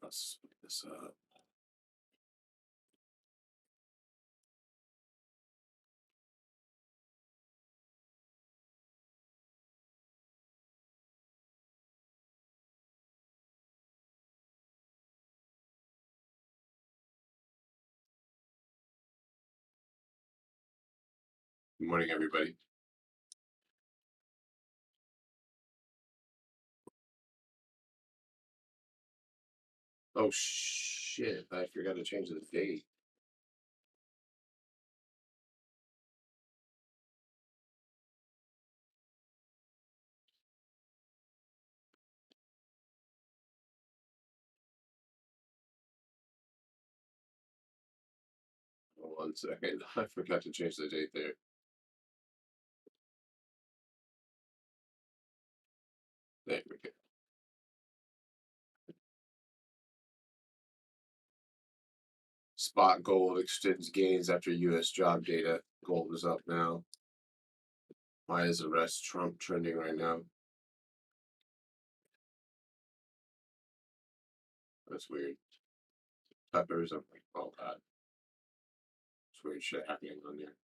Let's put this up. Good morning, everybody. Oh shit! I forgot to change the date. Hold on 1 second. I forgot to change the date there. There we go. Spot gold extends gains after U.S. job data. Gold is up now. Why is the rest Trump trending right now? That's weird. Peppers, I'm like, oh god. It's weird shit happening on there.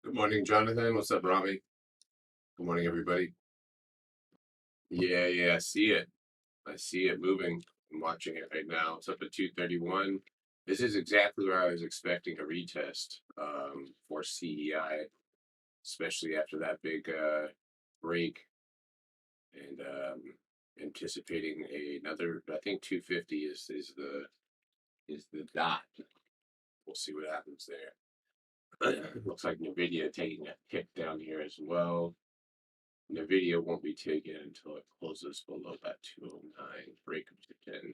Good morning, Jonathan. What's up, Robbie? Good morning, everybody. Yeah, I see it. I see it moving. I'm watching it right now. It's up at 231. This is exactly where I was expecting a retest for CEI, especially after that big break, and anticipating another. I think 250 is the dot. We'll see what happens there. Looks like Nvidia taking a hit down here as well. Nvidia won't be taken until it closes below that 209 break of 10.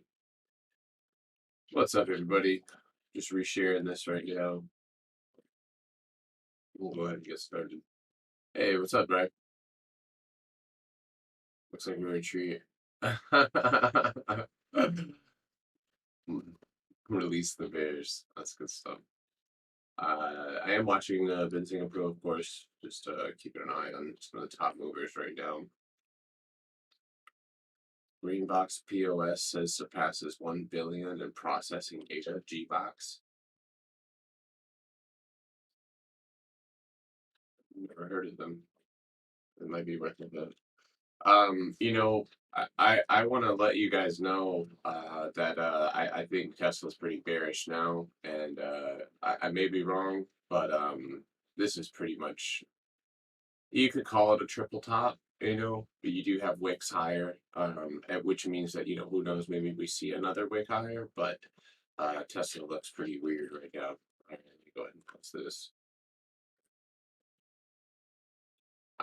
What's up, everybody? Just resharing this right now. We'll go ahead and get started. Hey, what's up, Brad? Looks like you're a tree. Release the bears. That's good stuff. I am watching Benzinga Pro, of course, just keeping an eye on some of the top movers right now. Greenbox POS says surpasses 1 billion in processing data. Gbox. Never heard of them. It might be worth a bit. You know, I want to let you guys know that I think Tesla's pretty bearish now, and I may be wrong, but this is pretty much, you could call it a triple top. You know, but you do have wicks higher, which means that, you know, who knows, maybe we see another wick higher, but Tesla looks pretty weird right now. All right, let me go ahead and post this.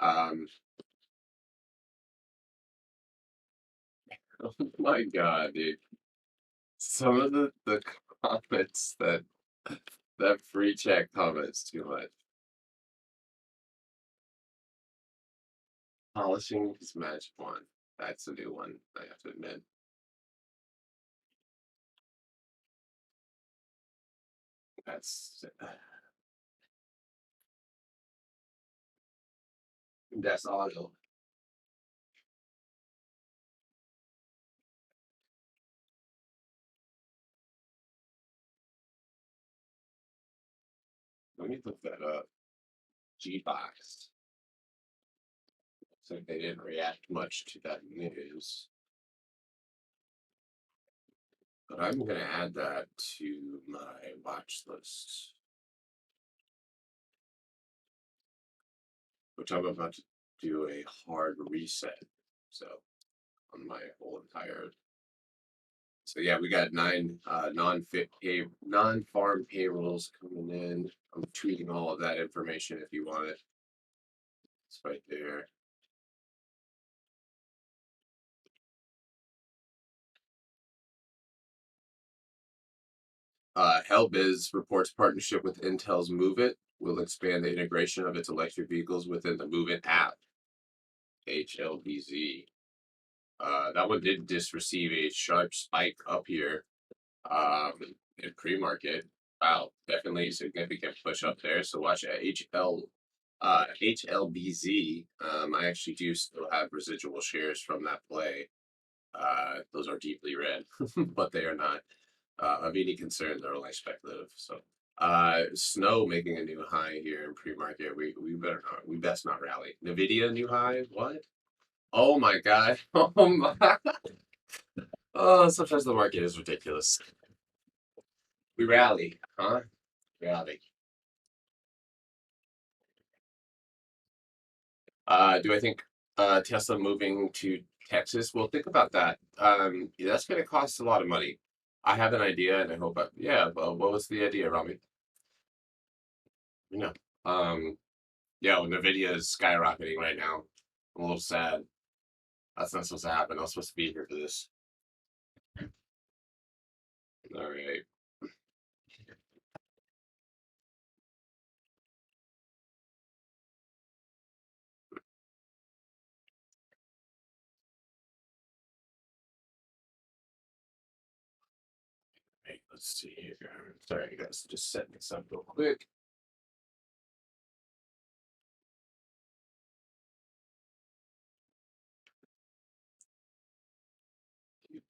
Um, oh my god, dude. Some of the comments that free chat comments too much. Polishing his magic wand. That's a new one, I have to admit. That's auto. Let me look that up. G-Box. Looks like they didn't react much to that news. But I'm gonna add that to my watch list, which I'm about to do a hard reset. So on my whole entire. So yeah, we got 9 non-farm payrolls coming in. I'm tweeting all of that information if you want it. It's right there. Hellbiz reports partnership with Intel's Move It will expand the integration of its electric vehicles within the Move It app. HLBZ. That one did just receive a sharp spike up here in pre-market. Wow, definitely a significant push up there. So watch HLBZ. I actually do still have residual shares from that play. Those are deeply red, but they are not of any concern. They're only speculative. So Snow making a new high here in pre-market. We better not. We best not rally. Nvidia new high. What? Oh my god. Oh my. Oh, sometimes the market is ridiculous. We rally, huh? Rally. Do I think Tesla moving to Texas? Well, think about that. That's going to cost a lot of money. I have an idea, and I hope. Yeah. Well, what was the idea, Rami? You know. Um. Yeah. Well, Nvidia is skyrocketing right now. I'm a little sad. That's not supposed to happen. I was supposed to be here for this. All right. Hey, let's see here. Sorry, guys. Just setting this up real quick.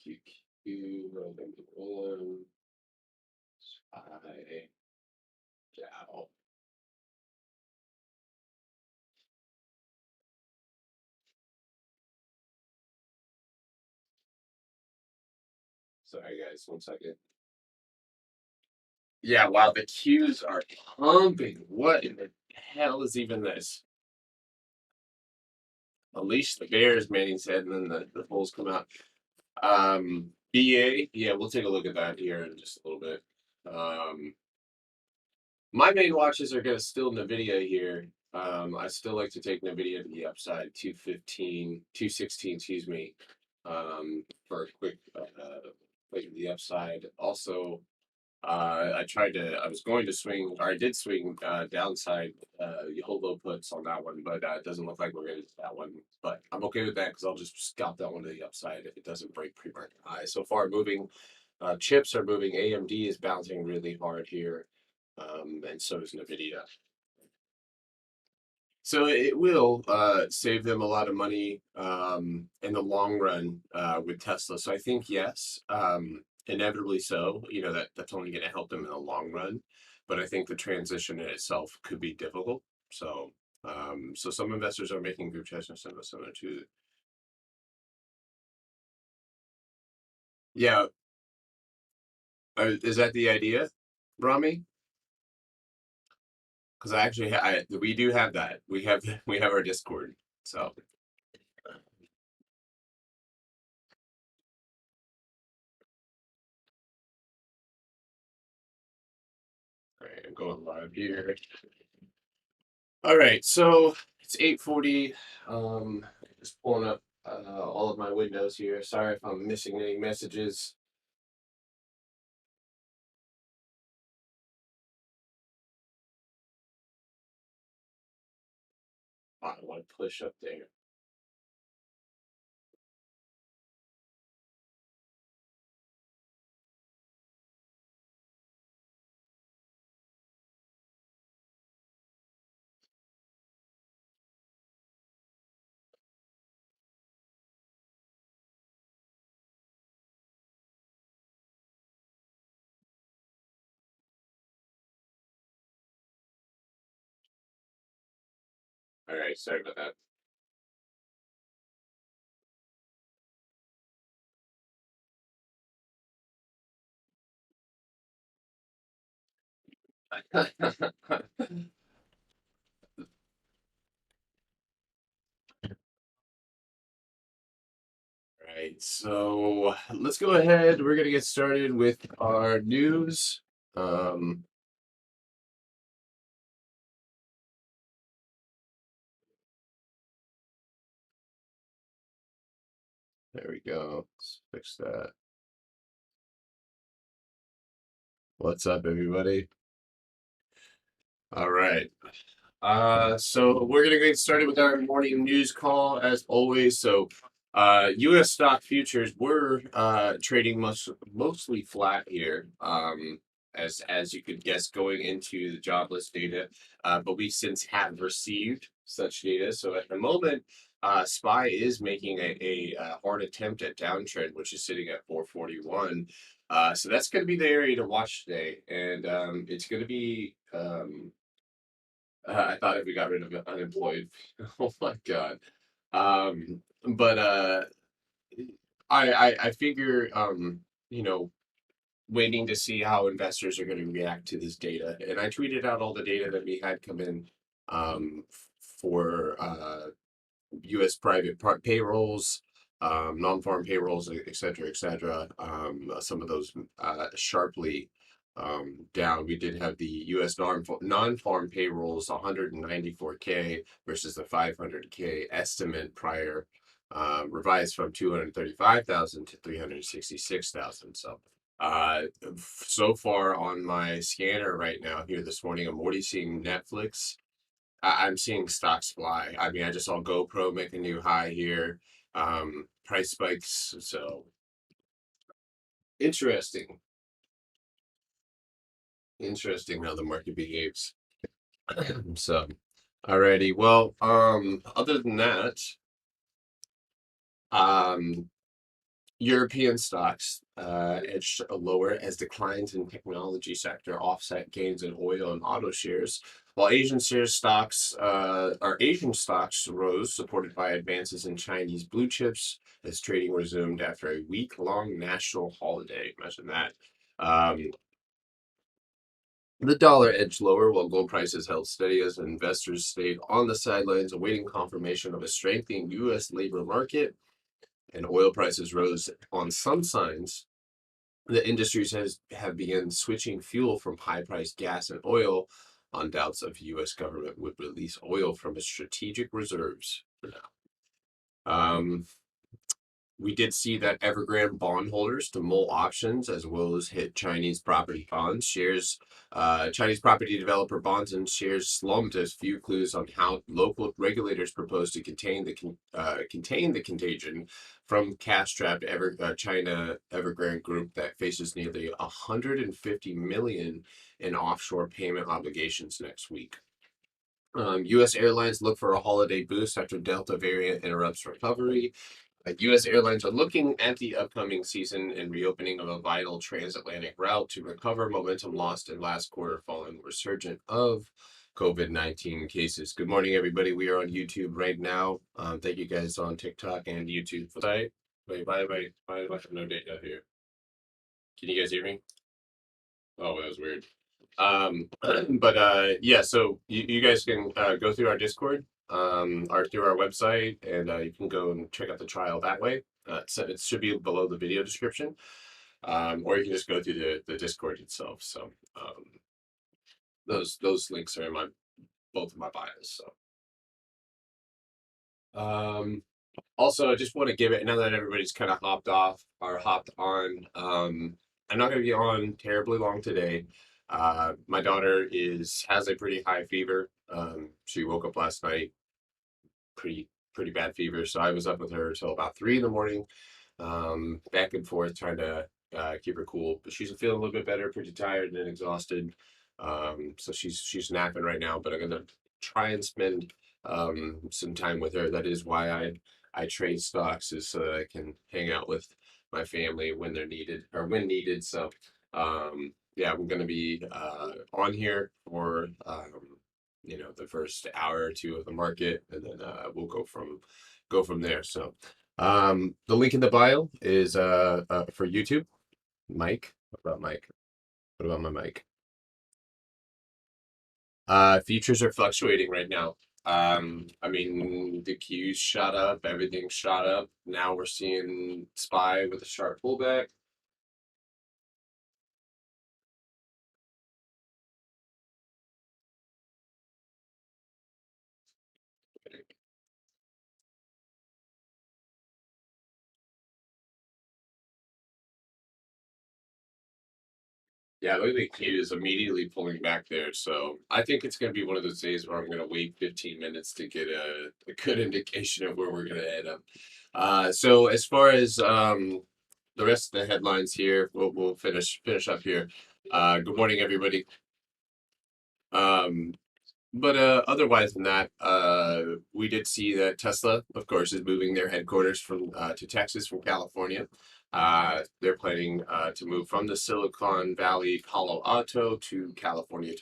QQQ, rolling, I, Dow. Sorry, guys. 1 second. Yeah, wow, the cues are pumping. What in the hell is even this? Unleash the bears, Manning said, and then the bulls come out. BA, yeah, we'll take a look at that here in just a little bit. My main watches are gonna still Nvidia here. I still like to take Nvidia to the upside, 215, 216, excuse me, for a quick play to the upside. Also, I was going to swing, or I did swing downside YOLO puts on that one, but it doesn't look like we're going to do that one. But I'm okay with that because I'll just scalp that one to the upside if it doesn't break pre-market high. So far, moving chips are moving. AMD is bouncing really hard here, and so is Nvidia. So it will save them a lot of money in the long run with Tesla. So I think yes, inevitably so. You know that's only going to help them in the long run, but I think the transition in itself could be difficult. So so some investors are making group judgments similar to yeah. Is that the idea, Rami? Because I actually we do have that. We have our Discord. So all right, I'm going live here. All right, so it's 8:40. Just pulling up all of my windows here. Sorry if I'm missing any messages. I don't want to push up there. All right, sorry about that. Right, so let's go ahead. We're gonna get started with our news. Um, there we go. Let's fix that. What's up, everybody? All right. So we're gonna get started with our morning news call as always. So, U.S. stock futures were trading mostly flat here. as you could guess, going into the jobless data. But we since have received such data. So at the moment, SPY is making a hard attempt at downtrend, which is sitting at 441. So that's going to be the area to watch today, and it's going to be. I thought if we got rid of unemployed, oh my god. But I figure you know waiting to see how investors are going to react to this data, and I tweeted out all the data that we had come in for U.S. private payrolls, non-farm payrolls, et cetera, et cetera. Some of those sharply down. We did have the U.S. non-farm payrolls 194K versus the 500K estimate prior, revised from 235,000 to 366,000. So far on my scanner right now here this morning, I'm already seeing Netflix. I'm seeing stocks fly. I mean, I just saw GoPro make a new high here. Price spikes. So interesting. Interesting how the market behaves. So, alrighty. Well, other than that, um, European stocks edged lower as declines in technology sector offset gains in oil and auto shares, while Asian stocks rose, supported by advances in Chinese blue chips as trading resumed after a week-long national holiday. Imagine that. Um, the dollar edged lower while gold prices held steady as investors stayed on the sidelines awaiting confirmation of a strengthening U.S. labor market, and oil prices rose on some signs the industries have begun switching fuel from high-priced gas and oil on doubts of U.S. government would release oil from its strategic reserves for now. We did see that Evergrande bondholders to mull options as well as hit Chinese property bonds. Chinese property developer bonds and shares slumped as few clues on how local regulators propose to contain the contagion from cash-strapped China Evergrande Group that faces nearly 150 million in offshore payment obligations next week. U.S. airlines look for a holiday boost after Delta variant interrupts recovery. U.S. airlines are looking at the upcoming season and reopening of a vital transatlantic route to recover momentum lost in last quarter following resurgence of COVID-19 cases. Good morning, everybody. We are on YouTube right now. Thank you guys on TikTok and YouTube. Wait, why do I have no data here? Can you guys hear me? Oh, that was weird. But yeah, so you guys can go through our Discord, or through our website, and you can go and check out the trial that way. So it should be below the video description, or you can just go through the Discord itself. So those links are in my both of my bios. So also, I just want to give it now that everybody's kind of hopped off or hopped on. I'm not going to be on terribly long today. My daughter has a pretty high fever. She woke up last night pretty bad fever, so I was up with her until about 3 in the morning, back and forth trying to keep her cool. But she's feeling a little bit better, pretty tired and exhausted. So she's napping right now. But I'm gonna try and spend some time with her. That is why I trade stocks, is so that I can hang out with my family when they're needed or when needed. So yeah, we're gonna be on here for the first hour or two of the market, and then we'll go from there. So the link in the bio is for YouTube. Mike, what about Mike? What about my mic? Futures are fluctuating right now. I mean, the Q's shot up, everything shot up. Now we're seeing SPY with a sharp pullback. Yeah, look at the Q is immediately pulling back there. So I think it's going to be one of those days where I'm going to wait 15 minutes to get a good indication of where we're going to end up. So as far as the rest of the headlines here, we'll finish up here. Good morning, everybody. Um, but otherwise than that, we did see that Tesla, of course, is moving their headquarters from to Texas from California. They're planning to move from the Silicon Valley, Palo Alto to California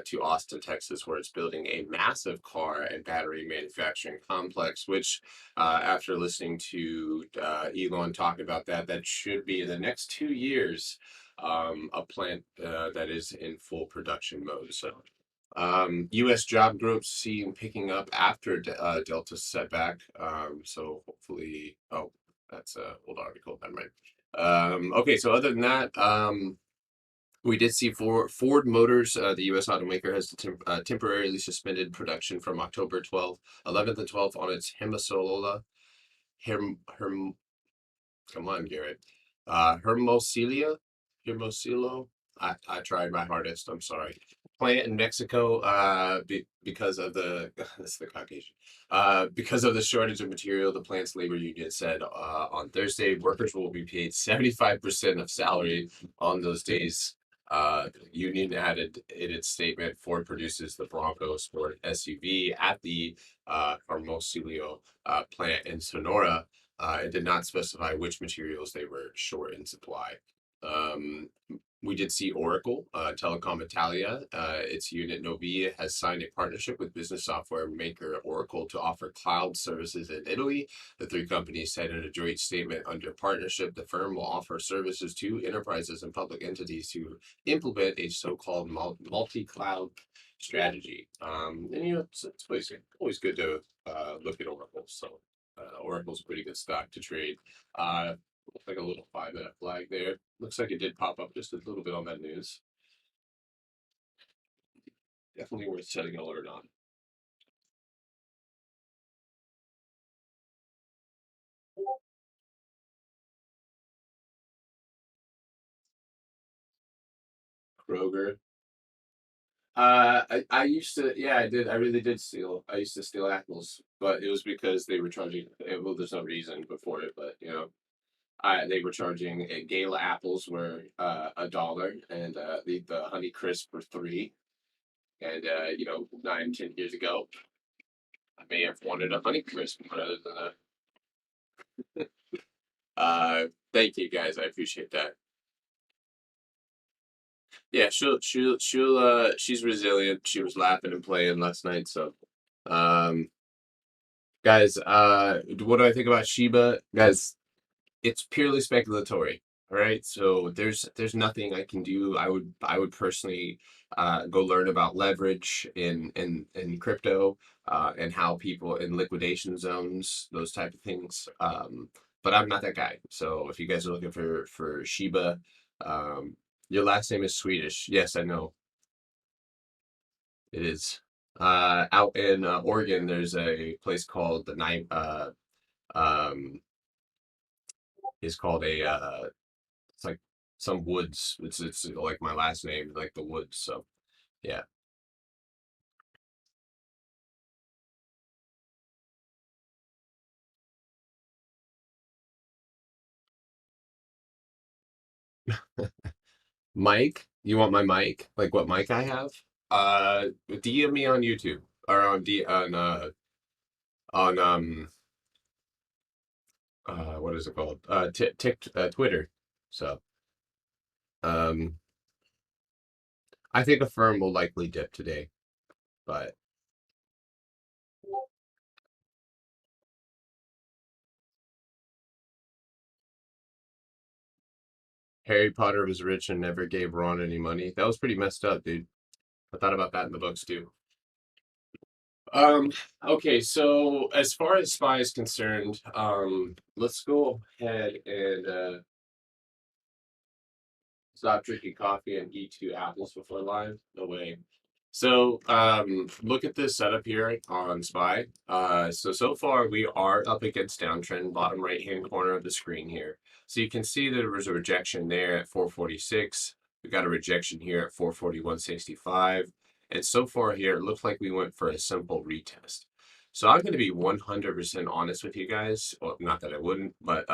to Austin, Texas, where it's building a massive car and battery manufacturing complex. Which, after listening to Elon talk about that, that should be in the next 2 years a plant that is in full production mode. So, U.S. job growth seen picking up after Delta's setback. So hopefully, oh, that's a old article. Never mind. Okay, so other than that, we did see Ford Motors, the U.S. automaker, has temporarily suspended production from October 12th, 11th, and 12th on its Hermosola, Herm, Herm, come on, Garrett. Hermosillo, Hermosillo. I tried my hardest. I'm sorry. Plant in Mexico, because of the that's the Caucasian. Because of the shortage of material, the plant's labor union said on Thursday workers will be paid 75% of salary on those days. Union added in its statement, Ford produces the Bronco Sport SUV at the Hermosillo plant in Sonora. It did not specify which materials they were short in supply. Um, we did see Oracle, Telecom Italia, its unit Novia has signed a partnership with business software maker Oracle to offer cloud services in Italy. The three companies said in a joint statement under partnership, the firm will offer services to enterprises and public entities to implement a so-called multi-cloud strategy. And it's always good to look at Oracle. So Oracle's a pretty good stock to trade. Looks like a little 5-minute flag there. Looks like it did pop up just a little bit on that news. Definitely worth setting an alert on. Kroger. I used to, yeah, I did. I really did steal. I used to steal apples, but it was because they were charging. Well, there's no reason before it, but they were charging gala apples were $1, and the Honey Crisp were 3. And 9, 10 years ago, I may have wanted a Honey Crisp rather than a. Thank you guys. I appreciate that. Yeah, she's resilient. She was laughing and playing last night. So, um, guys, what do I think about Sheba? Guys, it's purely speculatory. All right, so there's nothing I can do. I would personally go learn about leverage in crypto, and how people in liquidation zones, those type of things. But I'm not that guy. So if you guys are looking for Shiba, um, your last name is Swedish. Yes, I know it is. Out in Oregon, there's a place called the Night. Um, is called a it's like some woods. It's like my last name, like the woods. So yeah. Mike, you want my mic? Like what mic I have? DM me on YouTube or on what is it called? Twitter. So um I think a firm will likely dip today, but Harry Potter was rich and never gave Ron any money. That was pretty messed up, dude. I thought about that in the books too. Um, okay, so as far as SPY is concerned, let's go ahead and stop drinking coffee and eat 2 apples before live. No way. So look at this setup here on SPY. So far we are up against downtrend, bottom right hand corner of the screen here. So you can see that there was a rejection there at 446. We got a rejection here at 441.65. And so far here, it looks like we went for a simple retest. So I'm going to be 100% honest with you guys. Well, not that I wouldn't, but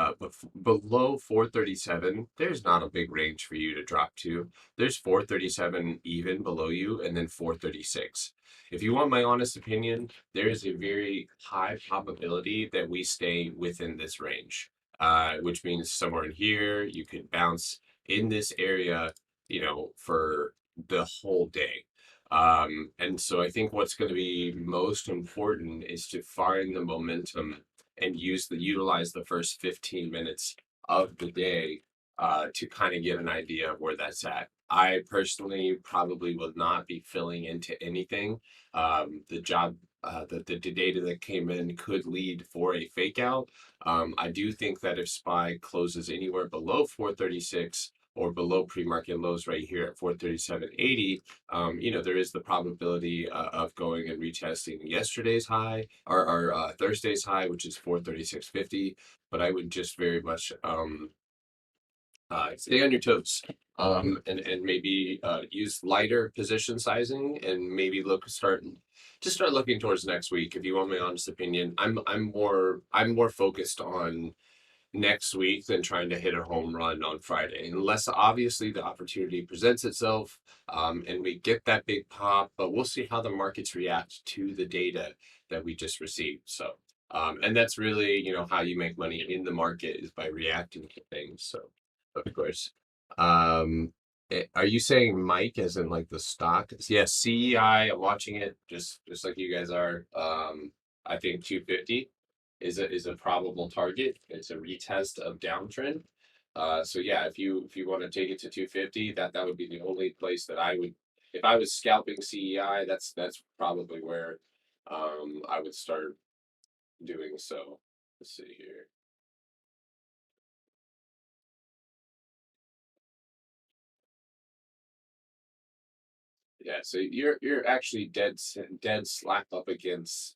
below 437, there's not a big range for you to drop to. There's 437 even below you, and then 436. If you want my honest opinion, there is a very high probability that we stay within this range, which means somewhere in here you could bounce in this area, for the whole day. And so I think what's going to be most important is to find the momentum and utilize the first 15 minutes of the day to kind of get an idea of where that's at. I personally probably will not be filling into anything. The data that came in could lead for a fake out. I do think that if SPY closes anywhere below 436 or below pre-market lows right here at 437.80, there is the probability of going and retesting yesterday's high or Thursday's high, which is 436.50. But I would just very much stay on your toes. And maybe use lighter position sizing and maybe start looking towards next week. If you want my honest opinion, I'm more focused on next week than trying to hit a home run on Friday, unless obviously the opportunity presents itself, and we get that big pop. But we'll see how the markets react to the data that we just received. So, and that's really, how you make money in the market is by reacting to things. So, of course. Um, are you saying Mike as in like the stock? Yes, CEI. I'm watching it just like you guys are. I think 250 is a probable target. It's a retest of downtrend. So yeah, if you want to take it to 250, that would be the only place that I would, if I was scalping CEI, that's probably where I would start doing so. Let's see here. Yeah, so you're actually dead slap up against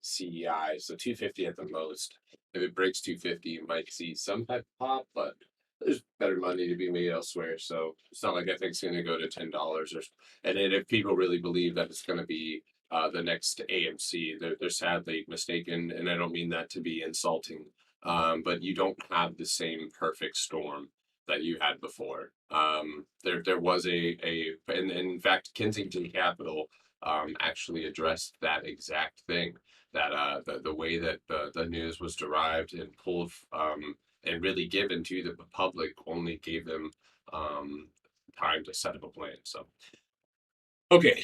CEI, so 250 at the most. If it breaks 250, you might see some type of pop, but there's better money to be made elsewhere. So it's not like I think it's going to go to $10 and then if people really believe that it's going to be the next AMC, they're sadly mistaken, and I don't mean that to be insulting. But you don't have the same perfect storm that you had before. There was and in fact, Kensington Capital actually addressed that exact thing. That the way that the news was derived and pulled and really given to the public only gave them time to set up a plan. So okay,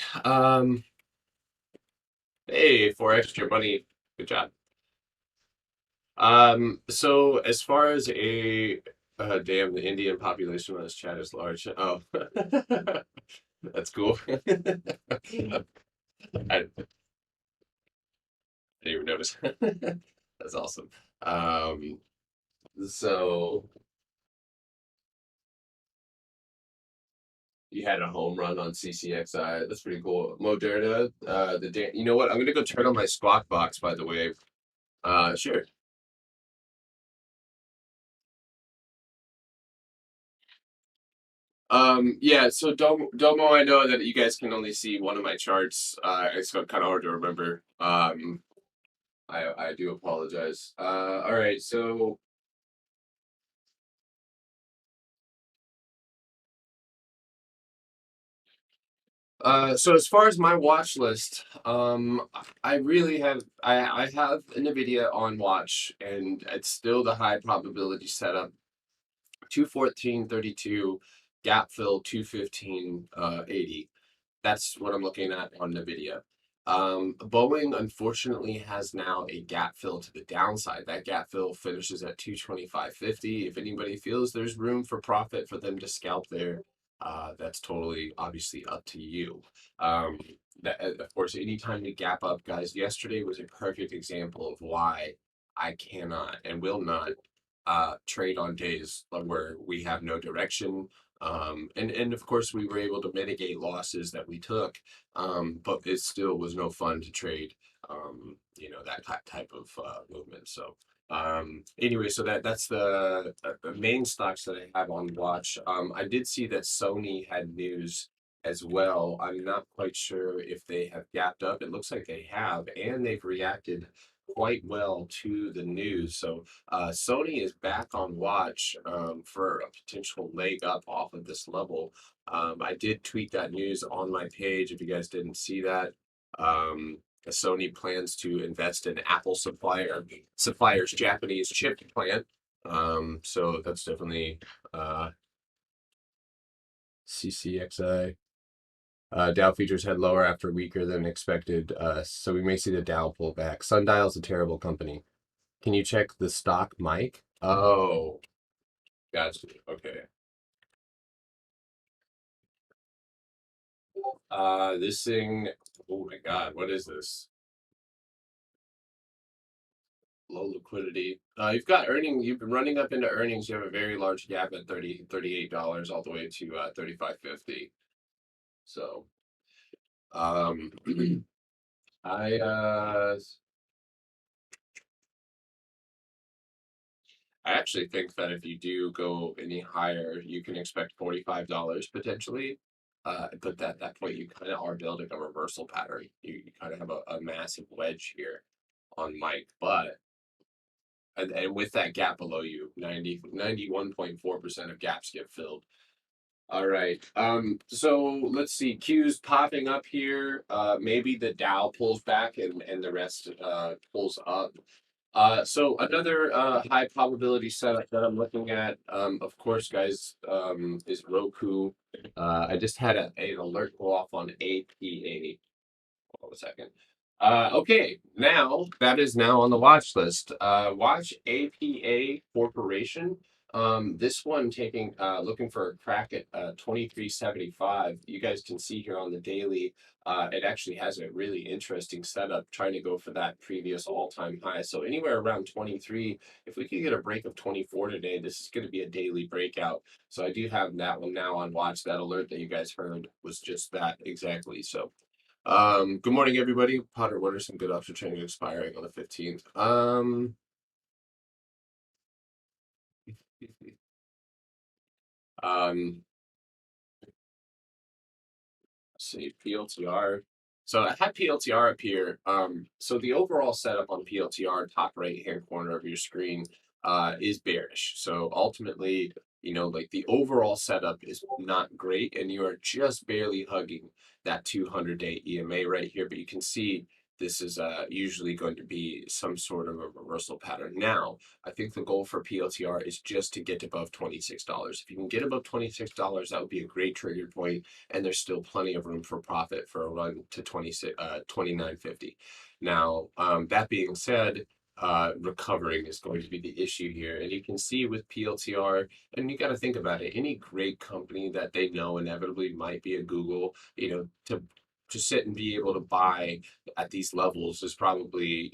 hey, for extra money, good job. So as far as damn, the Indian population on this chat is large. Oh, that's cool. I didn't even notice. That's awesome. Um, so you had a home run on CCXI. That's pretty cool. Moderna, you know what? I'm gonna go turn on my Squawk box, by the way. Sure. Yeah, so Domo, I know that you guys can only see one of my charts. It's kind of hard to remember. I do apologize. All right, so as far as my watch list, I really I have NVIDIA on watch, and it's still the high probability setup. 214.32, gap fill 215.80. That's what I'm looking at on NVIDIA. Boeing unfortunately has now a gap fill to the downside. That gap fill finishes at 225.50. If anybody feels there's room for profit for them to scalp there, that's totally obviously up to you. Um, of course, anytime you gap up, guys, yesterday was a perfect example of why I cannot and will not trade on days where we have no direction. And of course, we were able to mitigate losses that we took, but it still was no fun to trade, that type of movement. So anyway, so that's the main stocks that I have on watch. I did see that Sony had news as well. I'm not quite sure if they have gapped up. It looks like they have, and they've reacted quite well to the news. So Sony is back on watch for a potential leg up off of this level. I did tweet that news on my page if you guys didn't see that. Um, Sony plans to invest in Apple supplier's Japanese chip plant. So that's definitely CCXI. Dow futures head lower after weaker than expected. So we may see the Dow pull back. Sundial's a terrible company. Can you check the stock, Mike? Oh, gotcha. Okay. This thing. Oh my God, what is this? Low liquidity. You've got earnings. You've been running up into earnings. You have a very large gap at $38 all the way to 35.50. So, um, I I actually think that if you do go any higher, you can expect $45 potentially. But at that point, you kind of are building a reversal pattern. You kind of have a massive wedge here on Mike, but and with that gap below you, 91.4% of gaps get filled. All right. So let's see. Q's popping up here. Maybe the Dow pulls back and the rest pulls up. So another high probability setup that I'm looking at, of course, guys, is Roku. I just had an alert go off on APA. Hold on a second. Okay, now that is now on the watch list. Watch APA Corporation. This one taking looking for a crack at 23.75. You guys can see here on the daily. It actually has a really interesting setup trying to go for that previous all-time high. So anywhere around 23, if we could get a break of 24 today, this is going to be a daily breakout. So I do have that one now on watch. That alert that you guys heard was just that exactly. So good morning, everybody. Potter, what are some good option training expiring on the 15th? Um, let's see, PLTR. So I had PLTR up here. So the overall setup on PLTR, top right hand corner of your screen, is bearish. So ultimately, like the overall setup is not great, and you are just barely hugging that 200-day EMA right here. But you can see this is usually going to be some sort of a reversal pattern. Now, I think the goal for PLTR is just to get above $26. If you can get above $26, that would be a great trigger point, and there's still plenty of room for profit for a run to 29.50. Now, that being said, recovering is going to be the issue here. And you can see with PLTR, and you got to think about it, any great company that they know inevitably might be a Google, to sit and be able to buy at these levels is probably,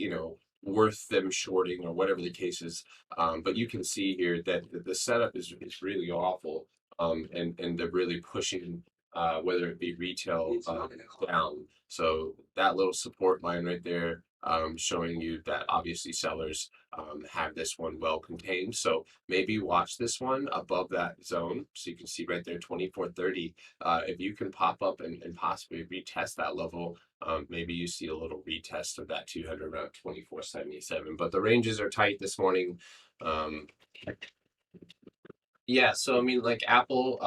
worth them shorting or whatever the case is. But you can see here that the setup is really awful. And they're really pushing whether it be retail down. So that little support line right there, showing you that obviously sellers have this one well contained. So maybe watch this one above that zone. So you can see right there, 24.30. If you can pop up and possibly retest that level, maybe you see a little retest of that 200 around 24.77. But the ranges are tight this morning. Yeah, so I mean, like Apple,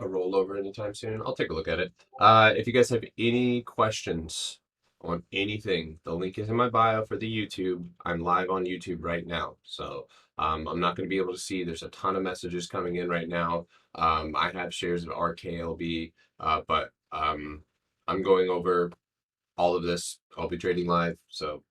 a rollover anytime soon. I'll take a look at it. If you guys have any questions on anything, the link is in my bio for the YouTube. I'm live on YouTube right now, so I'm not going to be able to see. There's a ton of messages coming in right now. I have shares of RKLB, but I'm going over all of this. I'll be trading live, so.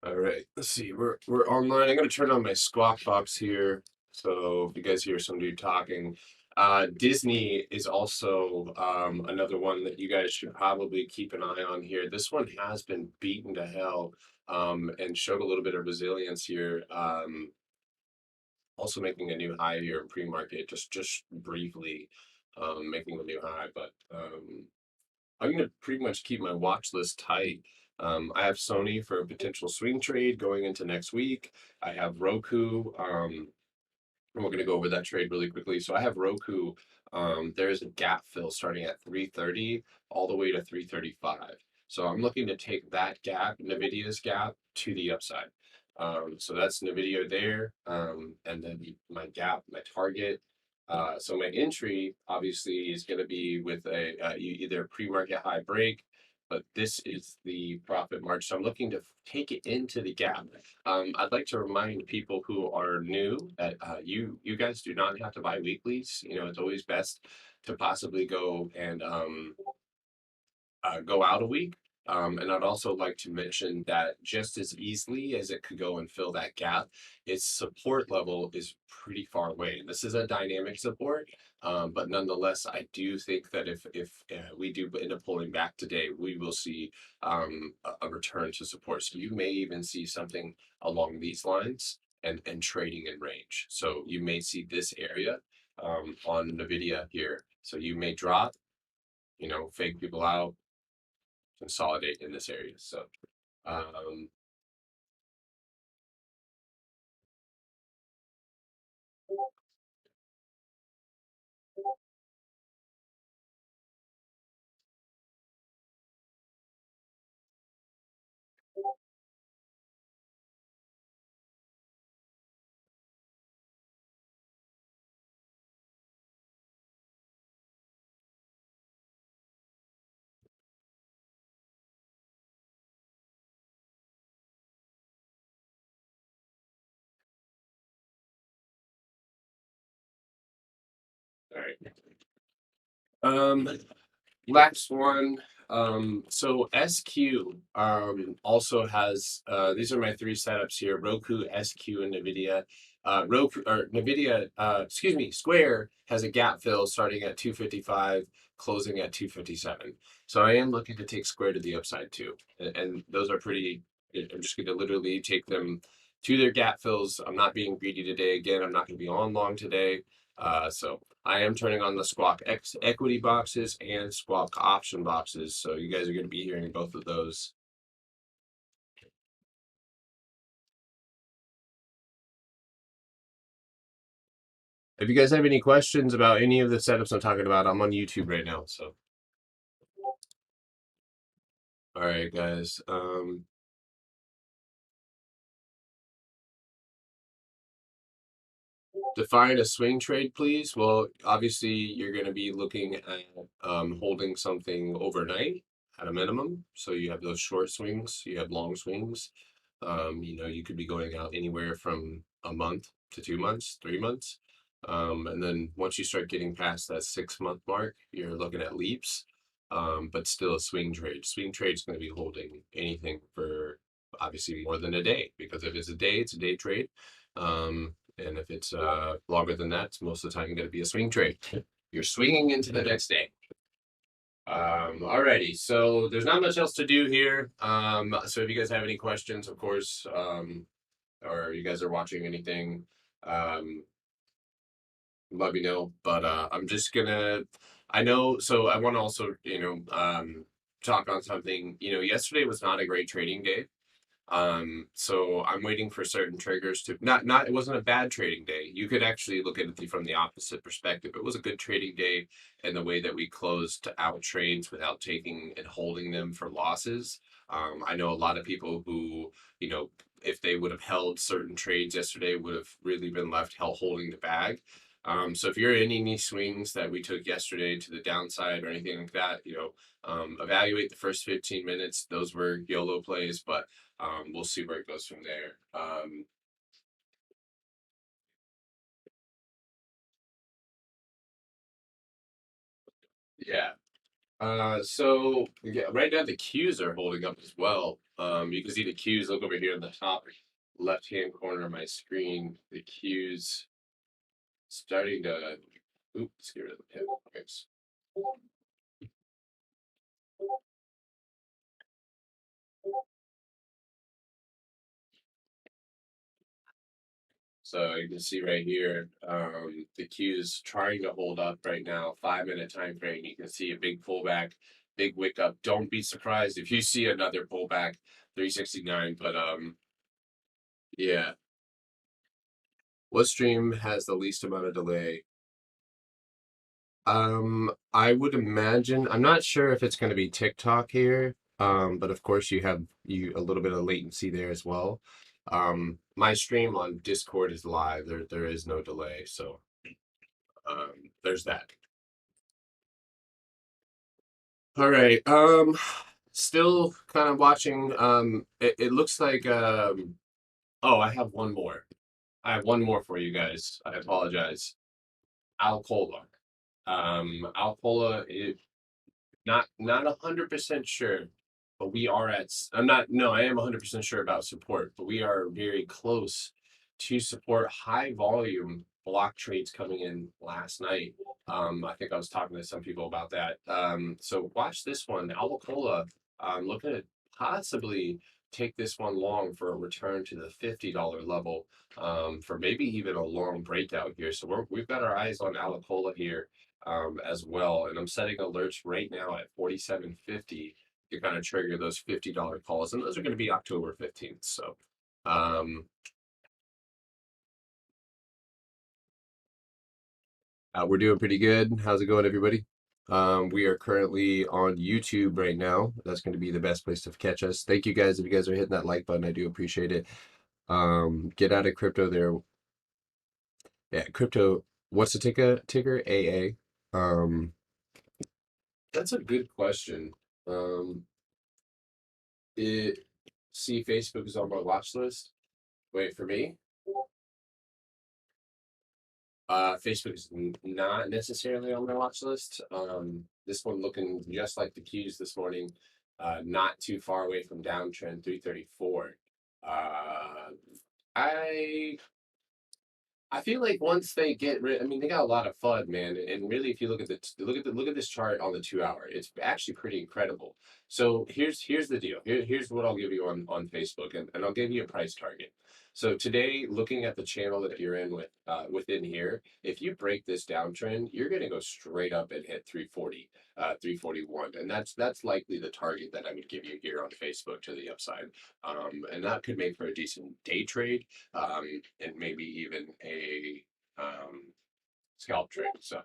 All right, let's see. We're online. I'm gonna turn on my Squawk Box here. So if you guys hear some dude talking, Disney is also another one that you guys should probably keep an eye on here. This one has been beaten to hell and showed a little bit of resilience here. Also making a new high here in pre-market, just briefly making a new high, but I'm gonna pretty much keep my watch list tight. I have Sony for a potential swing trade going into next week. I have Roku. And we're going to go over that trade really quickly. So I have Roku. There is a gap fill starting at 330 all the way to 335. So I'm looking to take that gap, Nvidia's gap, to the upside. So that's Nvidia there, and then my gap, my target. So my entry obviously is going to be with a either pre-market high break, but this is the profit march. So I'm looking to take it into the gap. I'd like to remind people who are new that you guys do not have to buy weeklies. You know, it's always best to possibly go and go out a week. And I'd also like to mention that just as easily as it could go and fill that gap, its support level is pretty far away. And this is a dynamic support, but nonetheless, I do think that if we do end up pulling back today, we will see a return to support. So you may even see something along these lines and trading in range. So you may see this area on Nvidia here. So you may drop, you know, fake people out, consolidate in this area. So, um, all right. Um, Last one. So SQ also has these are my three setups here: Roku, SQ, and Nvidia. Roku or Nvidia, excuse me, Square has a gap fill starting at 255, closing at 257. So I am looking to take Square to the upside too, and those are pretty. I'm just going to literally take them to their gap fills. I'm not being greedy today. Again, I'm not going to be on long today. So I am turning on the Squawk X equity boxes and Squawk option boxes. So you guys are going to be hearing both of those. If you guys have any questions about any of the setups I'm talking about, I'm on YouTube right now. So, all right, guys. Define a swing trade, please. Well, obviously, you're going to be looking at holding something overnight at a minimum. So you have those short swings, you have long swings. You know, you could be going out anywhere from a month to 2 months, 3 months. And then once you start getting past that 6 month mark, you're looking at leaps, but still a swing trade. Swing trade is going to be holding anything for obviously more than a day because if it's a day, it's a day trade. And if it's longer than that, it's most of the time going to be a swing trade. You're swinging into the next day. Alrighty, so there's not much else to do here. So if you guys have any questions, of course, or you guys are watching anything, um, let me know. But I'm just gonna, I know, so I want to also, talk on something. You know, yesterday was not a great trading day. So I'm waiting for certain triggers to not it wasn't a bad trading day. You could actually look at it from the opposite perspective. It was a good trading day in the way that we closed out trades without taking and holding them for losses. I know a lot of people who, you know, if they would have held certain trades yesterday, would have really been left held holding the bag. So if you're in any swings that we took yesterday to the downside or anything like that, evaluate the first 15 minutes. Those were YOLO plays, but we'll see where it goes from there. Yeah. So yeah, right now the Qs are holding up as well. You can see the Qs. Look over here in the top left-hand corner of my screen. The Qs. starting to. Oops, let's get rid of the pivot points. So you can see right here, the Q is trying to hold up right now. 5 minute time frame. You can see a big pullback, big wick up. Don't be surprised if you see another pullback, 369. But yeah. What stream has the least amount of delay? I would imagine. I'm not sure if it's going to be TikTok here. But of course you have a little bit of latency there as well. My stream on Discord is live. There is no delay, so there's that. All right. Still kind of watching. It looks like oh, I have one more. I have one more for you guys. I apologize. Alcola. Alcola is not 100% sure, but we are at. I'm not. No, I am 100% sure about support, but we are very close to support. High volume block trades coming in last night. I think I was talking to some people about that. So watch this one, Alcola. Looking at possibly take this one long for a return to the $50 level, for maybe even a long breakout here. So we've got our eyes on Alacola here, as well. And I'm setting alerts right now at 47.50 to kind of trigger those $50 calls. And those are going to be October 15th. So we're doing pretty good. How's it going, everybody? We are currently on YouTube right now. That's going to be the best place to catch us. Thank you guys. If you guys are hitting that like button, I do appreciate it. Get out of crypto there. Yeah, crypto. What's the ticker? AA. That's a good question. It See, Facebook is on my watch list. Wait, for me, Facebook is not necessarily on my watch list. This one looking just like the Qs this morning, not too far away from downtrend 334. I I feel like once they get rid, I mean, they got a lot of FUD, man. And really, if you look at this chart on the 2 hour, it's actually pretty incredible. So here's the deal. Here's what I'll give you on Facebook, and I'll give you a price target. So today, looking at the channel that you're in within here, if you break this downtrend, you're going to go straight up and hit 340, 341, and that's likely the target that I would give you here on Facebook to the upside. And that could make for a decent day trade, and maybe even a scalp trade. So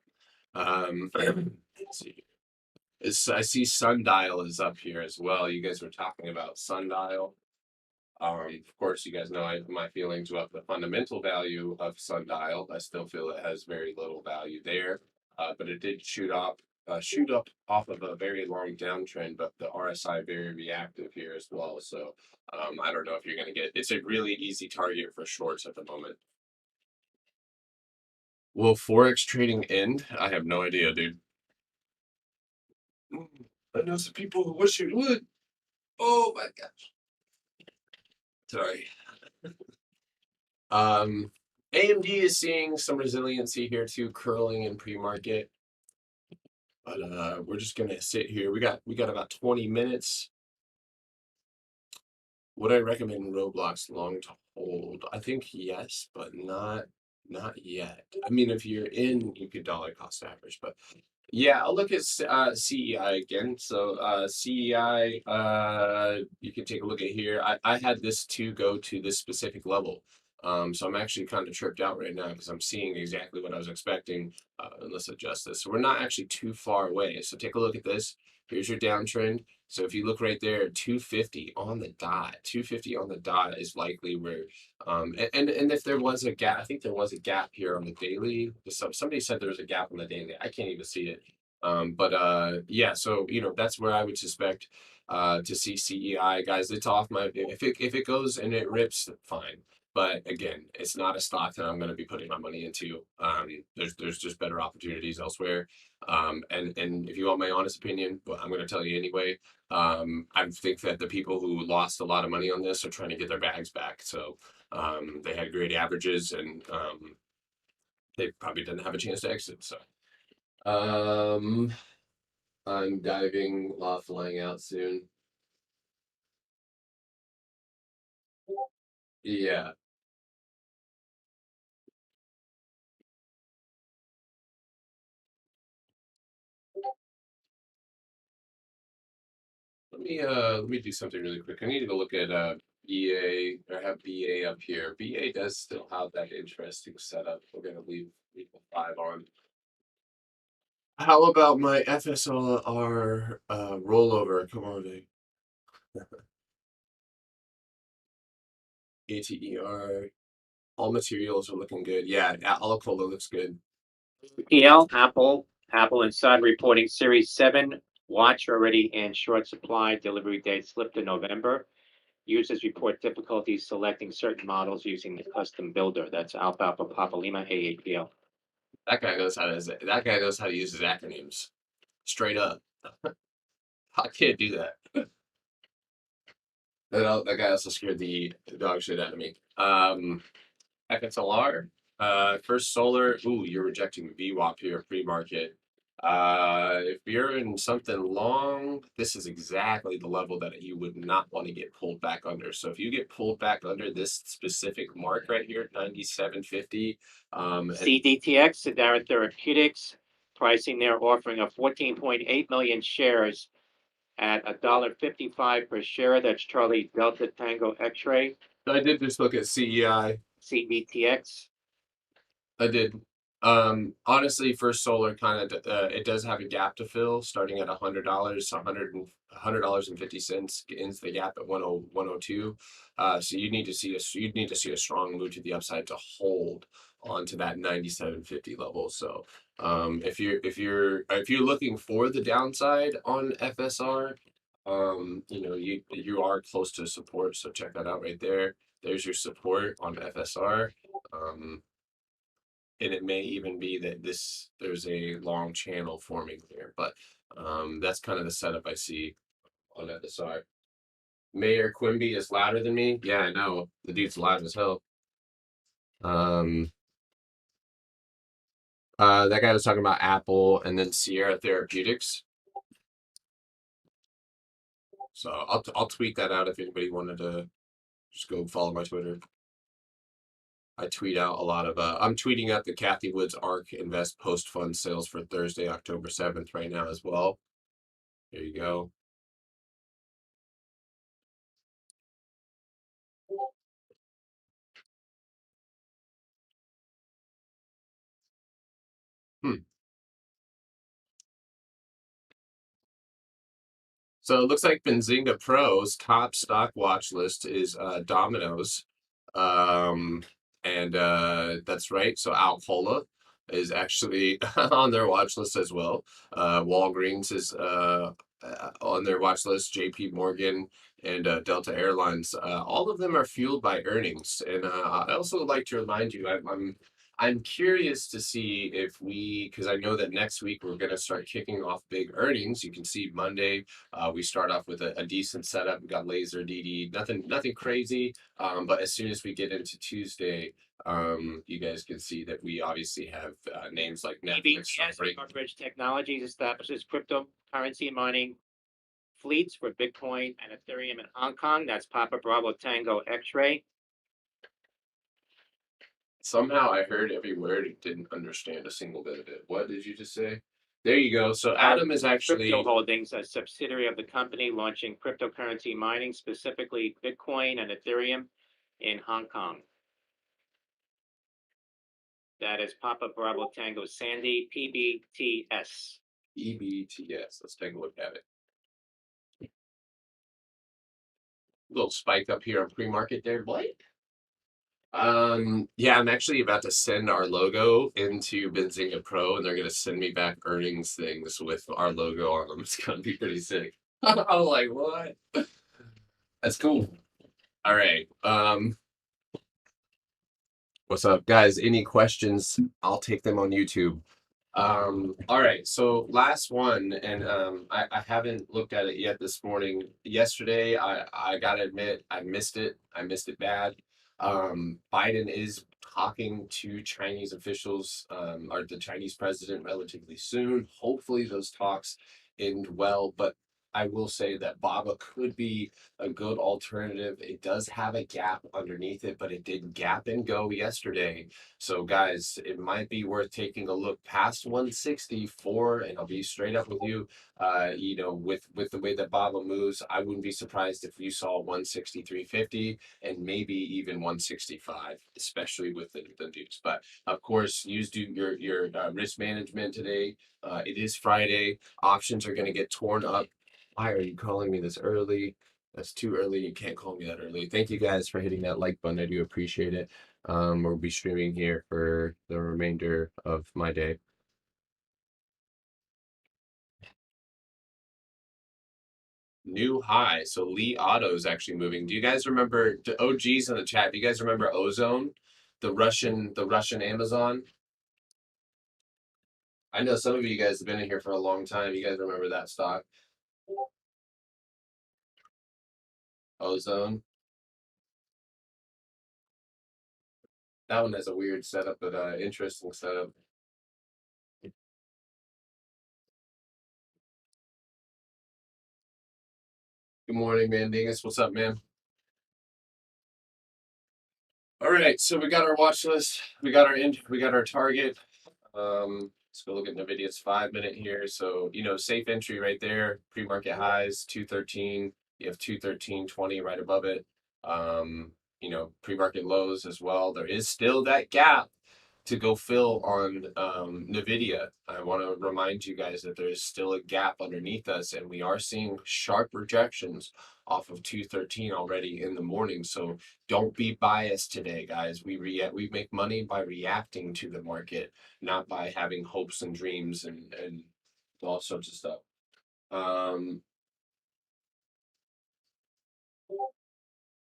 let's see. I see Sundial is up here as well. You guys were talking about Sundial. Of course, you guys know my feelings about the fundamental value of Sundial. I still feel it has very little value there, but it did shoot up off of a very long downtrend, but the RSI very reactive here as well. So I don't know if you're going to get. It's a really easy target for shorts at the moment. Will forex trading end? I have no idea, dude. I know some people who wish it would. Oh my gosh. Sorry. AMD is seeing some resiliency here too, curling in pre-market. But we're just gonna sit here. We got about 20 minutes. Would I recommend Roblox long to hold? I think yes, but not yet. I mean, if you're in, you could dollar cost average, but yeah, I'll look at CEI again. So CEI, you can take a look at here. I had this to go to this specific level. So I'm actually kind of tripped out right now because I'm seeing exactly what I was expecting. Let's adjust this. So we're not actually too far away. So take a look at this. Here's your downtrend. So if you look right there, 250 on the dot, 250 on the dot is likely where, and if there was a gap, I think there was a gap here on the daily. Somebody said there was a gap on the daily. I can't even see it. But yeah, so that's where I would suspect to see CEI, guys. It's off my, if it goes and it rips, fine. But again, it's not a stock that I'm going to be putting my money into. There's just better opportunities elsewhere. And if you want my honest opinion, well, I'm going to tell you anyway. I think that the people who lost a lot of money on this are trying to get their bags back. So they had great averages, and they probably didn't have a chance to exit. So I'm diving off, flying out soon. Yeah. Let me do something really quick. I need to go look at BA. I have BA up here. BA does still have that interesting setup. We're gonna leave the 5 on. How about my FSR rollover? Come on, ATER. All materials are looking good. Yeah, Alacola looks good. PL, Apple Inside reporting Series 7 watch already in short supply. Delivery date slipped to November. Users report difficulties selecting certain models using the custom builder. That's Alpha Alpha Papa Lima AAPL. That guy knows how to use his acronyms. Straight up. I can't do that. That guy also scared the dog shit out of me. FXLR, First Solar. Ooh, you're rejecting VWAP here, pre-market. If you're in something long, this is exactly the level that you would not want to get pulled back under. So if you get pulled back under this specific mark right here, 97.50, CDTX, Sedara Therapeutics, pricing there offering a 14.8 million shares at $1.55 per share. That's Charlie Delta Tango X-ray. I did just look at CEI. CBTX. I did. Honestly, First Solar kind of it does have a gap to fill, starting at $100, $100.50 ends the gap at 102. So you'd need to see a strong move to the upside to hold onto that 97.50 level. So if you're looking for the downside on FSR, you are close to support. So check that out right there. There's your support on FSR. And it may even be that there's a long channel forming here, but that's kind of the setup I see on FSR. Mayor Quimby is louder than me. Yeah, I know. The dude's loud as hell. That guy was talking about Apple and then Sierra Therapeutics. So I'll tweet that out if anybody wanted to just go follow my Twitter. I tweet out a lot of I'm tweeting out the Kathy Woods ARK Invest post fund sales for Thursday, October 7th right now as well. There you go. So it looks like Benzinga Pro's top stock watch list is Domino's. Um, and that's right. So Alcola is actually on their watch list as well. Walgreens is on their watch list, JP Morgan and Delta Airlines. All of them are fueled by earnings. And I also like to remind you, I'm curious to see if because I know that next week we're going to start kicking off big earnings. You can see Monday we start off with a decent setup. We got Laser DD, nothing crazy. But as soon as we get into Tuesday, you guys can see that we obviously have names like Netflix. Bridge Technologies establishes cryptocurrency mining fleets for Bitcoin and Ethereum in Hong Kong. That's Papa Bravo Tango X-ray. Somehow I heard every word and didn't understand a single bit of it. What did you just say? There you go. So Adam is actually Crypto Holdings, a subsidiary of the company, launching cryptocurrency mining, specifically Bitcoin and Ethereum in Hong Kong. That is Papa Bravo Tango Sandy, PBTS. EBTS. Let's take a look at it. Little spike up here on pre-market there, Blake. Yeah, I'm actually about to send our logo into Benzinga Pro, and they're gonna send me back earnings things with our logo on them. It's gonna be pretty sick. I'm like, what? That's cool. All right. What's up, guys? Any questions? I'll take them on YouTube. All right, so last one, and I haven't looked at it yet this morning. Yesterday, I gotta admit, I missed it. I missed it bad. Biden is talking to Chinese officials, or the Chinese president relatively soon. Hopefully, those talks end well. But I will say that BABA could be a good alternative. It does have a gap underneath it, but it did gap and go yesterday. So, guys, it might be worth taking a look past 164. And I'll be straight up with you. With the way that BABA moves, I wouldn't be surprised if you saw 163.50 and maybe even 165, especially with the news. But of course, use your risk management today. It is Friday. Options are going to get torn up. Why are you calling me this early? That's too early. You can't call me that early. Thank you guys for hitting that like button. I do appreciate it. We'll be streaming here for the remainder of my day. New high. So Lee Auto is actually moving. Do you guys remember the OGs in the chat? Do you guys remember Ozone, the Russian Amazon? I know some of you guys have been in here for a long time. You guys remember that stock? Ozone. That one has a weird setup, but interesting setup. Good morning, man. Dingus, what's up, man? All right, so we got our watch list. We got our target. Let's go look at Nvidia's 5 minute here. So, safe entry right there. Pre-market highs 213. You have 213.20 right above it. Pre-market lows as well. There is still that gap to go fill on Nvidia. I want to remind you guys that there is still a gap underneath us, and we are seeing sharp rejections off of 213 already in the morning. So don't be biased today, guys. We make money by reacting to the market, not by having hopes and dreams and all sorts of stuff.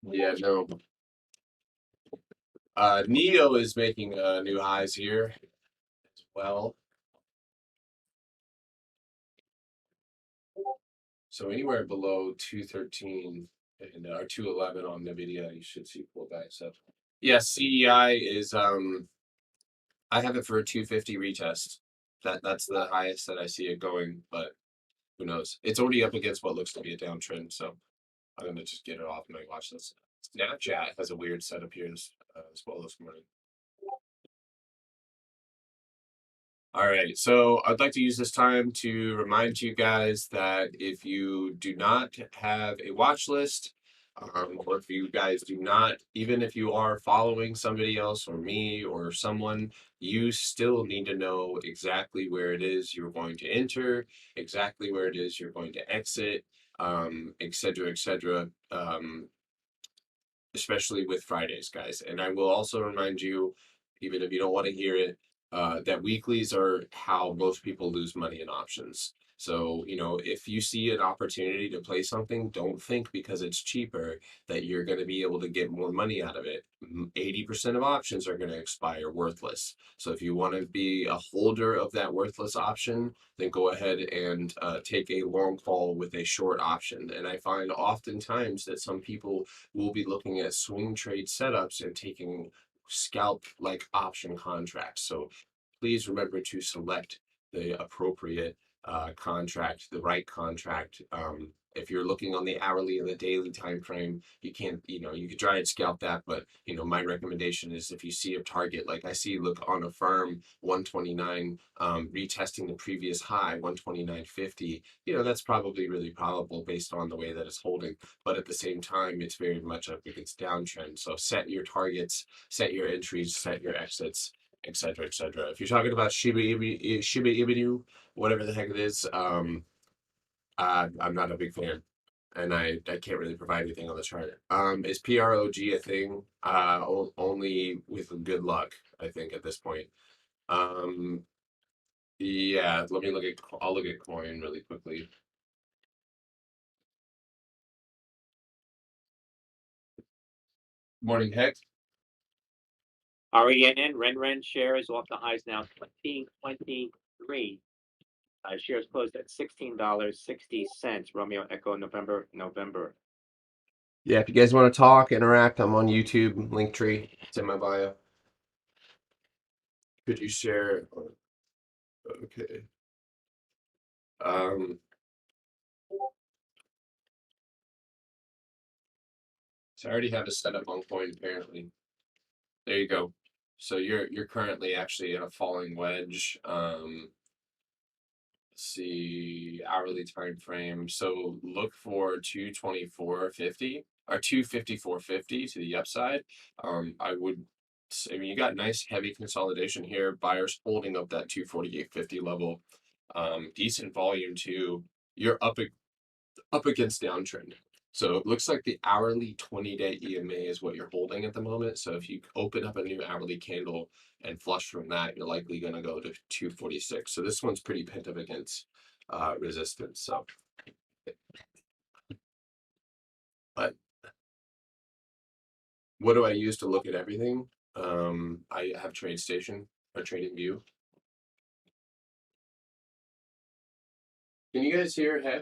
Yeah, no. Neo is making new highs here as well. So anywhere below 213 and or 211 on Nvidia, you should see pullbacks up. Yes, CEI is I have it for a 250 retest. That's the highest that I see it going, but who knows? It's already up against what looks to be a downtrend, so I'm gonna just get it off my watch list. Snapchat has a weird setup here as well this morning. All right, so I'd like to use this time to remind you guys that if you do not have a watch list, or if you guys do not, even if you are following somebody else or me or someone, you still need to know exactly where it is you're going to enter, exactly where it is you're going to exit, et cetera, et cetera. Especially with Fridays, guys. And I will also remind you, even if you don't want to hear it, that weeklies are how most people lose money in options. So, if you see an opportunity to play something, don't think because it's cheaper that you're going to be able to get more money out of it. 80% of options are going to expire worthless. So, if you want to be a holder of that worthless option, then go ahead and take a long call with a short option. And I find oftentimes that some people we'll be looking at swing trade setups and taking scalp like option contracts. So please remember to select the appropriate contract, the right contract. If you're looking on the hourly and the daily time frame, you can't, you could try and scalp that, but my recommendation is if you see a target, like I see, look on a firm 129, retesting the previous high 129.50, that's probably really probable based on the way that it's holding. But at the same time, it's very much up against downtrend. So set your targets, set your entries, set your exits, et cetera, et cetera. If you're talking about Shiba Inu, whatever the heck it is, I'm not a big fan, and I can't really provide anything on the chart. Is PROG a thing? Only with good luck, I think, at this point. Um, yeah, let me look at. I'll look at coin really quickly. Morning, Heck. RENN, Ren shares off the highs now 2023. Shares closed at $16.60. Romeo Echo November. Yeah, if you guys want to talk, interact, I'm on YouTube, Linktree. It's in my bio. Could you share? Okay. Um, so I already have a setup on coin apparently. There you go. So you're currently actually in a falling wedge. Let's see hourly time frame. So look for 224.50 or 254.50 to the upside. I mean you got nice heavy consolidation here. Buyers holding up that 248.50 level. Decent volume too. You're up against downtrend. So it looks like the hourly 20-day EMA is what you're holding at the moment. So if you open up a new hourly candle and flush from that, you're likely going to go to 246. So this one's pretty pinned up against resistance. So, but what do I use to look at everything? I have TradeStation or TradingView. Can you guys hear? Hey?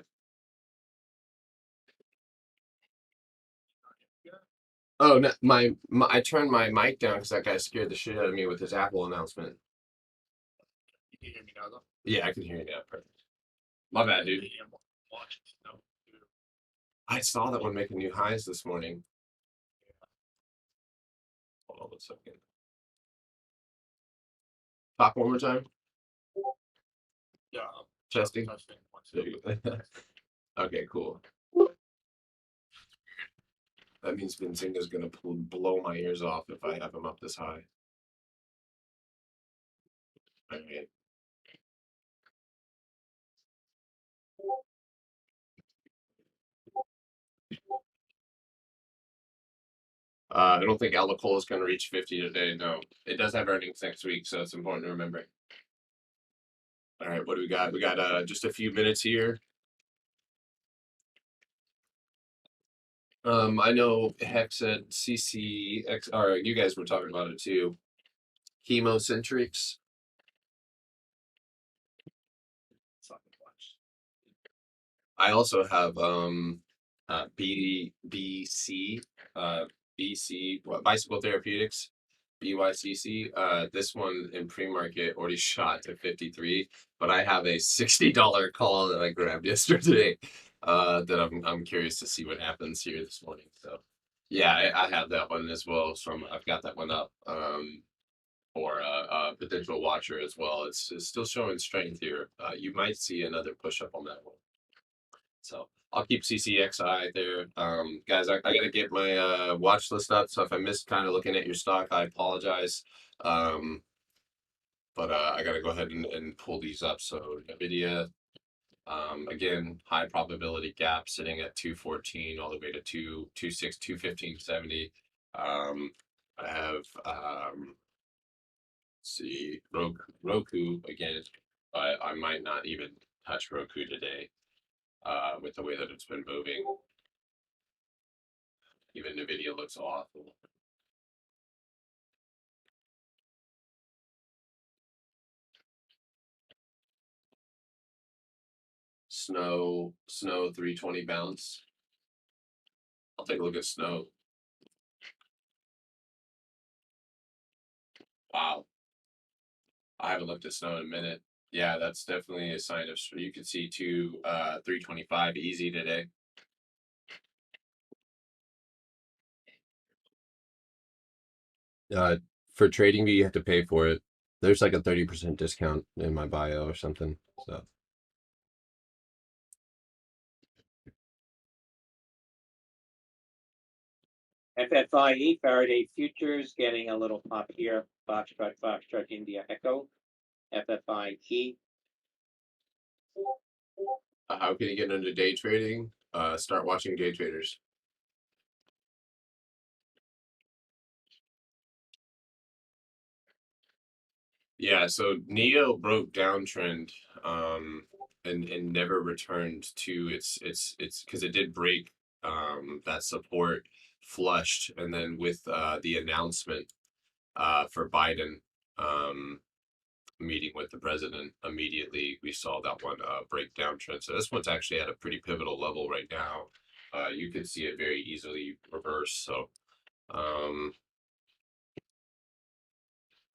Oh no, my I turned my mic down because that guy scared the shit out of me with his Apple announcement. You can hear me now, though? Yeah, I can hear you now. Perfect. My bad, dude. No. I saw that one making new highs this morning. Hold on a second. Talk one more time. Yeah. Testing. There you go. Okay, cool. That means Benzinga's gonna blow my ears off if I have him up this high. All right. I don't think Alcohol is going to reach 50 today. No, it does have earnings next week, so it's important to remember. All right, what do we got? We got just a few minutes here. I know Hex at CCX, or you guys were talking about it too. Chemocentrics. I also have BC BC Bicycle Therapeutics BYCC. This one in pre-market already shot to 53, but I have a $60 call that I grabbed yesterday. That I'm curious to see what happens here this morning. So yeah, I have that one as well. So I've got that one up. For a potential watcher as well. It's still showing strength here. You might see another push up on that one. So I'll keep CCXI there. Guys, I gotta get my watch list up. So if I missed kind of looking at your stock, I apologize. But I gotta go ahead and pull these up. So Nvidia, again, high probability gap sitting at 214 all the way to 226, 215.70. I have see Roku again. I might not even touch Roku today. With the way that it's been moving. Even Nvidia looks awful. Snow 320 bounce. I'll take a look at Snow. Wow. I haven't looked at Snow in a minute. Yeah, that's definitely a sign of, you can see 325 easy today. For trading, you have to pay for it. There's like a 30% discount in my bio or something. So FFIE, Faraday Futures, getting a little pop here. Foxtrot, India Echo. FFIE. how can you get into day trading? Start watching day traders. Yeah, so Neo broke downtrend and never returned to its because it did break that support flushed, and then with the announcement for Biden meeting with the president, immediately we saw that one break downtrend. So this one's actually at a pretty pivotal level right now. You can see it very easily reverse. So all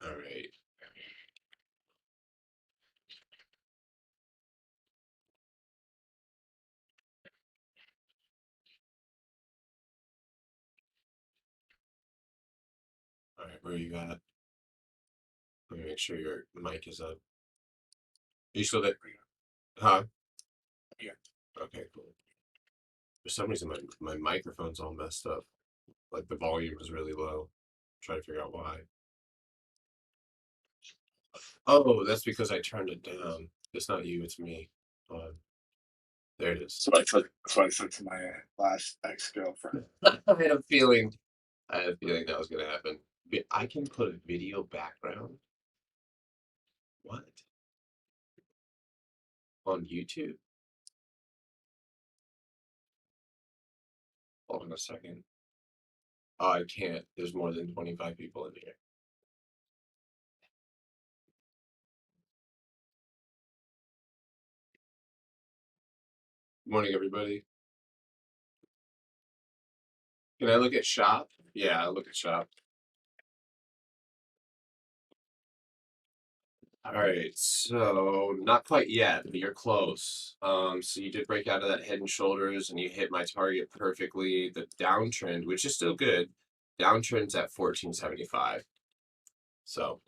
right. All right, where you at? Let me make sure your mic is up. You still there? Huh? Yeah. Okay, cool. For some reason, my microphone's all messed up. Like the volume is really low. Trying to figure out why. Oh, that's because I turned it down. It's not you, it's me. There it is. That's what I said to my last ex-girlfriend. I had a feeling. That was gonna happen. I can put a video background. What? On YouTube? Hold on a second. Oh, I can't. There's more than 25 people in here. Morning, everybody. Can I look at shop? Yeah, I'll look at shop. All right, so not quite yet, but you're close. So you did break out of that Head and Shoulders, and you hit my target perfectly. The downtrend, which is still good, downtrend's at 1475. So,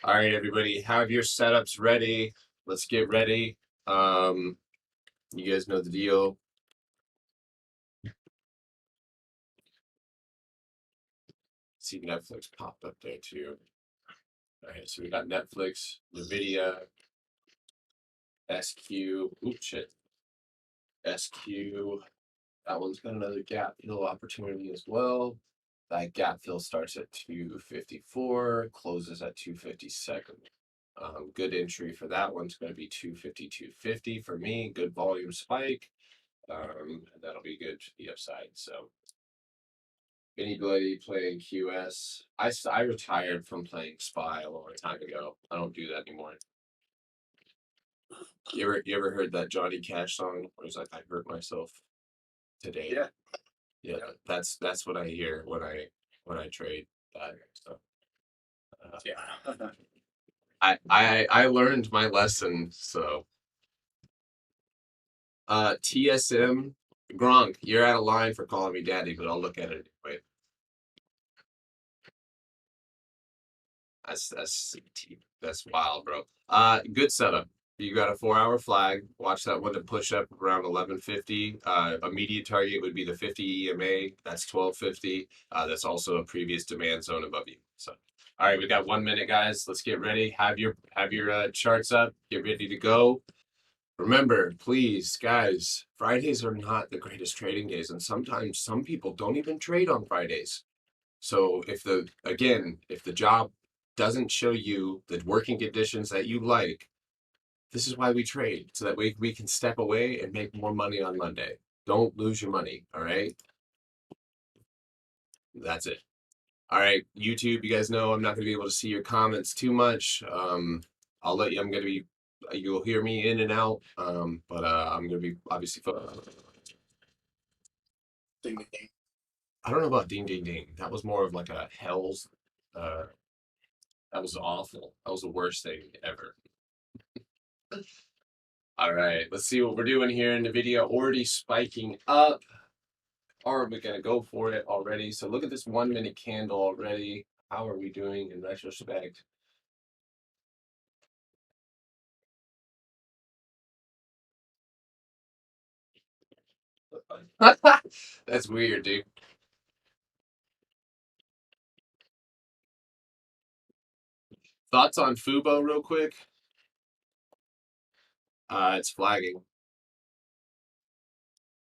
all right, everybody, have your setups ready. Let's get ready. You guys know the deal. See Netflix popped up there too. All right, so we got Netflix, NVIDIA, SQ. Oops, shit. SQ. That one's got another gap fill opportunity as well. That gap fill starts at 254, closes at 257. Good entry for that one's going to be 250, 250 for me. Good volume spike. And that'll be good to the upside. So, anybody playing QS? I retired from playing SPY a long time ago. I don't do that anymore. You ever heard that Johnny Cash song where he's like, I hurt myself today? Yeah, that's what I hear when I trade that. So Yeah. I learned my lesson. So TSM Gronk, you're out of line for calling me daddy, but I'll look at it anyway. That's wild, bro. Good setup. You got a 4-hour flag. Watch that one to push up around 1150. Immediate target would be the 50 EMA. That's 1250. That's also a previous demand zone above you. So, all right, we got 1 minute, guys. Let's get ready. Have your charts up. Get ready to go. Remember, please, guys, Fridays are not the greatest trading days, and sometimes some people don't even trade on Fridays. So if the job doesn't show you the working conditions that you like, this is why we trade, so that we can step away and make more money on Monday. Don't lose your money, all right? That's it. All right, YouTube, you guys know I'm not going to be able to see your comments too much. I'll let you, you'll hear me in and out, but I'm going to be obviously. Ding, ding, ding. I don't know about ding, ding, ding. That was more of like a hell's, that was awful. That was the worst thing ever. All right, let's see what we're doing here in the video. Already spiking up. Are we gonna go for it already? So look at this 1 minute candle already. How are we doing in retrospect? That's weird, dude. Thoughts on Fubo real quick? It's flagging.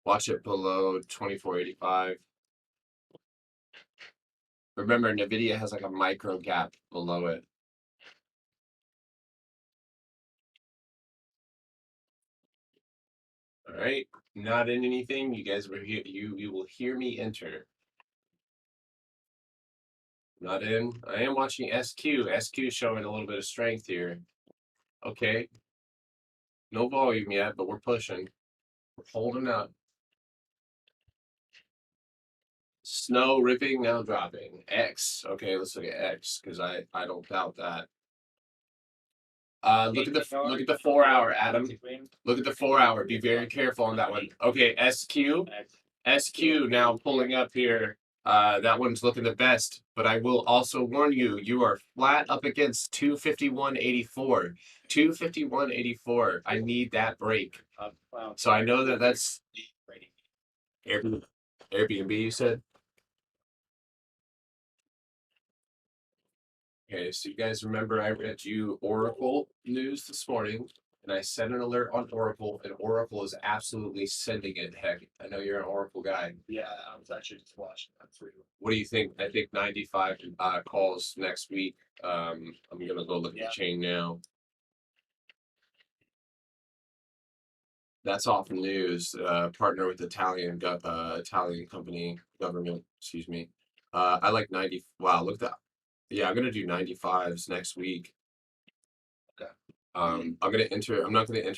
Watch it below 2485. Remember, NVIDIA has like a micro gap below it. All right, not in anything. You guys were here. You will hear me enter. Not in. I am watching SQ. SQ showing a little bit of strength here. Okay. No volume yet, but we're pushing. We're holding up. Snow ripping, now dropping. X. Okay, let's look at X because I don't doubt that. Look at the 4-hour, Adam. Look at the 4-hour. Be very careful on that one. Okay, SQ. SQ now pulling up here. That one's looking the best, but I will also warn you, you are flat up against 251.84. 251.84. I need that break. Well, So I know that that's rating. Airbnb, you said? Okay, so you guys remember I read you Oracle news this morning, and I sent an alert on Oracle, and Oracle is absolutely sending it. Heck, I know you're an Oracle guy. Yeah, I was actually just watching that for you. What do you think? I think 95 calls next week. I'm gonna go look at Yeah. the chain now. That's off the news. Partner with Italian company government. Excuse me. I like 90. Wow, look at that. Yeah, I'm gonna do 95s next week. Okay. I'm not gonna enter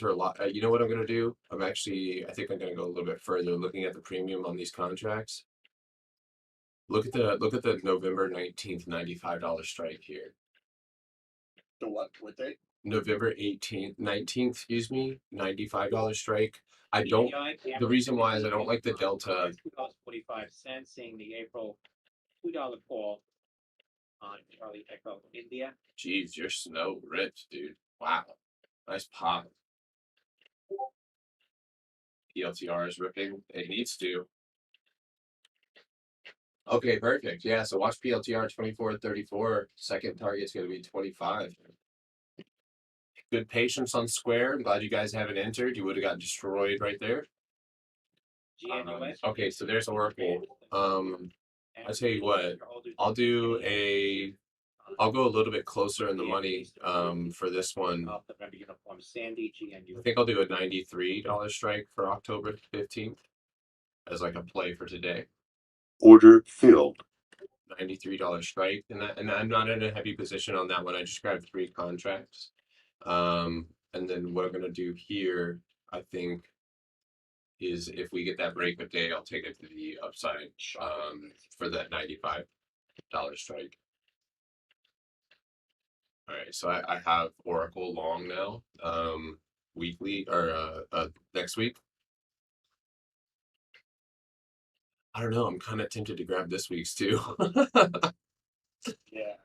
a lot. You know what I'm gonna do? I think I'm gonna go a little bit further, looking at the premium on these contracts. Look at the November 19th $95 strike here. The what date? November 18th, 19th, excuse me, $95 strike. The reason why is I don't like the delta. $2.45, seeing the April $2 call on Charlie Echo India. Jeez, your snow ripped, dude. Wow. Nice pop. PLTR is ripping. It needs to. Okay, perfect. Yeah, so watch PLTR 24.34. Second target's gonna be 25. Good patience on Square. I'm glad you guys haven't entered. You would have got destroyed right there. Okay, so there's Oracle. I tell you what, I'll go a little bit closer in the money for this one. I think I'll do a $93 strike for October 15th as like a play for today. Order filled. $93 strike, and I'm not in a heavy position on that one. I just grabbed 3 contracts. And then what I'm gonna do here, I think, is if we get that break of day, I'll take it to the upside for that $95 strike. All right, so I have Oracle long now, weekly or next week. I don't know. I'm kind of tempted to grab this week's too. Yeah.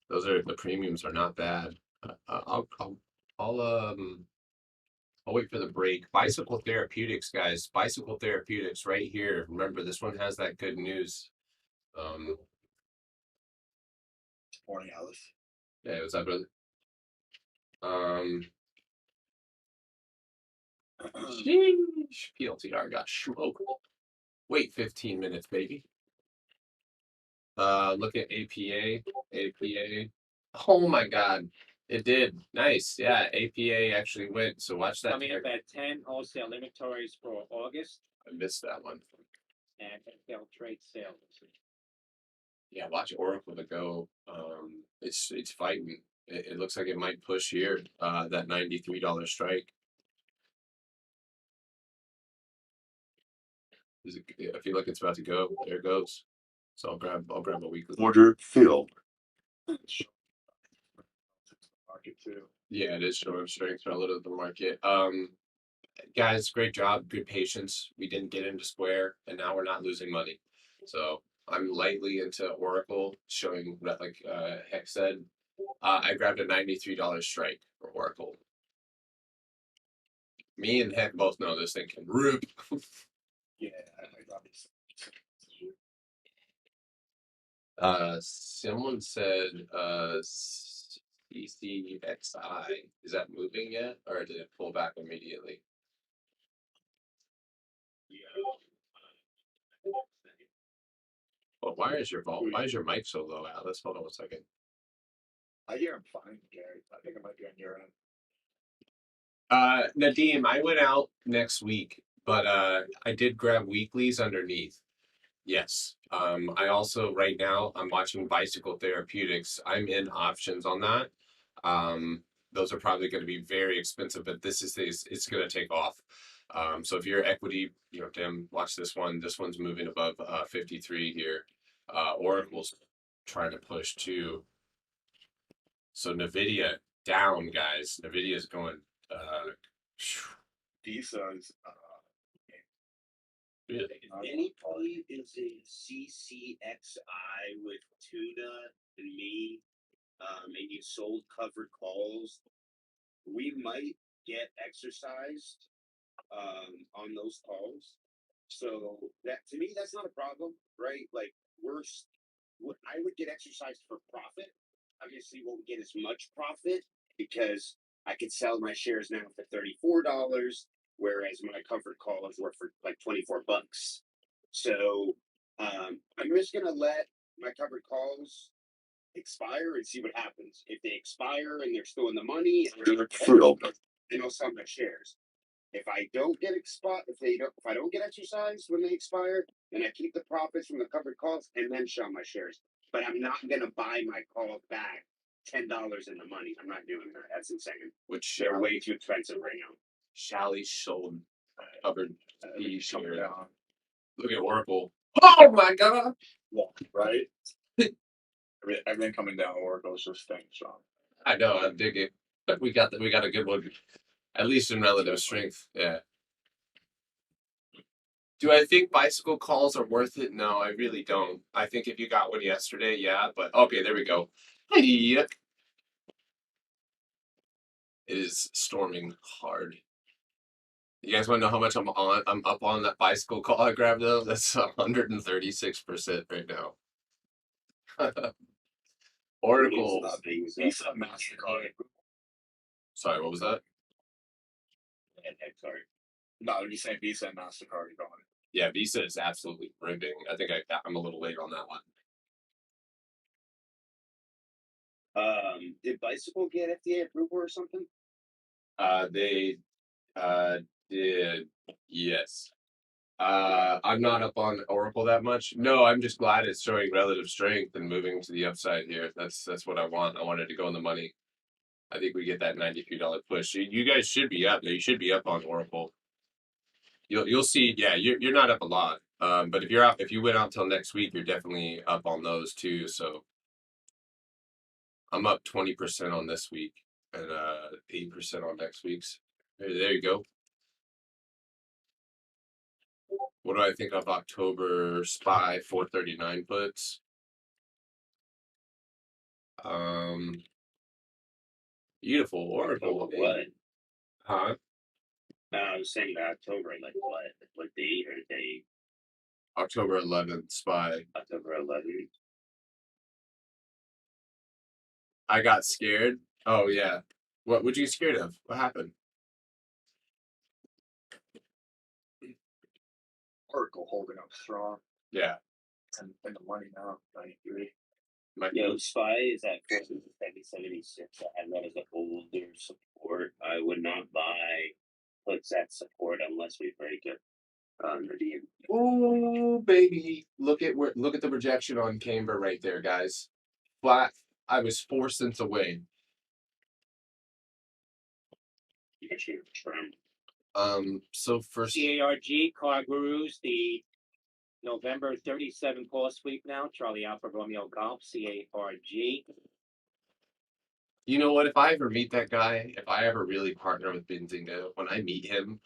The premiums are not bad. I'll wait for the break. Bicycle Therapeutics, guys. Bicycle Therapeutics right here. Remember, this one has that good news. 20 hours. Yeah, what's up, brother? Sheesh, PLTR got smoked. Wait 15 minutes, baby. Look at APA. Oh my God, it did. Nice. Yeah, APA actually went. So watch that. Coming up at 10 wholesale inventories for August I missed that one. and retail trade sales. Yeah, watch Oracle to go. It's fighting. It looks like it might push here. That $93 strike. I feel like it's about to go. There it goes. So I'll grab a weekly. Order filled. Market too. Yeah, it is showing strength relative to the market. Guys, great job, good patience. We didn't get into Square, and now we're not losing money. So I'm lightly into Oracle, showing that, like Heck said, I grabbed a $93 strike for Oracle. Me and Heck both know this thing can rip. Yeah, I probably. Someone said CCXI. Is that moving yet, or did it pull back immediately? Well, why is your mic so low, Alice? Hold on a second. I hear him fine, Gary. I think it might be on your end. Nadeem, I went out next week, but I did grab weeklies underneath. Yes. I also right now I'm watching Bicycle Therapeutics. I'm in options on that. Those are probably going to be very expensive, but it's going to take off. So if you're equity, Tim, watch this one. This one's moving above 53 here. Oracle's trying to push too. So Nvidia down, guys. Nvidia's going. These is Really? Anybody is a CCXI with Tuna and me, and you sold covered calls, we might get exercised on those calls. So that to me, that's not a problem, right? Like I would get exercised for profit. Obviously, won't get as much profit because I could sell my shares now for $34, whereas my covered calls were for like $24. So I'm just gonna let my covered calls expire and see what happens. If they expire and they're still in the money, Field. then I'll sell my shares. If I don't get if I don't get exercised when they expire, then I keep the profits from the covered calls and then sell my shares. But I'm not gonna buy my call back $10 in the money. I'm not doing that. That's insane. Which They're way too expensive right now. Shally sold covered the Coming share. down. Look at Oracle. Oh my god! Well, right? Everything coming down Oracle's just staying strong. I know, I'm digging. But we got a good one. At least in relative strength. Yeah. Do I think bicycle calls are worth it? No, I really don't. I think if you got one yesterday, yeah, but okay, there we go. Hey, it is storming hard. You guys want to know how much I'm on? I'm up on that bicycle call I grabbed though. That's 136% right now. Oracle. Visa, MasterCard. Sorry, what was that? Sorry. No, I'm just saying Visa and MasterCard are going. Yeah, Visa is absolutely ripping. I think I'm a little late on that one. Did Bicycle get FDA approval or something? They did, yes. I'm not up on Oracle that much. No, I'm just glad it's showing relative strength and moving to the upside here. That's what I want. I wanted to go in the money. I think we get that $93 push. You guys should be up. You should be up on Oracle. You'll see. Yeah, you're not up a lot. But if you went out till next week, you're definitely up on those too. So I'm up 20% on this week and 8% on next week's. There you go. What do I think of October SPY 439 puts? Beautiful Oracle. What? Huh? I was saying October, like what date or day? October 11th SPY. October 11th. I got scared. Oh yeah. What would you get scared of? What happened? Oracle holding up strong Yeah. and in the money now, 93. Yo, SPY is at 76. I had that as an older support. I would not buy puts at support unless we break it. Oh baby. Look at the projection on Camber right there, guys. Flat. I was 4 cents away. You can change the trend. So first CARG, Car Gurus, the November 37 call sweep now. Charlie Alpha Romeo Golf, CARG. You know what? If I ever meet that guy, if I ever really partner with Benzinga, when I meet him,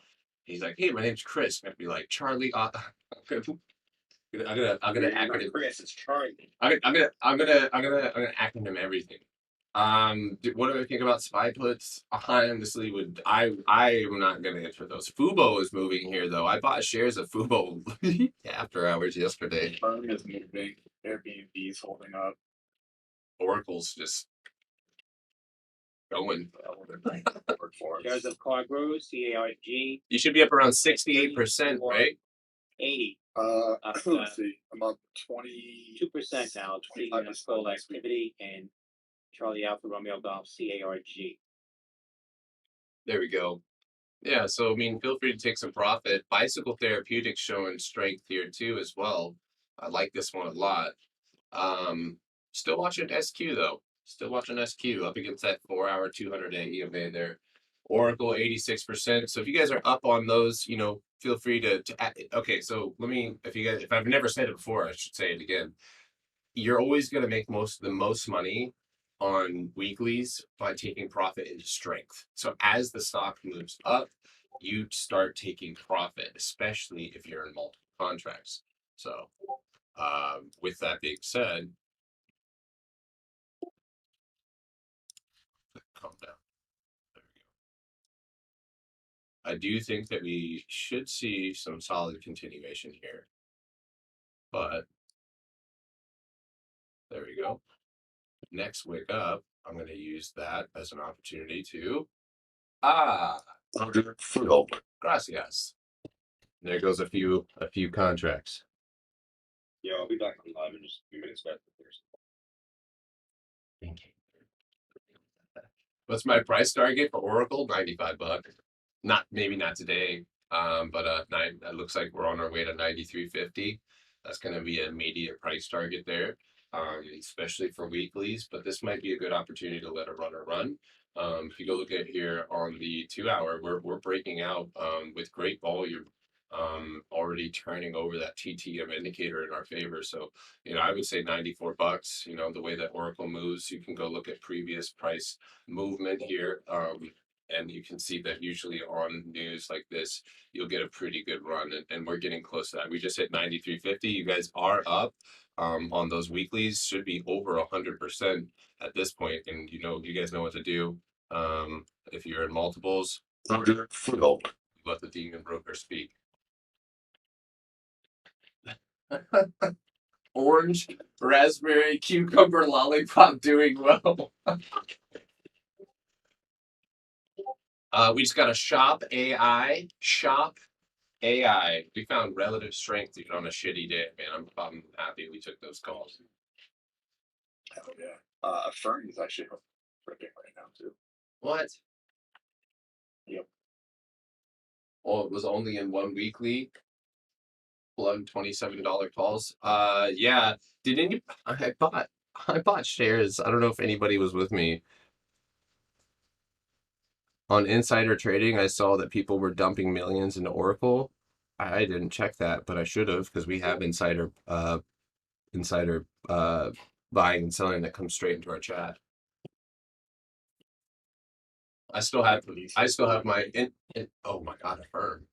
he's like, "Hey, my name's Chris." I'd be like, "Charlie." I'm gonna acronym. Chris, it's Charlie. I'm gonna acronym everything. What do I think about SPY puts? I honestly I am not gonna answer those. Fubo is moving here though. I bought shares of Fubo after hours yesterday. Firm is moving. Airbnb's holding up. Oracle's just going. Shares of Car Gurus, CARG. You should be up around 68%, right? 80. Let's see. I'm up 20. 2% now. Seeing a full activity and Charlie Alpha Romeo Golf, CARG. There we go. Yeah, so I mean, feel free to take some profit. Bicycle Therapeutics showing strength here too as well. I like this one a lot. Still watching SQ though. Still watching SQ up against that 4-hour 200-day EMA there. Oracle 86%. So if you guys are up on those, feel free to add. Okay, so if I've never said it before, I should say it again. You're always going to make the most money on weeklies by taking profit into strength. So as the stock moves up, you start taking profit, especially if you're in multiple contracts. So, with that being said, calm down. There we go. I do think that we should see some solid continuation here, but there we go. Next wick up, I'm going to use that as an opportunity to Order filled. gracias. There goes a few contracts. Yeah, I'll be back on live in just a few minutes. Thank you. What's my price target for Oracle? $95. Maybe not today. But it looks like we're on our way to 93.50. That's going to be an immediate price target there. Especially for weeklies, but this might be a good opportunity to let a runner run. If you go look at here on the 2 hour, we're breaking out with great volume, already turning over that TTM indicator in our favor. So, I would say $94. The way that Oracle moves, you can go look at previous price movement here. And you can see that usually on news like this, you'll get a pretty good run, and we're getting close to that. We just hit 93.50. You guys are up on those weeklies, should be over 100% at this point, and you guys know what to do. If you're in multiples, Order filled. let the demon broker speak. Orange, raspberry, cucumber, lollipop doing well. We just got a shop AI. We found relative strength even on a shitty day, man. I'm happy we took those calls. Hell yeah. Fern is actually ripping right now too. What? Yep. Well, it was only in one weekly. $27 calls. Yeah. I bought shares. I don't know if anybody was with me. On insider trading, I saw that people were dumping millions into Oracle. I didn't check that, but I should have, because we have insider buying and selling that comes straight into our chat. I still have my oh my god, a firm.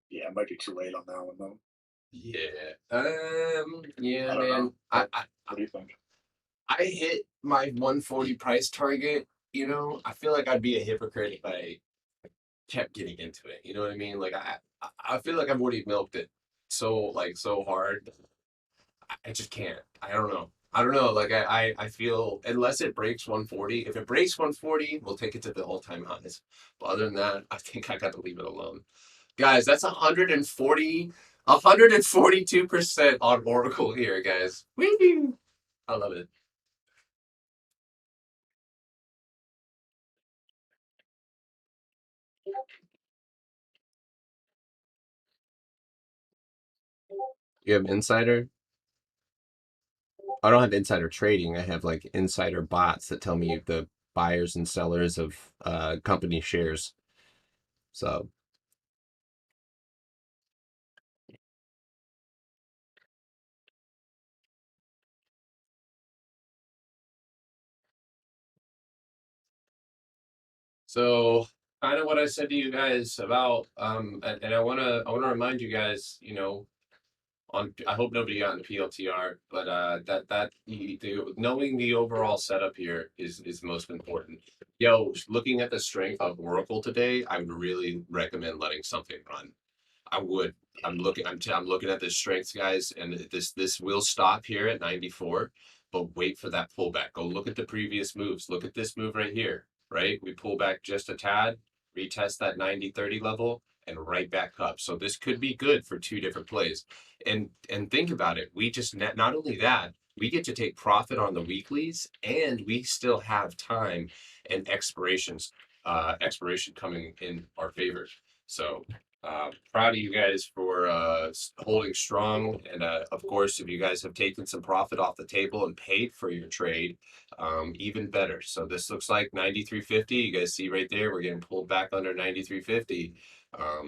Yeah, it might be too late on that one though. Yeah. I don't Man. know. I What do you think? I hit my 140 price target. I feel like I'd be a hypocrite if I kept getting into it. You know what I mean? Like I feel like I've already milked it so hard. I just can't. I don't know. Like I feel unless it breaks 140. If it breaks 140, we'll take it to the all-time highs. But other than that, I think I got to leave it alone. Guys, that's 142% on Oracle here, guys. Woo! I love it. You have insider? I don't have insider trading. I have like insider bots that tell me the buyers and sellers of company shares. So kind of what I said to you guys about and I wanna remind you guys, I hope nobody got in the PLTR, but knowing the overall setup here is most important. Looking at the strength of Oracle today, I would really recommend letting something run. I would. I'm looking at this strength, guys, and this will stop here at 94, but wait for that pullback. Go look at the previous moves. Look at this move right here, right? We pull back just a tad, retest that 90-30 level, and right back up. So this could be good for two different plays. And think about it. We just not only that, we get to take profit on the weeklies, and we still have time and expiration coming in our favor. So proud of you guys for holding strong, and of course, if you guys have taken some profit off the table and paid for your trade, even better. So this looks like 93.50. You guys see right there, we're getting pulled back under 93.50.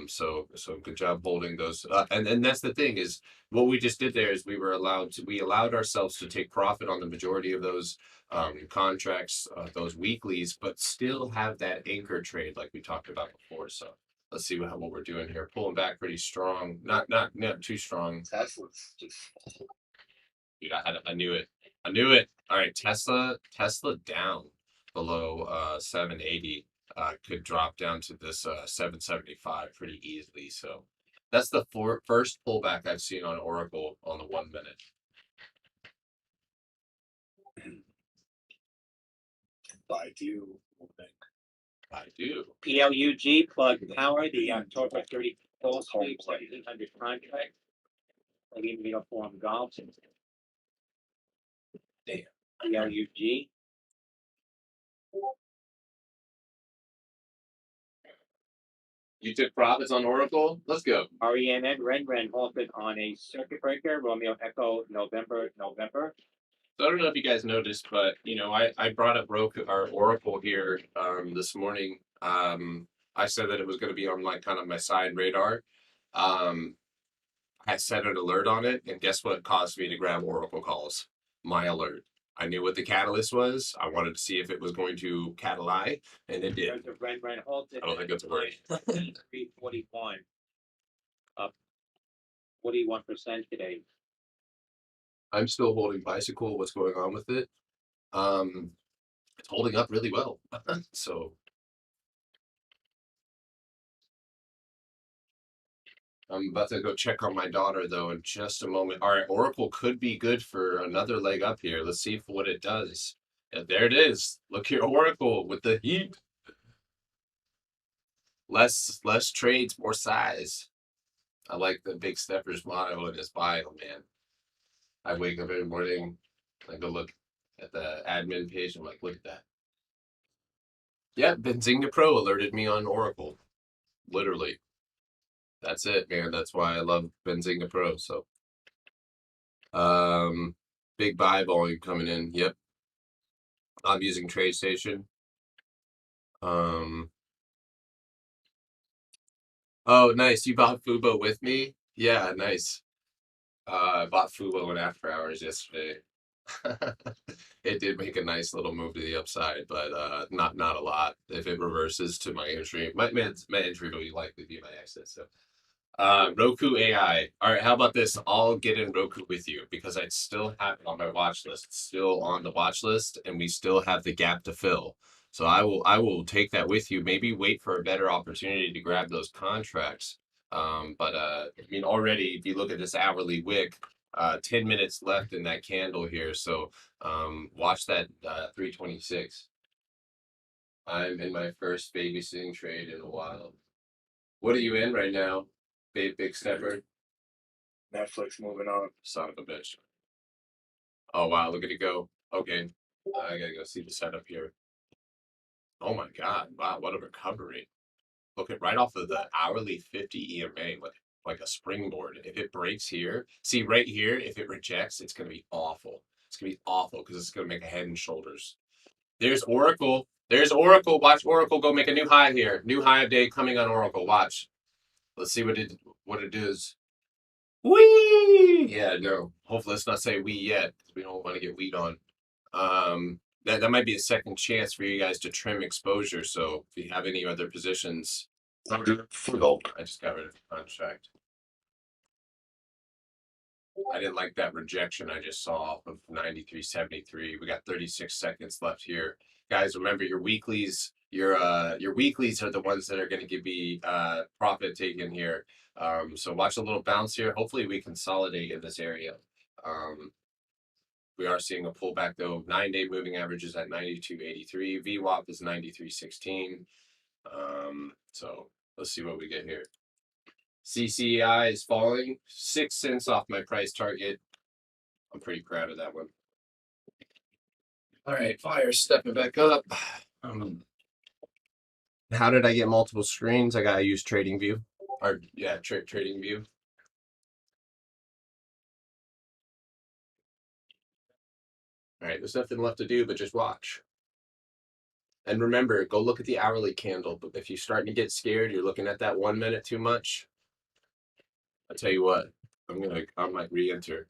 So good job holding those. And that's the thing is what we just did there is we allowed ourselves to take profit on the majority of those contracts, those weeklies, but still have that anchor trade like we talked about before. So Let's see what we're doing here. Pulling back pretty strong. Not too strong. Tesla's just Dude, I knew it. I knew it. All right, Tesla down below 780. Could drop down to this 775 pretty easily. So that's the first pullback I've seen on Oracle on the 1 minute. Baidu. I do. PLUG Plug Power, the October 34th, 1700 contract. Again, uniform golf. Damn. PLUG. You took profits on Oracle? Let's go. RENN, Ren halted on a circuit breaker. Romeo Echo, November. So I don't know if you guys noticed, but I brought up Roku or Oracle here this morning. I said that it was going to be on like kind of my side radar. I set an alert on it, and guess what caused me to grab Oracle calls? My alert. I knew what the catalyst was. I wanted to see if it was going to catalyze, and it did. There's a Ren halted. I don't think that's a word. 341. Up 41% today. I'm still holding Bicycle. What's going on with it? It's holding up really well. So I'm about to go check on my daughter though in just a moment. All right, Oracle could be good for another leg up here. Let's see what it does. Yeah, there it is. Look here, Oracle with the heat. Less trades, more size. I like the big steppers motto in his bio, man. I wake up every morning, I go look at the admin page. I'm like, look at that. Yeah, Benzinga Pro alerted me on Oracle. Literally. That's it, man. That's why I love Benzinga Pro. So big buy volume coming in. Yep. I'm using TradeStation. Oh, nice. You bought Fubo with me? Yeah, nice. I bought Fubo in after hours yesterday. It did make a nice little move to the upside, but not a lot. If it reverses to my entry, my entry will likely be my exit. So Roku AI. All right, how about this? I'll get in Roku with you because I still have it on my watch list. It's still on the watch list, and we still have the gap to fill. So I will take that with you. Maybe wait for a better opportunity to grab those contracts. But I mean, already if you look at this hourly wick, 10 minutes left in that candle here. So watch that 326. I'm in my first babysitting trade in a while. What are you in right now, big stepper? Netflix moving on. Son of a bitch. Oh wow, look at it go. Okay. I gotta go see the setup here. Oh my god, wow, what a recovery. Look at right off of the hourly 50 EMA, like a springboard. If it breaks here, see right here, if it rejects, it's gonna be awful. It's gonna be awful because it's gonna make a head and shoulders. There's Oracle. There's Oracle. Watch Oracle go make a new high here. New high of day coming on Oracle. Watch. Let's see what it does. Wee! Yeah, no. Hopefully, let's not say we yet because we don't want to get weed on. That might be a second chance for you guys to trim exposure. So if you have any other positions, Order filled. I just got rid of the contract. I didn't like that rejection I just saw of 93.73. We got 36 seconds left here, guys. Remember your weeklies. Your weeklies are the ones that are going to give me profit taken here. So watch a little bounce here. Hopefully we consolidate in this area. We are seeing a pullback though. 9-day moving average is at 92.83. VWAP is 93.16. So let's see what we get here. CCI is falling 6 cents off my price target. I'm pretty proud of that one. All right, fire stepping back up. How did I get multiple screens? I gotta use Trading View. Or yeah, Trading View. All right, there's nothing left to do but just watch. And remember, go look at the hourly candle. But if you're starting to get scared, you're looking at that 1 minute too much. I tell you what, I might re-enter.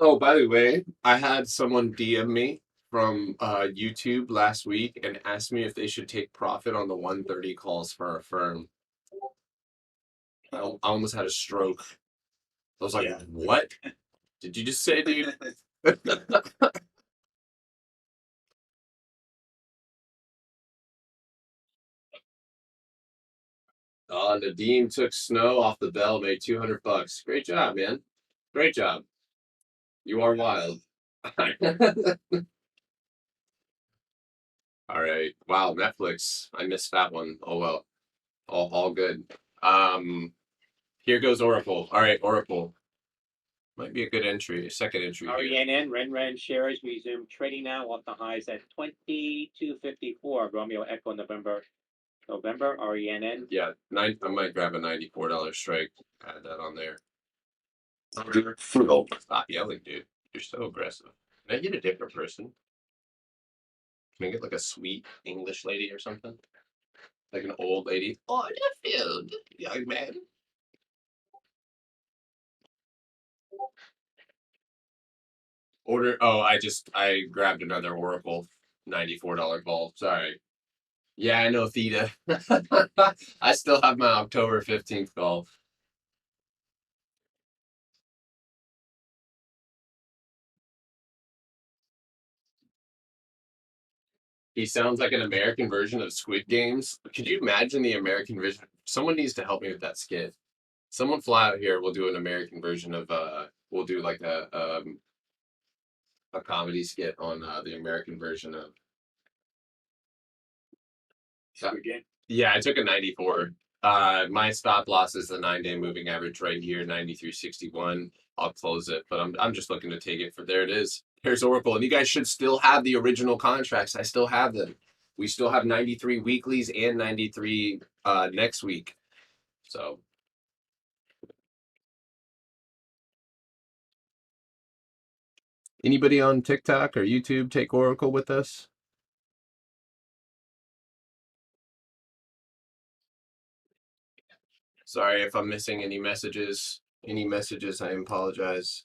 Oh, by the way, I had someone DM me from YouTube last week and asked me if they should take profit on the 130 calls for our firm. I almost had a stroke. I was like, Yeah. what did you just say, dude? Nadeem took Snow off the bell, made $200. Great job, man. Great job. You are wild. All right. Wow, Netflix. I missed that one. Oh well. All good. Here goes Oracle. All right, Oracle. Might be a good entry, second entry here. RENN, Ren shares resume trading now off the highs at 22.54. Romeo Echo November, RENN. Yeah, I might grab a $94 strike. Add that on there. Order filled. Stop yelling, dude. You're so aggressive. Can I get a different person? Can I get like a sweet English lady or something? Like an old lady? Oh, field, young man. Order. Oh, I grabbed another Oracle $94 call. Sorry. Yeah, I know Theta. I still have my October 15th call. He sounds like an American version of Squid Games. Could you imagine the American version? Someone needs to help me with that skit. Someone fly out here. We'll do an American version of we'll do like a comedy skit on the American version of. Again. Yeah, I took a 94. My stop loss is the 9-day moving average right here, 93.61. I'll close it, but I'm just looking to take it for there it is. Here's Oracle, and you guys should still have the original contracts. I still have them. We still have 93 weeklies and 93 next week. So anybody on TikTok or YouTube take Oracle with us? Sorry if I'm missing any messages. Any messages, I apologize.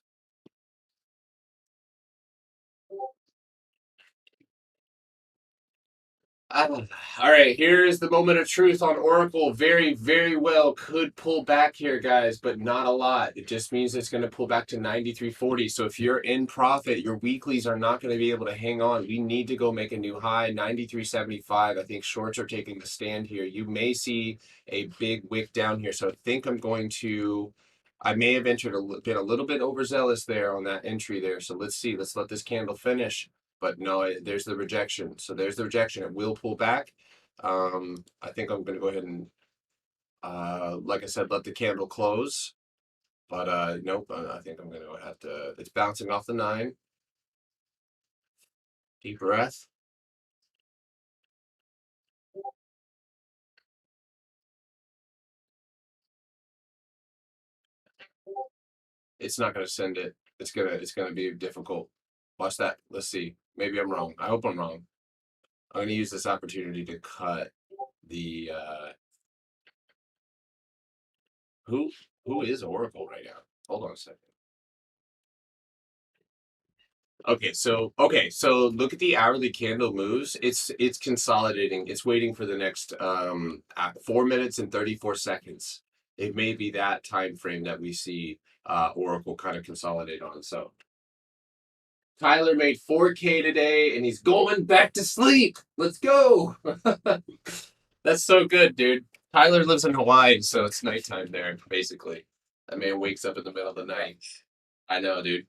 All right, here is the moment of truth on Oracle. Very, very well could pull back here, guys, but not a lot. It just means it's going to pull back to 93.40. So if you're in profit, your weeklies are not going to be able to hang on. We need to go make a new high, 93.75. I think shorts are taking the stand here. You may see a big wick down here. So I think I'm going to. I may have been a little bit overzealous there on that entry there. So let's see. Let's let this candle finish. But no, there's the rejection. So there's the rejection. It will pull back. I think I'm going to go ahead and, like I said, let the candle close. But nope, I think I'm going to have to. It's bouncing off the 9. Deep breath. It's not going to send it. It's gonna be difficult. Watch that. Let's see. Maybe I'm wrong. I hope I'm wrong. I'm going to use this opportunity to cut the. Who is Oracle right now? Hold on a second. Okay, so look at the hourly candle moves. It's consolidating. It's waiting for the next 4 minutes and 34 seconds. It may be that time frame that we see Oracle kind of consolidate on. So Tyler made 4K today and he's going back to sleep. Let's go. That's so good, dude. Tyler lives in Hawaii, so it's nighttime there, basically. That man wakes up in the middle of the night. I know, dude.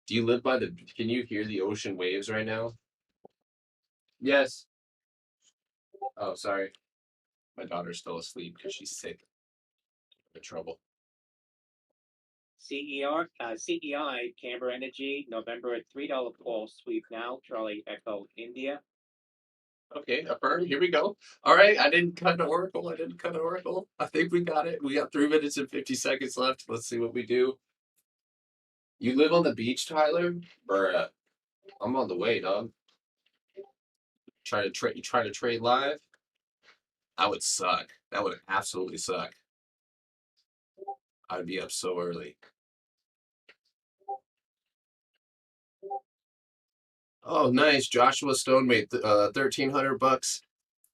Do you live by the? Can you hear the ocean waves right now? Yes. Oh, sorry. My daughter's still asleep because she's sick. I'm in trouble. CEI, Camber Energy, November at $3 call sweep now. Charlie Echo India. Okay, affirm. Here we go. All right, I didn't cut an oracle. I think we got it. We got 3 minutes and 50 seconds left. Let's see what we do. You live on the beach, Tyler? Bruh. I'm on the way, dog. Trying to trade live? That would suck. That would absolutely suck. I'd be up so early. Oh, nice. Joshua Stone made $1,300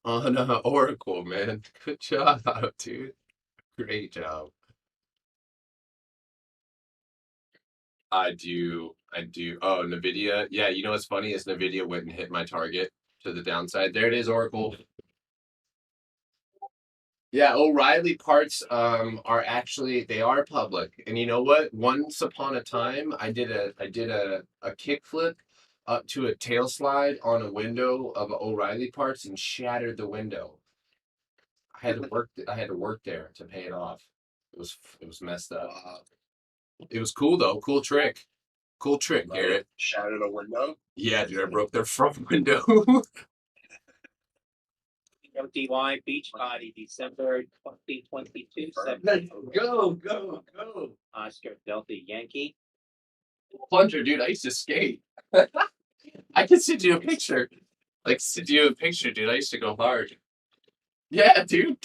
on Oracle, man. Good job, dude. Great job. I do. Oh, Nvidia. Yeah, you know what's funny is Nvidia went and hit my target to the downside. There it is, Oracle. Yeah, O'Reilly parts are actually they are public. And you know what? Once upon a time, I did a kickflip up to a tail slide on a window of O'Reilly parts and shattered the window. I had to work there to pay it off. It was messed up. It was cool though. Cool trick. Cool trick, Garrett. Shattered a window. Yeah, dude, I broke their front window. DY Beach Body, December 2022. Go. Oscar Delta Yankee. Plunger, dude. I used to skate. I can send you a picture. Like, send you a picture, dude. I used to go hard. Yeah, dude.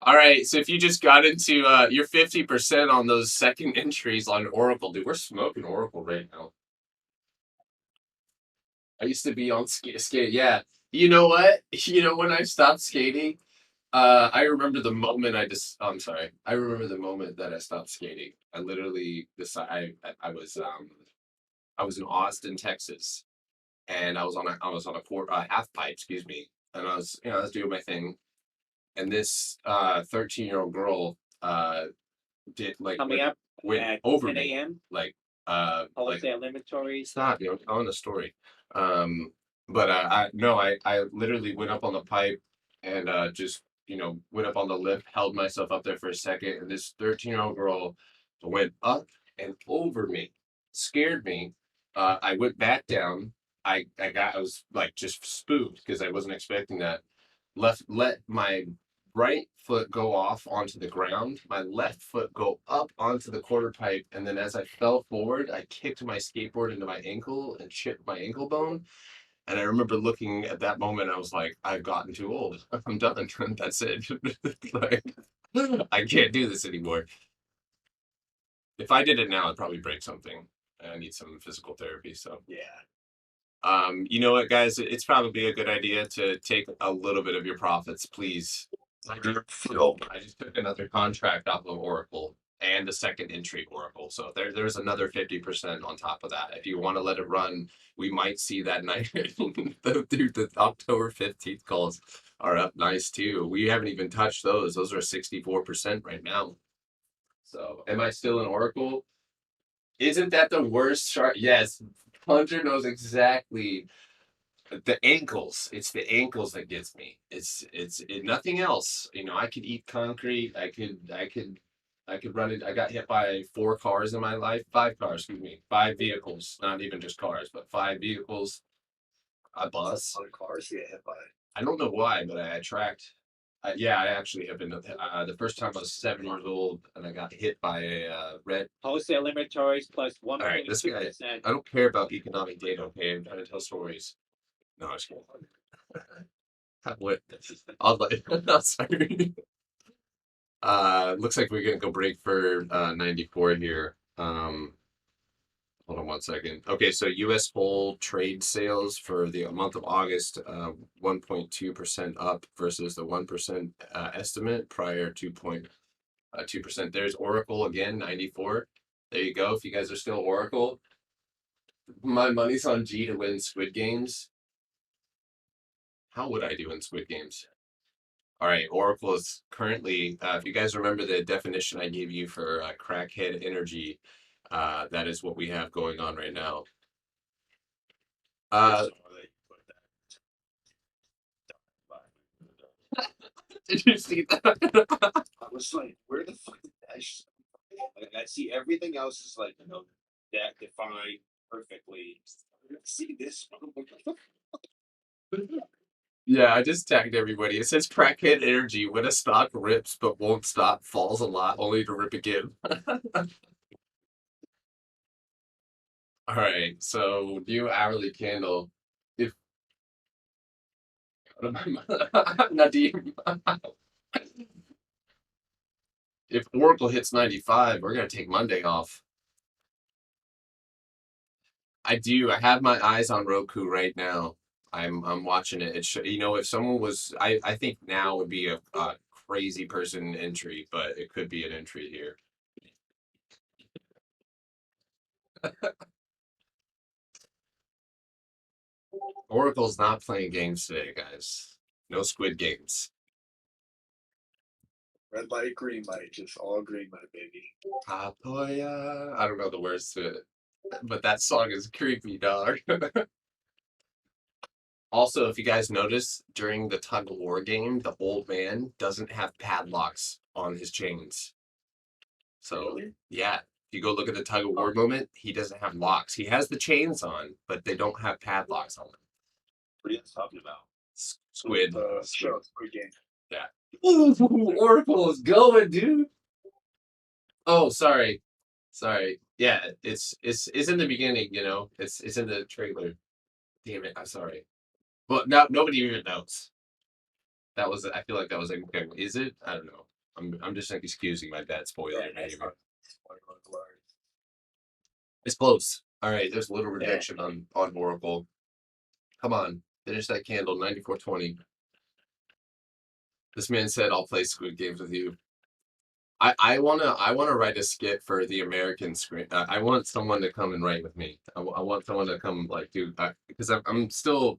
All right, so if you just got into you're 50% on those second entries on Oracle, dude. We're smoking Oracle right now. I used to be on skate. Yeah. You know what? You know when I stopped skating, I remember the moment I'm sorry. I remember the moment that I stopped skating. I literally decided I was in Austin, Texas, and I was on a half pipe, excuse me, and I was doing my thing, and this 13-year-old girl did like Coming up went at over 10 me a.m. like Wholesale inventories. stop, I'm telling the story. But I no, I literally went up on the pipe and just went up on the lip, held myself up there for a second, and this 13-year-old girl went up and over me, scared me. I went back down. I was like just spooked because I wasn't expecting that. Let my right foot go off onto the ground, my left foot go up onto the quarter pipe, and then as I fell forward, I kicked my skateboard into my ankle and chipped my ankle bone. And I remember looking at that moment, I was like, I've gotten too old. I'm done. That's it. Like, I can't do this anymore. If I did it now, I'd probably break something. I need some physical therapy. So Yeah. you know what, guys? It's probably a good idea to take a little bit of your profits, please. Filled. I just took another contract off of Oracle and the second entry Oracle. So there's another 50% on top of that. If you want to let it run, we might see that night. Dude, the October 15th calls are up nice too. We haven't even touched those. Those are 64% right now. So am I still in Oracle? Isn't that the worst chart? Yes. Hunter knows exactly the ankles. It's the ankles that gets me. Nothing else. I could eat concrete. I could run it. I got hit by 4 cars in my life. 5 cars, excuse me. 5 vehicles, not even just cars, but 5 vehicles. A bus. Other cars get hit by. I don't know why, but I tracked. Yeah, I actually have been. The first time I was 7 years old, and I got hit by a red. Wholesale inventories plus All right, this guy. 1.2%. I don't care about economic data. Okay, I'm trying to tell stories. No, I just kidding. What? I was like, no, sorry. Looks like we're gonna go break for 94 here. Hold on one second. Okay, so U.S. whole trade sales for the month of August, 1.2% up versus the 1% estimate prior 2.2%. There's Oracle again, 94. There you go. If you guys are still Oracle, my money's on G to win Squid Games. How would I do in Squid Games? All right, Oracle is currently, if you guys remember the definition I gave you for crackhead energy, that is what we have going on right now. Did you see that? I was like, where the fuck did that? Like, I see everything else is like, that defined perfectly. See this one? Yeah, I just tagged everybody. It says crackhead energy when a stock rips but won't stop, falls a lot, only to rip again. All right, so new hourly candle. If Nadim, if Oracle hits 95, we're gonna take Monday off. I do. I have my eyes on Roku right now. I'm watching it. You know, if someone was, I think now would be a crazy person entry, but it could be an entry here. Oracle's not playing games today, guys. No Squid Games. Red light, green light, just all green light, baby. Papoya. I don't know the words to it, but that song is creepy, dog. Also, if you guys notice, during the tug of war game, the old man doesn't have padlocks on his chains. So, Really? yeah, if you go look at the tug of war moment, he doesn't have locks. He has the chains on, but they don't have padlocks on them. What are you guys talking about? Squid. The show, Squid Game. Yeah. Ooh, Oracle is going, dude. Oh, sorry. Sorry. Yeah, it's in the beginning, you know. It's in the trailer. Damn it, I'm sorry. But no, nobody even knows. That was, I feel like that was like, okay, is it? I don't know. I'm just like excusing my bad spoiler behavior. It's close. All right, there's a little rejection on Oracle. Come on, finish that candle. 94.20. This man said, "I'll play Squid Games with you." I wanna write a skit for the American screen. I want someone to come and write with me. I want someone to come like do because I'm still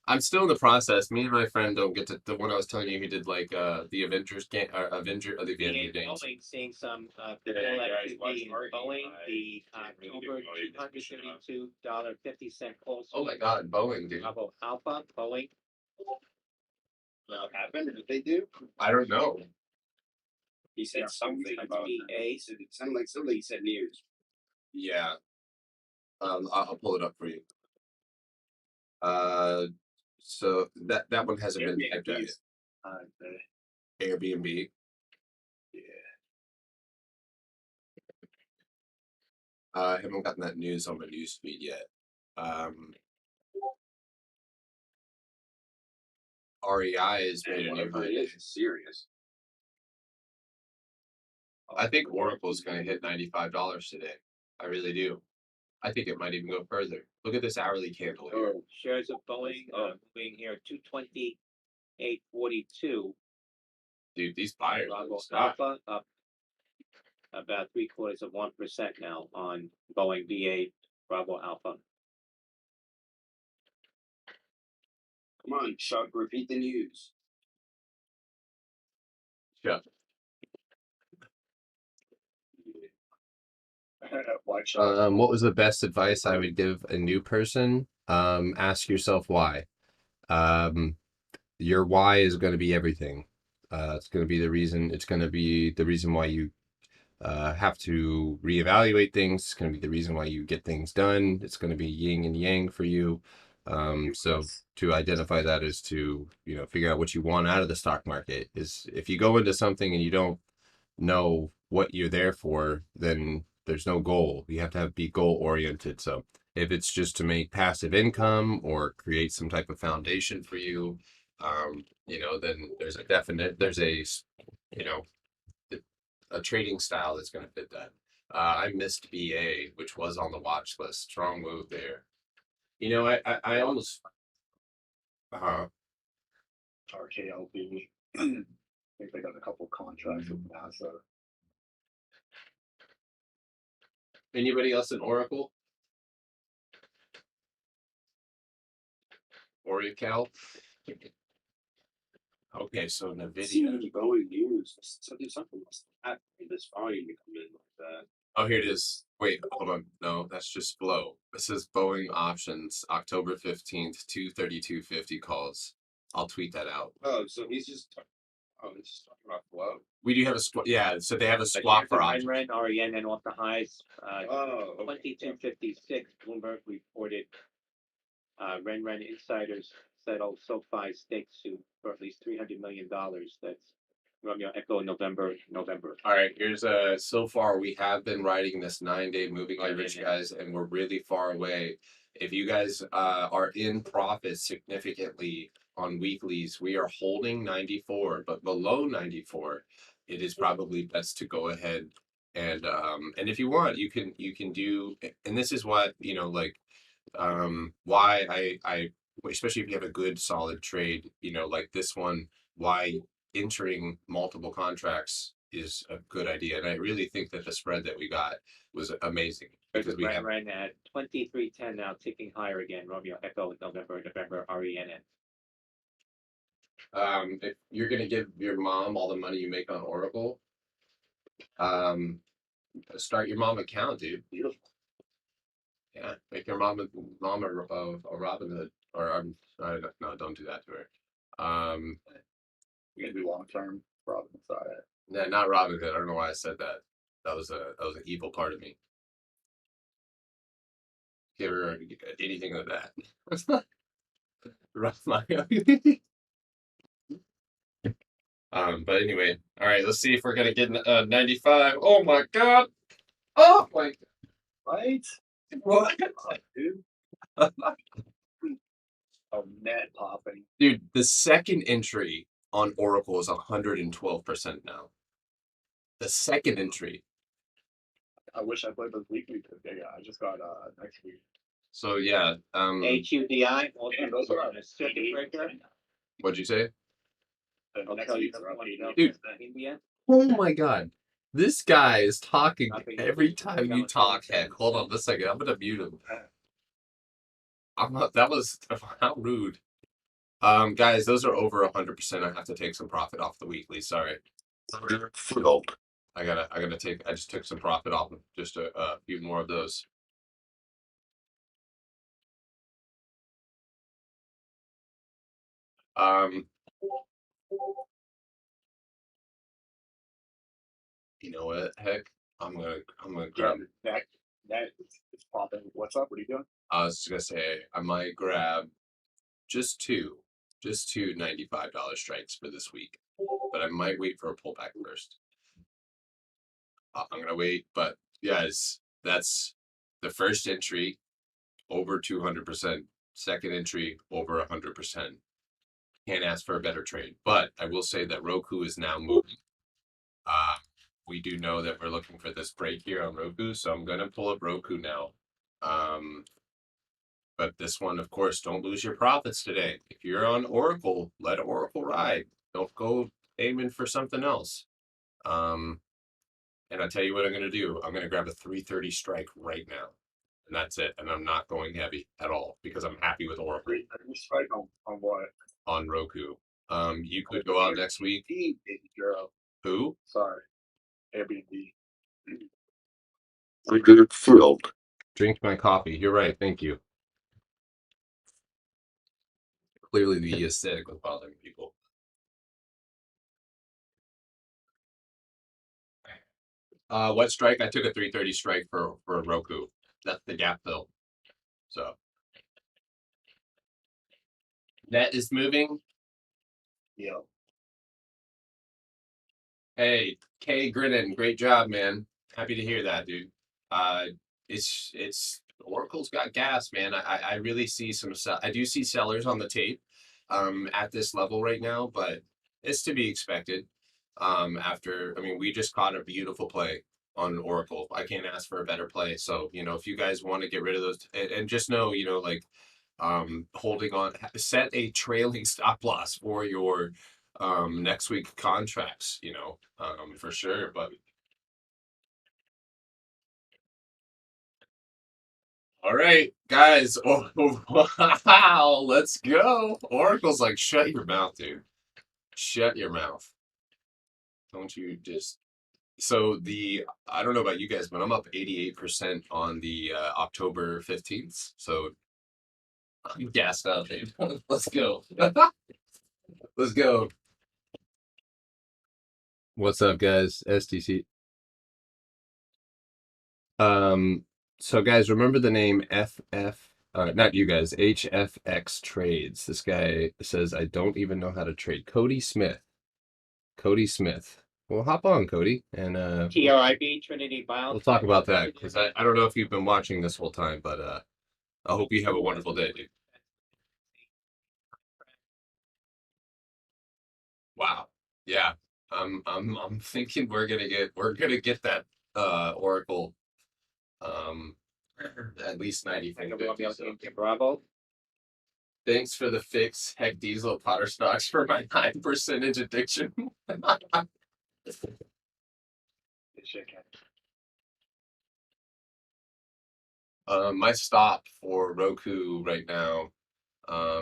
in the process. Me and my friend don't get to the one I was telling you who did like the Avengers game or Avenger or the Avenger games. Boeing seeing some Did full any guys activity watch in Marty? Boeing, the I really October didn't know you $232.50 pulse. Oh my God, Boeing, dude. Bravo Alpha, Boeing. What happened? Did they do? I don't know. He said something about he said it sounded like something he said news. Yeah. I'll pull it up for you. So that one hasn't been typed out yet. Airbnb. Yeah. I haven't gotten that news on my news feed yet. REI has made a new Whatever it high. is, it's serious. I think Oracle's going to hit $95 today. I really do. I think it might even go further. Look at this hourly candle here. Shares of Boeing moving here 228.42. Dude, these buyers Bravo don't stop. Alpha up about 0.75% now on Boeing BA Bravo Alpha. Come on, Chuck, repeat the news. Yeah. Watch out. What was the best advice I would give a new person? Ask yourself why. Your why is going to be everything. It's going to be the reason. It's going to be the reason why you have to reevaluate things. It's going to be the reason why you get things done. It's going to be yin and yang for you. So to identify that is to, you know, figure out what you want out of the stock market. Is if you go into something and you don't know what you're there for, then there's no goal. You have to be goal oriented. So if it's just to make passive income or create some type of foundation for you, you know, then there's you know, a trading style that's going to fit that. I missed BA, which was on the watch list. Strong move there. You know, I almost. RKLB. I think they got a couple contracts with NASA. Anybody else in Oracle? Oracle? Okay, so Nvidia. Boeing news. Something must have happened. This volume to come in like that. Oh, here it is. Wait, hold on. No, that's just Flow. This is Boeing options, October 15th, 232.50 calls. I'll tweet that out. Oh, so he's just talking about flow. We do have a swap. Yeah, so they have a swap for options. Ren REN and off the highs. Oh, okay. 22.56. Bloomberg reported Ren insiders settled SoFi stake suit for at least $300 million. That's Romeo Echo November. All right, here's so far we have been riding this 9-day moving average, guys, and we're really far away. If you guys are in profit significantly on weeklies, we are holding 94, but below 94, it is probably best to go ahead And if you want, you can do, and this is what, like, why I especially if you have a good solid trade, like this one, why entering multiple contracts is a good idea. And I really think that the spread that we got was amazing because we have Right at 23.10 now, ticking higher again. Romeo Echo November RENN. if you're gonna give your mom all the money you make on Oracle, start your mom account, dude. Beautiful. Yeah, make your mom a Robin Hood, or no, don't do that to her. We're gonna do long term problem side. No, not Robin Hood. I don't know why I said that. That was an evil part of me. Give her anything like that. Rough my But anyway, all right. Let's see if we're gonna get 95. Oh my god! Oh my Right? what? Dude. Oh, net popping. Dude, the second entry on Oracle is 112% now. The second entry. I wish I played those weekly because I just got next week. So yeah. HUDI. And those are on a circuit breaker. What'd you say? The next tell you week's the are up one, 80. Dude. India. Oh my god. This guy is talking Nothing. every time you talk. Heck, hold on a second. I'm gonna mute him. I'm not. That was how rude. Guys, those are over 100%. I have to take some profit off the weekly. Sorry. Order filled. I gotta take. I just took some profit off. Just a few more of those. You know what? Heck, I'm gonna Yeah, grab. that is popping. What's up? What are you doing? I was just gonna say I might grab just two $95 strikes for this week, but I might wait for a pullback first. I'm gonna wait, but guys, that's the first entry over 200%, second entry over 100%. Can't ask for a better trade, but I will say that Roku is now moving. We do know that we're looking for this break here on Roku, so I'm gonna pull up Roku now. But this one, of course, don't lose your profits today. If you're on Oracle, let Oracle ride. Don't go aiming for something else. And I'll tell you what I'm going to do. I'm going to grab a 330 strike right now. And that's it. And I'm not going heavy at all because I'm happy with Oracle Strike on what? on Roku. You could go out next week. Girl. Who? Sorry. Airbnb. Order filled. Drink my coffee. You're right. Thank you. Clearly, the aesthetic was bothering people. What strike? I took a 330 strike for Roku. That's the gap fill. So net is moving. Yeah. Hey, Kay Grinnin, great job, man. Happy to hear that, dude. It's Oracle's got gas, man. I really see I do see sellers on the tape at this level right now, but it's to be expected. After, I mean, we just caught a beautiful play on Oracle. I can't ask for a better play. So, if you guys want to get rid of those, and just know, like holding on, set a trailing stop loss for your next week contracts, for sure. But all right, guys. Oh, wow, let's go. Oracle's like, shut your mouth, dude. Shut your mouth. Don't you just. So I don't know about you guys, but I'm up 88% on the October 15th. So I'm gassed out, dude. Let's go. Let's go. What's up, guys? STC. So guys, remember the name not you guys, HFX Trades. This guy says, I don't even know how to trade. Cody Smith. Well, hop on, Cody, and TRIB, Trinity Bio. we'll talk about that because I don't know if you've been watching this whole time, but I hope you have a wonderful day, dude. Wow. Yeah. I'm thinking we're gonna get that Oracle. At least 90 Take a thing Romeo 50, so. India Bravo. Thanks for the fix, Heck Diesel Potter Stocks for my 9% addiction. My stop for Roku right now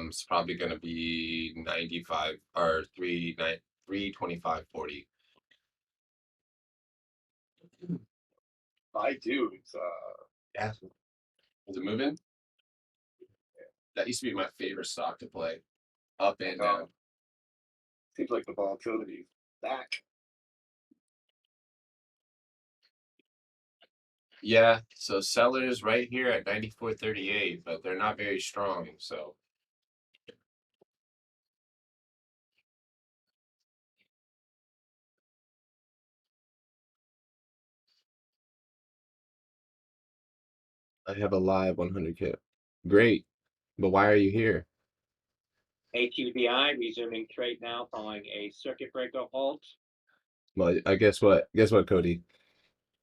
is probably going to be 95 or 325.40. I do. It's Yeah. Is it moving? That used to be my favorite stock to play, up and down. seems like the volatility is back. Yeah, so sellers right here at 94.38, but they're not very strong, so. I have a live 100K. Great, but why are you here? HUDI resuming trade now following a circuit breaker halt. Well, I guess what? Guess what, Cody?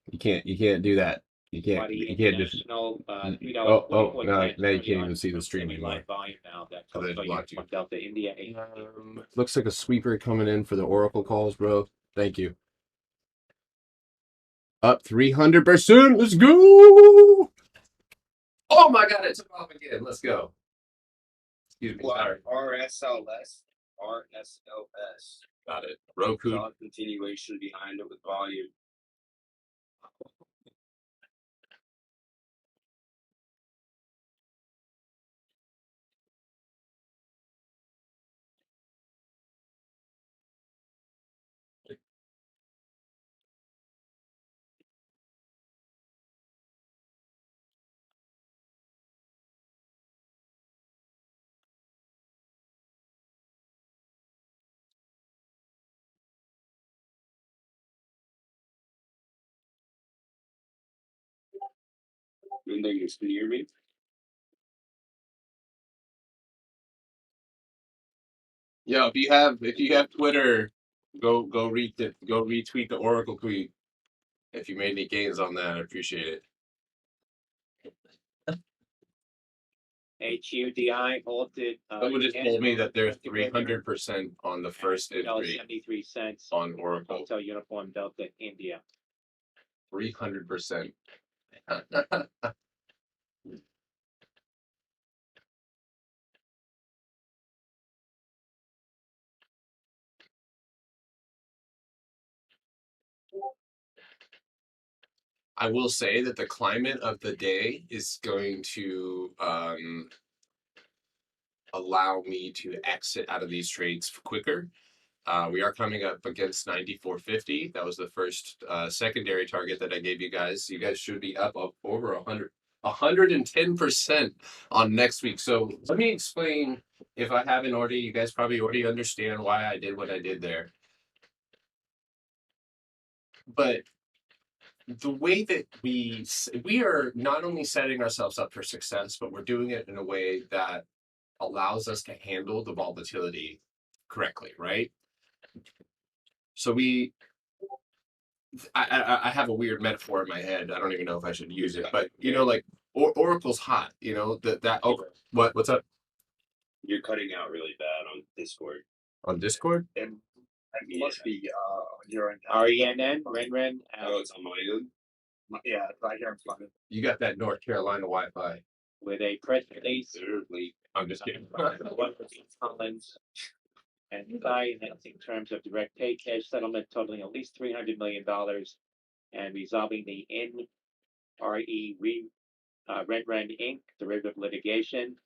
You can't do that. You can't just. International, Oh, now you can't even see the stream anymore. Live volume now. That's Because I also blocked you. from Delta India. Looks like a sweeper coming in for the Oracle calls, bro. Thank you. Up 300%. Let's go. Oh my God, it took off again. Let's go. Excuse me. Sorry. RSLS. RSLS. Got it. Roku. Saw a continuation behind it with volume. And then you can hear me. Yo, if you have Twitter, go retweet the Oracle tweet. If you made any gains on that, I appreciate it. HUDI halted. Someone just told me that they're 300% on the first entry 73 cents on Oracle. Hotel Uniform Delta India. 300%. I will say that the climate of the day is going to allow me to exit out of these trades quicker. We are coming up against 94.50. That was the first secondary target that I gave you guys. You guys should be up over 110% on next week. So let me explain, if I haven't already, you guys probably already understand why I did what I did there. But the way that we are not only setting ourselves up for success, but we're doing it in a way that allows us to handle the volatility correctly, right? So I have a weird metaphor in my head. I don't even know if I should use it, but you know, like Oracle's hot. You know what's up You're cutting out really bad on Discord. on Discord? And it must be your RENN, Ren. Oh, it's on my end. yeah, right here in front of You got that North Carolina Wi-Fi. With a press release. Certainly. I'm just kidding. Collins and Sky in terms of direct pay cash settlement totaling at least $300 million and resolving the Ren Inc. derivative litigation.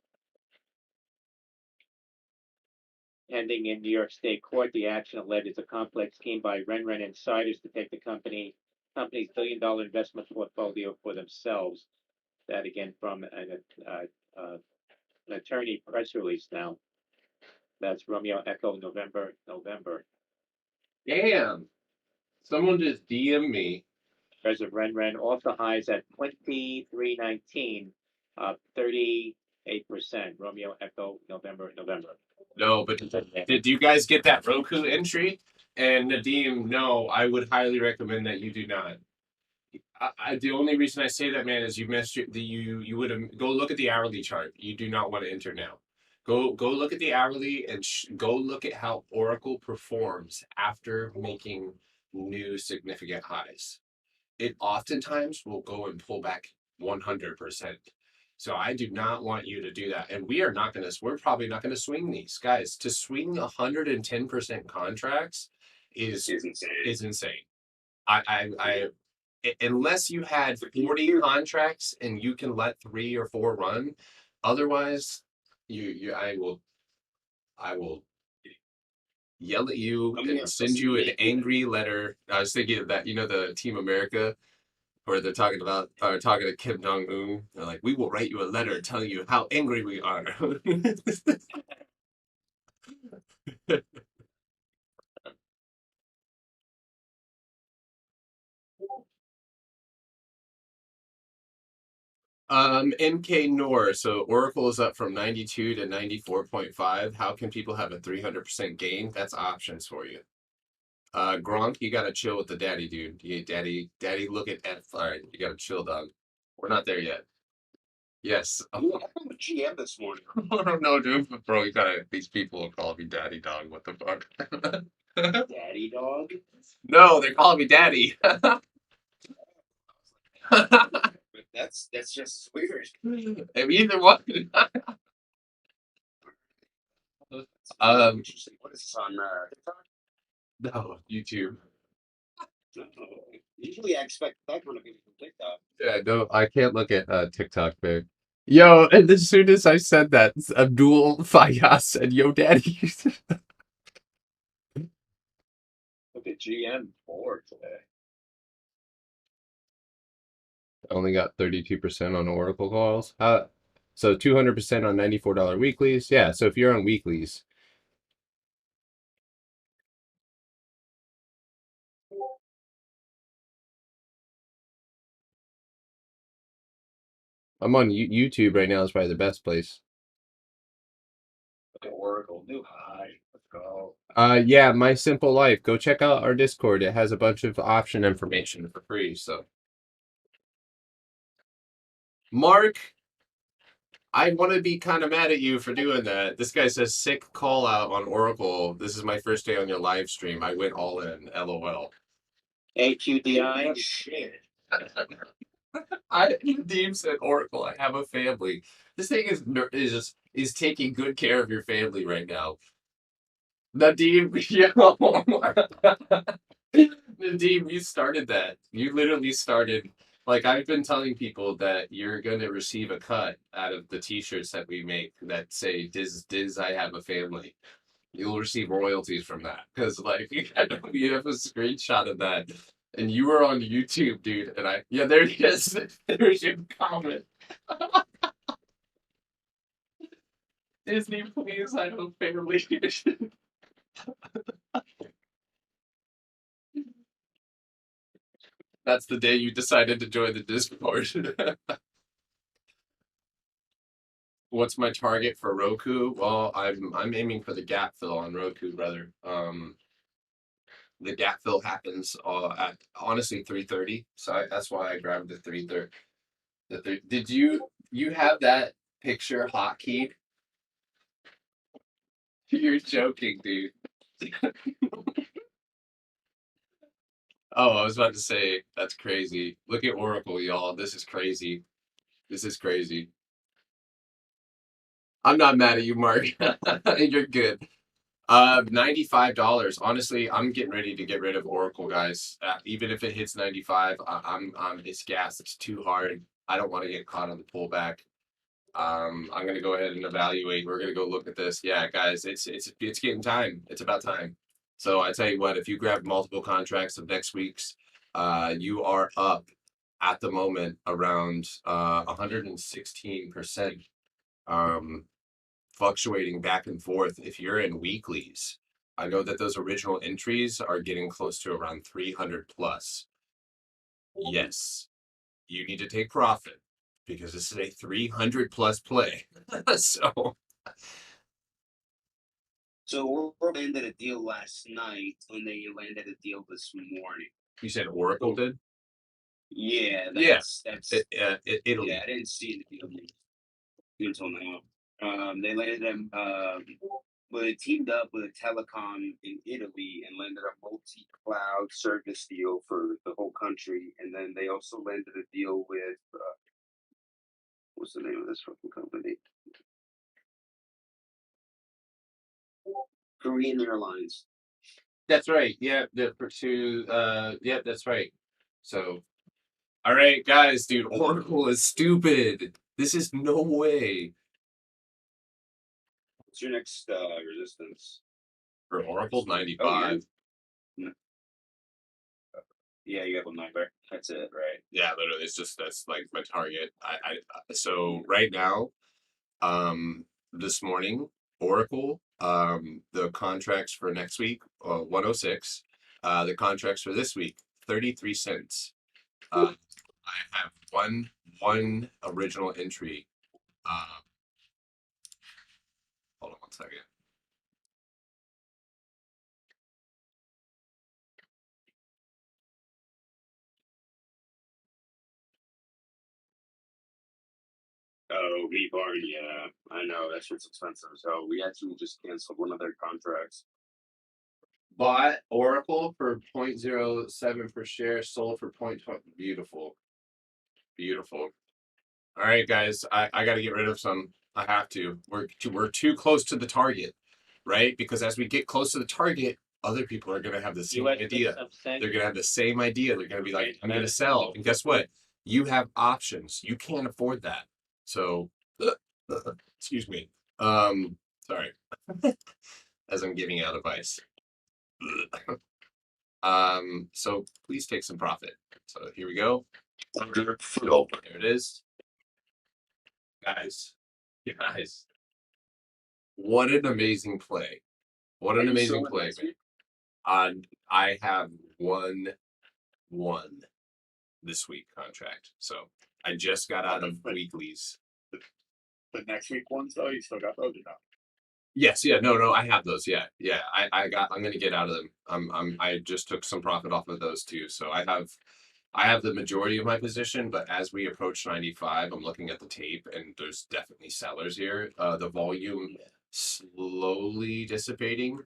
Pending in New York State Court, the action alleges a complex scheme by Ren insiders to take the company's billion-dollar investment portfolio for themselves. That again from an attorney press release now. That's Romeo Echo November. Damn. Someone just DM me. As of Ren also highs at 23.19, 38%. Romeo Echo November. No, but did you guys get that Roku entry? And Nadeem, no, I would highly recommend that you do not. The only reason I say that, man, is you missed you would have go look at the hourly chart. You do not want to enter now. Go look at the hourly and go look at how Oracle performs after making new significant highs. It oftentimes will go and pull back 100%. So I do not want you to do that. And we're probably not going to swing these guys. To swing 110% contracts is insane. Unless you had 40 contracts and you can let 3 or 4 run, otherwise I will yell at you and send you an angry letter. I was thinking of that, the Team America where they're talking to Kim Jong Un. They're like, we will write you a letter telling you how angry we are. MK Nor. So Oracle is up from 92 to 94.5. How can people have a 300% gain? That's options for you. Gronk, you gotta chill with the daddy, dude. Daddy, look at F. All right, you gotta chill, dog. We're not there yet. Yes. I'm a GM this morning. No, dude, bro, these people will call me daddy, dog. What the fuck? Daddy dog. No, they're calling me daddy. But that's just weird. Either one. Interesting. What is this on TikTok? No, YouTube. Usually I expect that kind of people from TikTok. Yeah, no, I can't look at TikTok, babe. Yo, and as soon as I said that, Abdul Fayyaz said, "Yo, daddy." Look at GM board today. Only got 32% on Oracle calls. So 200% on $94 weeklies. Yeah, so if you're on weeklies, I'm on YouTube right now. Is probably the best place. Look at Oracle, new high. Let's go. Yeah, My Simple Life. Go check out our Discord. It has a bunch of option information for free. So, Mark, I want to be kind of mad at you for doing that. This guy says sick call out on Oracle. This is my first day on your live stream. I went all in. LOL. AQDI. Shit. Deem said Oracle. I have a family. This thing is taking good care of your family right now. Nadeem, Nadeem, you started that. You literally started. Like, I've been telling people that you're going to receive a cut out of the T-shirts that we make that say "Diz, I have a family." You'll receive royalties from that because, like, you have a screenshot of that, and you were on YouTube, dude. And there he is. There's your comment. Disney, please, I have a family. That's the day you decided to join the Discord. What's my target for Roku? Well, I'm aiming for the gap fill on Roku, brother. The gap fill happens at honestly 3:30, so that's why I grabbed the 3:30. Did you have that picture hotkeyed? You're joking, dude. Oh, I was about to say that's crazy. Look at Oracle, y'all. This is crazy. This is crazy. I'm not mad at you, Mark. You're good. $95. Honestly, I'm getting ready to get rid of Oracle, guys. Even if it hits 95, it's gas. It's too hard. I don't want to get caught on the pullback. I'm gonna go ahead and evaluate. We're gonna go look at this. Yeah, guys, it's getting time. It's about time. So I tell you what, if you grab multiple contracts of next week's, you are up at the moment around 116%. Fluctuating back and forth. If you're in weeklies, I know that those original entries are getting close to around 300 plus. Yes, you need to take profit because this is a 300 plus play. So Oracle landed a deal last night, and then you landed a deal this morning. you said Oracle did? Yeah, Yeah. that's Italy. yeah. I didn't see the deal until now. They landed them. Well, they teamed up with a telecom in Italy and landed a multi-cloud service deal for the whole country, and then they also landed a deal with what's the name of this fucking company? Korean Airlines. That's right. Yeah, the pursue. Yeah, that's right. So, all right, guys, dude, Oracle is stupid. This is no way What's your next resistance? for Oracle Oh, 95. Yeah, you have a number. That's it, right? Yeah, literally, it's just that's like my target. So right now, this morning, Oracle, the contracts for next week, 106. The contracts for this week, 33 cents. I have one original entry. Hold on one second. Oh, rebar. Yeah, I know that shit's expensive. So we actually just canceled one of their contracts. Bought Oracle for 0.07 per share, sold for 0.20. Beautiful. Beautiful. All right, guys. I got to get rid of some. I have to. We're too close to the target, right? Because as we get close to the target, other people are gonna have the same idea. They're gonna have the same idea. They're gonna be like, I'm gonna sell. And guess what? You have options. You can't afford that. So excuse me. Sorry. As I'm giving out advice. So please take some profit. So here we go. Order filled. There it is. Guys. What an amazing play. What an amazing play, man. I have one this week contract. So I just got out of weeklies. The next week ones though, you still got those or not? Yes, yeah, no, I have those. Yeah. I'm gonna get out of them. I just took some profit off of those too. So I have the majority of my position, but as we approach 95, I'm looking at the tape and there's definitely sellers here. The volume slowly dissipating.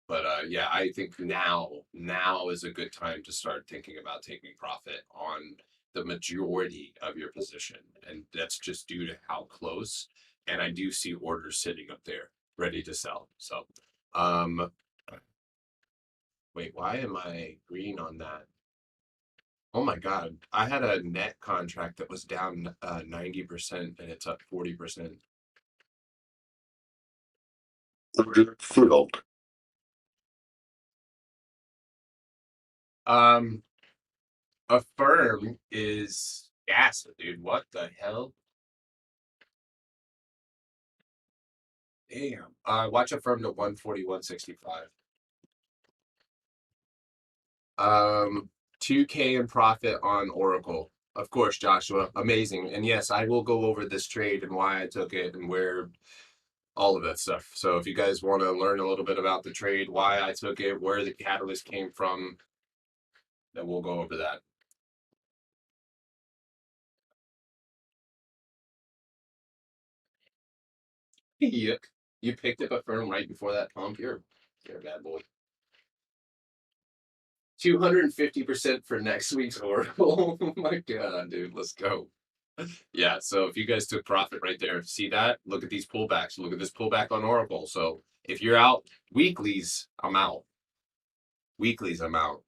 But yeah, I think now is a good time to start thinking about taking profit on the majority of your position. And that's just due to how close. And I do see orders sitting up there ready to sell. So wait, why am I green on that? Oh my God. I had a net contract that was down 90% and it's up 40%. Order filled. A firm is gas, dude. What the hell? Damn. Watch a firm to 141.65. 2K in profit on Oracle. Of course, Joshua. Amazing. And yes, I will go over this trade and why I took it and where all of that stuff. So if you guys want to learn a little bit about the trade, why I took it, where the catalyst came from, then we'll go over that. Yuck. You picked up a firm right before that pump. You're a bad boy. 250% for next week's Oracle. Oh my God, dude. Let's go. Yeah, so if you guys took profit right there, see that? Look at these pullbacks. Look at this pullback on Oracle. So if you're out weeklies, I'm out. Weeklies, I'm out.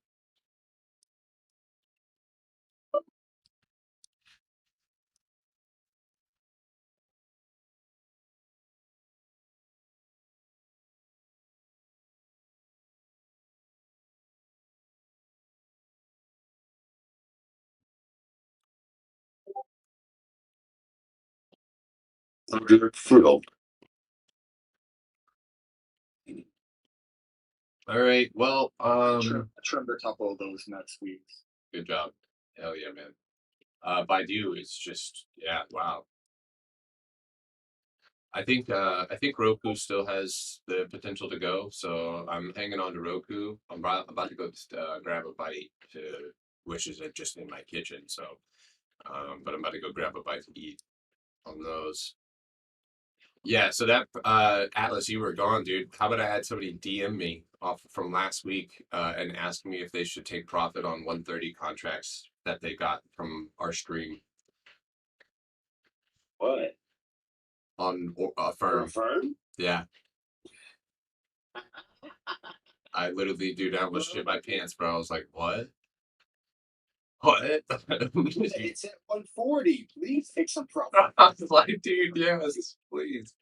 Order filled. All right. Well, Trimmed a couple of those next week. good job. Hell yeah, man. Baidu is just yeah, wow. I think Roku still has the potential to go, so I'm hanging on to Roku. I'm about to go grab a bite to which is just in my kitchen. So, but I'm about to go grab a bite to eat on those. Yeah, so that Atlas, you were gone, dude. How about I had somebody DM me off from last week and ask me if they should take profit on 130 contracts that they got from our stream What? on a For a firm. firm? Yeah, I literally, dude, I almost shit my pants, bro. I was like, what? What? It's at 140. Please take some profit. I was like, dude, yes, please.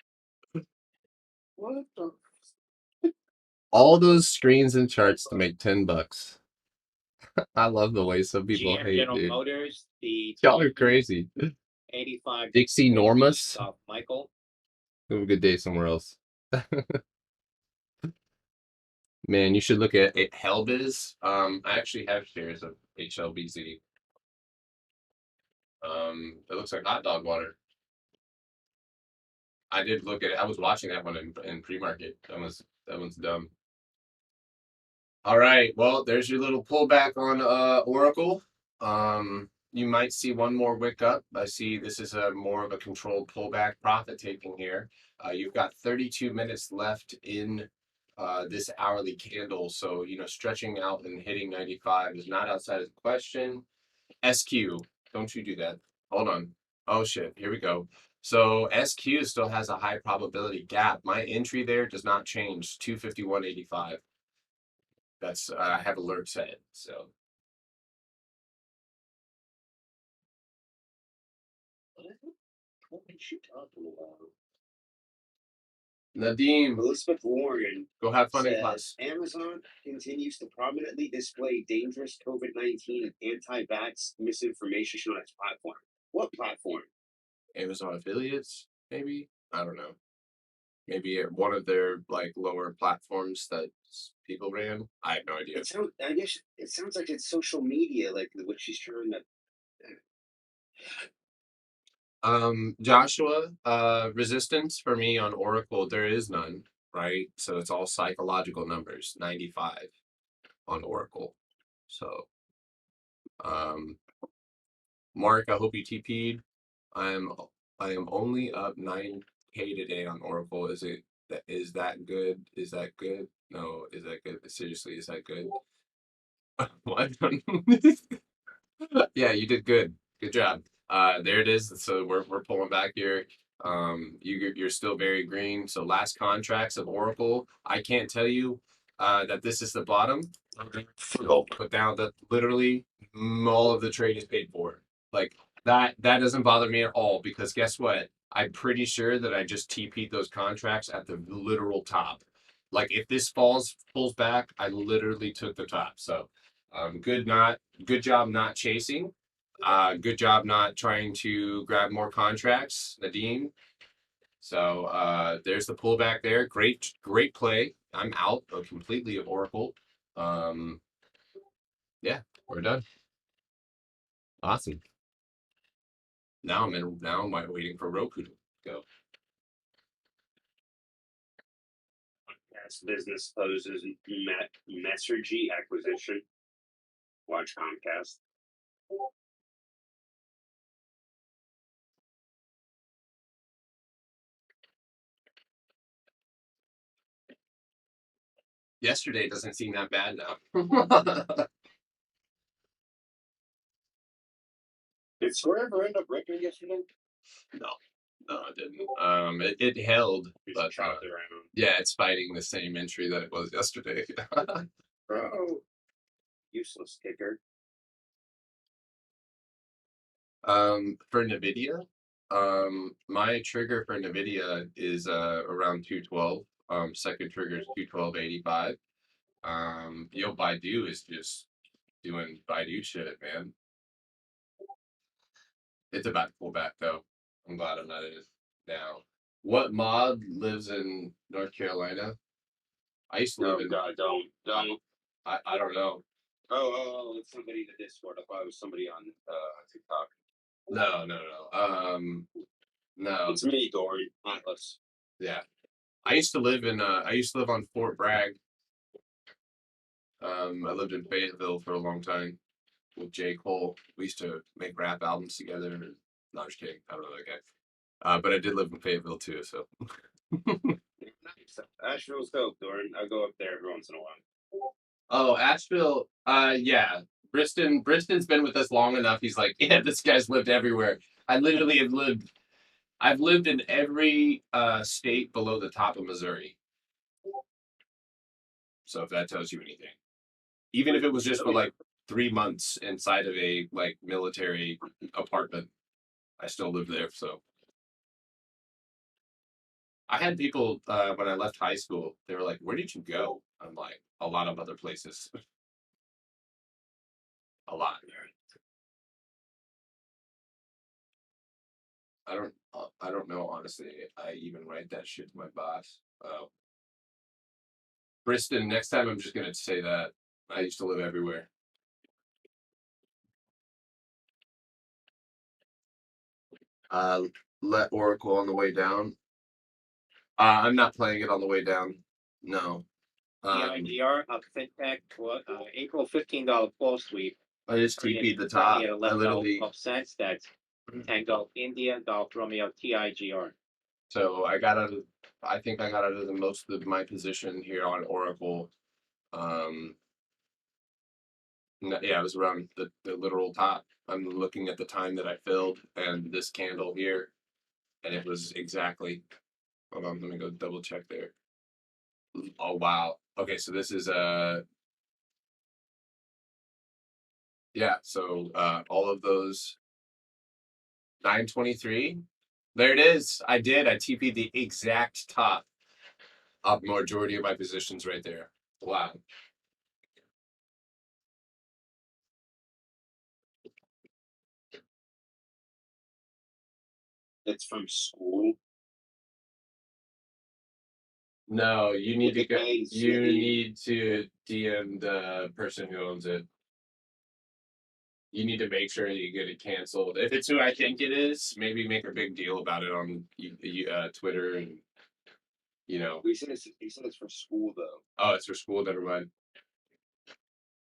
What the? All those screens and charts to make $10. I love the way some people GM hate, General dude. Motors, the Y'all are crazy. 85 Dixie Normus. off Michael. Have a good day somewhere else. Man, you should look at Hellbiz. I actually have shares of HLBZ. It looks like hot dog water. I did look at it. I was watching that one in pre-market. That one's dumb. All right. Well, there's your little pullback on Oracle. You might see one more wick up. I see this is a more of a controlled pullback profit taking here. You've got 32 minutes left in this hourly candle. So, stretching out and hitting 95 is not outside of the question. SQ, don't you do that. Hold on. Oh, shit. Here we go. So SQ still has a high probability gap. My entry there does not change. 251.85. That's I have alert set. So What did she talking about? Nadeem, Elizabeth Warren go have fun in says class. Amazon continues to prominently display dangerous COVID-19 and anti-vax misinformation on its platform. What platform? Amazon affiliates, maybe? I don't know. Maybe at one of their like lower platforms that people ran. I have no idea. I guess it sounds like it's social media, like what she's trying to. Joshua, resistance for me on Oracle, there is none, right? So it's all psychological numbers, 95 on Oracle. So Mark, I hope you TP'd. I am only up 9K today on Oracle. Is that good? Is that good? No, is that good? Seriously, is that good? What? Yeah, you did good. Good job. There it is. So we're pulling back here. You're still very green. So last contracts of Oracle, I can't tell you that this is the bottom, Filled. but now that literally all of the trade is paid for. Like that doesn't bother me at all because guess what? I'm pretty sure that I just TP'd those contracts at the literal top. Like if this pulls back, I literally took the top. So good job not chasing. Good job not trying to grab more contracts, Nadeem. So there's the pullback there. Great play. I'm out completely of Oracle. Yeah, we're done. Awesome. Now I'm waiting for Roku to go. As business poses Messergy acquisition. Watch Comcast. Yesterday doesn't seem that bad now. Did Square ever end up ripping yesterday? No, it didn't. It held, We but chopped it around. yeah, it's fighting the same entry that it was yesterday. Bro, useless kicker. For Nvidia, my trigger for Nvidia is around 212. Second trigger is 212.85. Baidu is just doing Baidu shit, man. It's about to pull back though. I'm glad I'm not in it now. What mod lives in North Carolina? I used to live in. God, don't. I don't know. Oh, it's somebody in the Discord. I thought it was somebody on TikTok. No. No. It's me, Dory. Atlas. Yeah. I used to live on Fort Bragg. I lived in Fayetteville for a long time. with J. Cole. We used to make rap albums together. No, I'm just kidding. I don't know that guy. But I did live in Fayetteville too, so. Nice. Asheville's dope, Doran. I go up there every once in a while. Oh, Asheville. Yeah. Briston's been with us long enough. He's like, yeah, this guy's lived everywhere. I literally have lived. I've lived in every state below the top of Missouri. So if that tells you anything, even if it was just for like 3 months inside of a like military apartment, I still lived there. So I had people when I left high school, they were like, "Where did you go?" I'm like, "A lot of other places, a lot." I don't know honestly. I even write that shit to my boss. Briston. Next time, I'm just gonna say that I used to live everywhere. Let Oracle on the way down. I'm not playing it on the way down. No. PLTR of FinTech, April $15 call sweep. I just TP'd the top. At I $11 literally. 12 cents. That's Tango India, Golf Romeo TIGR. So I got out of. I think I got out of the most of my position here on Oracle. Yeah, it was around the literal top. I'm looking at the time that I filled and this candle here, and it was exactly. Hold on, let me go double check there. Oh wow. Okay, so this is yeah. So all of those 923. There it is. I did. I TP'd the exact top of majority of my positions right there. Wow. It's from school. No, you need to go. Thanks, You Steve. need to DM the person who owns it. You need to make sure you get it canceled. If it's who I think it is, maybe make a big deal about it on Twitter and you know. He said it's from school though. Oh, it's for school. Never mind.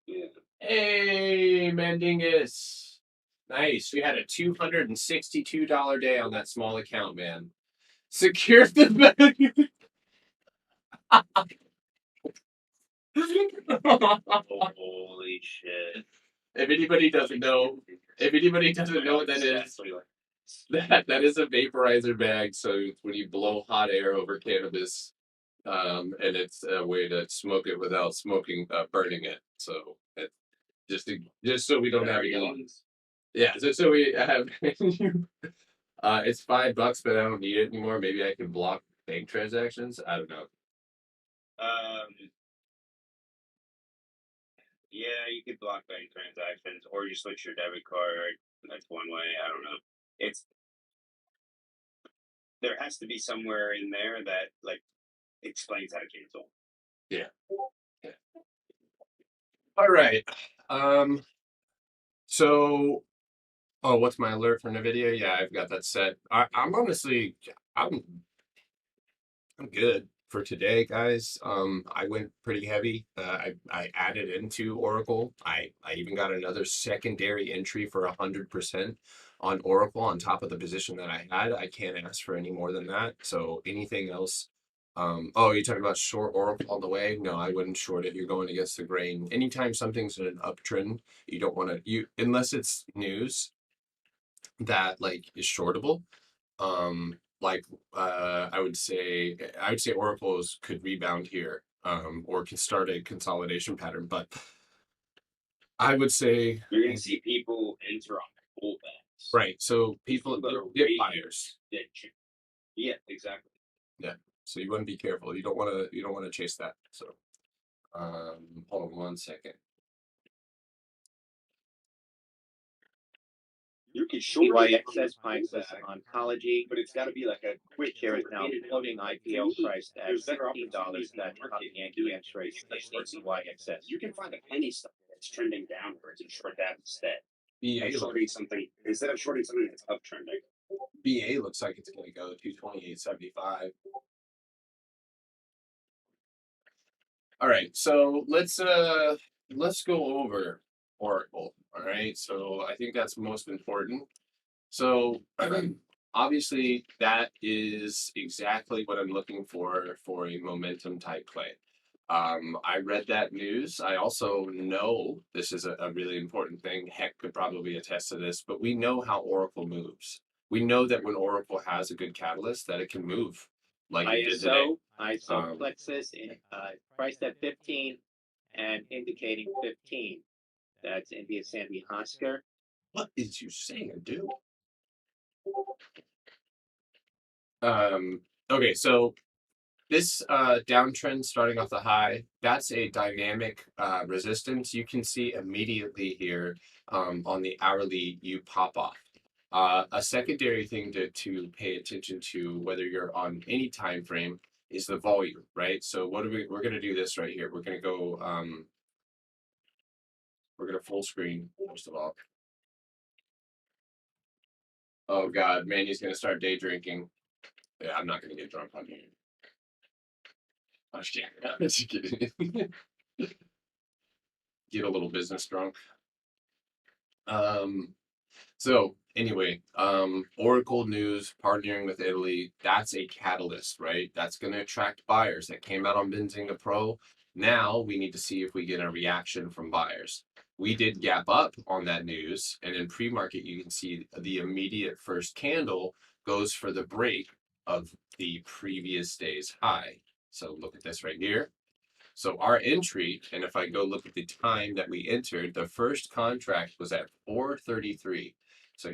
Yeah. Hey, Mendingus. Nice. You had a $262 day on that small account, man. Secure the value. Holy shit. If anybody doesn't know what that is, that is a vaporizer bag. So it's when you blow hot air over cannabis, and it's a way to smoke it without burning it. So it, just so we don't have any. Yeah, so we have. It's $5, but I don't need it anymore. Maybe I can block bank transactions. I don't know. Yeah, you could block bank transactions or you switch your debit card. That's one way. I don't know. There has to be somewhere in there that like explains how to cancel. Yeah. All right. So, oh, what's my alert for NVIDIA? Yeah, I've got that set. I'm honestly, I'm good for today, guys. I went pretty heavy. I added into Oracle. I even got another secondary entry for 100% on Oracle on top of the position that I had. I can't ask for any more than that. So anything else? Oh, you're talking about short Oracle on the way? No, I wouldn't short it. You're going against the grain. Anytime something's in an uptrend, you don't want to unless it's news that like is shortable. Like I would say Oracle's could rebound here, or can start a consolidation pattern. But I would say You're gonna see people enter on pullbacks. right. So people get buyers. Yeah, exactly. Yeah. So you want to be careful. You don't want to chase that. So hold on 1 second. You can short CYXS Pipes on Oncology. but it's got to be like a quick Share is now floating IPO priced at $16. That's up Yankee X-rays CYXS. You can find a penny stock that's trending downwards and short that instead. BA Shorting something instead of shorting something that's uptrending. BA looks like it's going to go 228.75. All right, so let's go over Oracle. All right. right? So I think that's most important. So obviously that is exactly what I'm looking for a momentum type play. I read that news. I also know this is a really important thing. Heck could probably attest to this, but we know how Oracle moves. We know that when Oracle has a good catalyst, that it can move like it did today. ISO plexus in priced at 15 and indicating 15. That's India Sandy Oscar. What is you saying, dude? Okay, so this downtrend starting off the high, that's a dynamic resistance. You can see immediately here on the hourly you pop off. A secondary thing to pay attention to, whether you're on any time frame, is the volume, right? So what are we're gonna do this right here. We're gonna go we're gonna full screen first of all. Oh god, Manny's gonna start day drinking. Yeah, I'm not gonna get drunk on here. Oh shit. Just kidding. Get a little business drunk. So anyway, Oracle News partnering with Italy, that's a catalyst, right? That's going to attract buyers that came out on Benzinga Pro. Now we need to see if we get a reaction from buyers. We did gap up on that news, and in pre-market, you can see the immediate first candle goes for the break of the previous day's high. So look at this right here. So our entry, and if I go look at the time that we entered, the first contract was at 4:33. So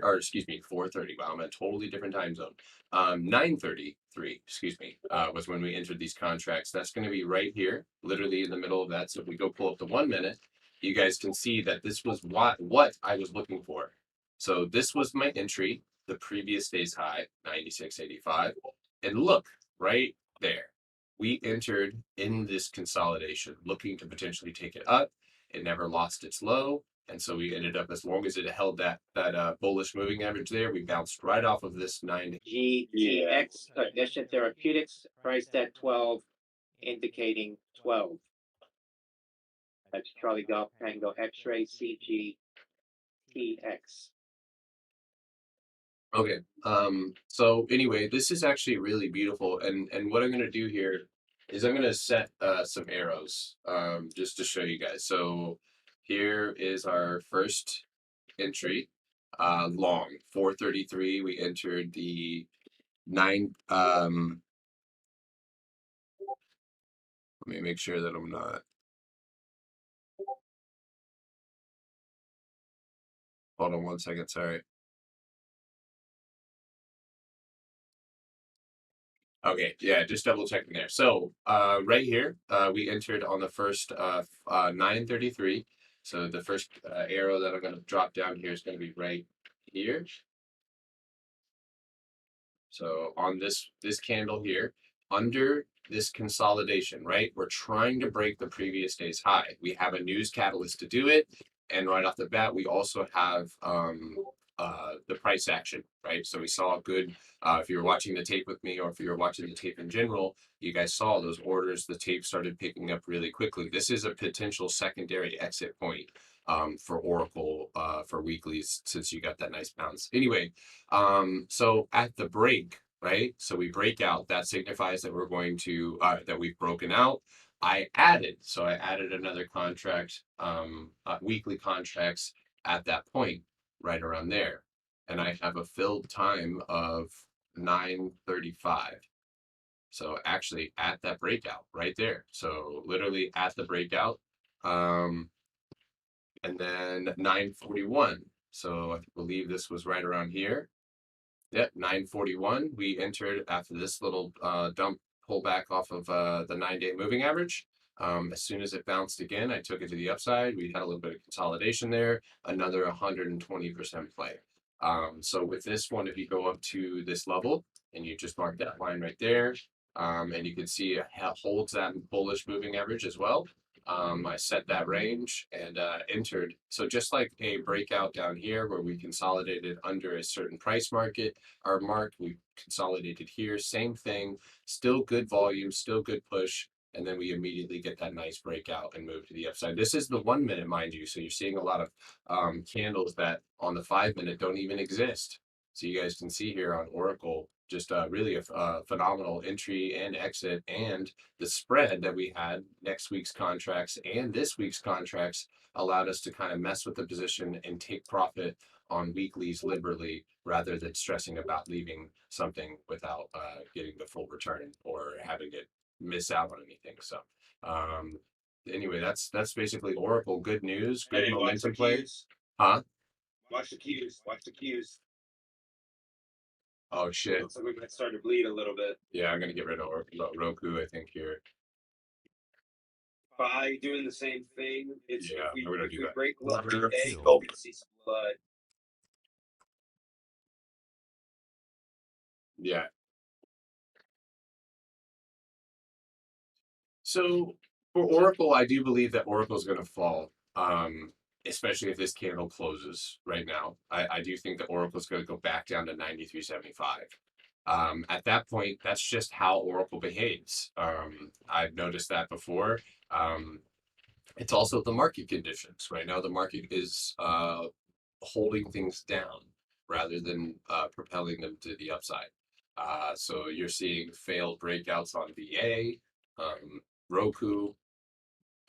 or excuse me, 4:30. Wow, I'm in a totally different time zone. 9:33, excuse me, was when we entered these contracts. That's going to be right here, literally in the middle of that. So if we go pull up the 1 minute, you guys can see that this was what I was looking for. So this was my entry, the previous day's high, 96.85. And look right there. We entered in this consolidation looking to potentially take it up. It never lost its low. And so we ended up, as long as it held that bullish moving average there, we bounced right off of this 9. GTX Cognition Therapeutics priced at 12, indicating 12. That's Charlie Golf Tango X-ray CGTX. Okay. So anyway, this is actually really beautiful. And what I'm gonna do here is I'm gonna set some arrows just to show you guys. So here is our first entry. Long 4:33. We entered the 9 let me make sure that I'm not. Hold on 1 second, sorry. Okay, yeah, just double checking there. So right here, we entered on the first 9:33. So the first arrow that I'm going to drop down here is going to be right here. So on this candle here, under this consolidation, right? We're trying to break the previous day's high. We have a news catalyst to do it, and right off the bat, we also have the price action, right? So we saw a good. If you were watching the tape with me, or if you were watching the tape in general, you guys saw those orders. The tape started picking up really quickly. This is a potential secondary exit point for Oracle for weeklies, since you got that nice bounce. Anyway, so at the break, right? So we break out. That signifies that we're going to that we've broken out. I added another contract, weekly contracts at that point, right around there, and I have a filled time of 9:35. So actually at that breakout right there. So literally at the breakout. And then 9:41. So I believe this was right around here. Yep, 9:41. We entered after this little dump pullback off of the 9-day moving average. As soon as it bounced again, I took it to the upside. We had a little bit of consolidation there, another 120% play. So with this one, if you go up to this level and you just mark that line right there, and you can see it holds that bullish moving average as well. I set that range and entered. So just like a breakout down here where we consolidated under a certain price market, our mark, we consolidated here, same thing, still good volume, still good push. and then we immediately get that nice breakout and move to the upside. This is the 1 minute, mind you, so you're seeing a lot of candles that on the 5 minute don't even exist. So you guys can see here on Oracle, just really a phenomenal entry and exit, and the spread that we had next week's contracts and this week's contracts allowed us to kind of mess with the position and take profit on weeklies liberally rather than stressing about leaving something without getting the full return or having it miss out on anything. So anyway, that's basically Oracle. Good news, good Hey, watch the momentum play. cues. Huh? Watch the cues. Watch the cues. Oh shit. Looks like we might start to bleed a little bit. Yeah, I'm gonna get rid of Roku, I think here. By doing the same thing, it's Yeah, I'm gonna if do we that. break low Under today, field. we can see some blood. Yeah. So for Oracle, I do believe that Oracle's going to fall, especially if this candle closes right now. I do think that Oracle's going to go back down to 93.75. At that point, that's just how Oracle behaves. I've noticed that before. It's also the market conditions. Right now, the market is holding things down rather than propelling them to the upside. So you're seeing failed breakouts on VA, Roku,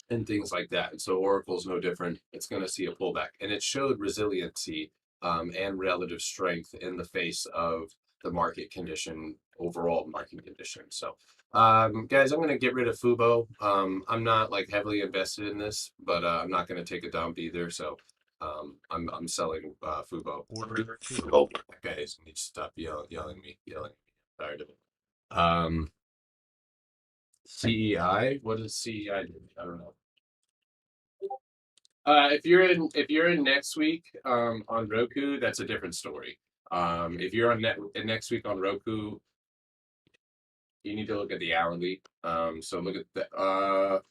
and things like that. And so Oracle's no different. It's going to see a pullback, and it showed resiliency and relative strength in the face of the market condition, overall market condition. So, guys, I'm going to get rid of Fubo. I'm not like heavily invested in this, but I'm not going to take a dump either. So, I'm selling Fubo. Under field. Guys, need to stop yelling at me. Tired of it. CEI. What does CEI do? I don't know. If you're in next week on Roku, that's a different story. If you're on next week on Roku, you need to look at the hourly. So look at the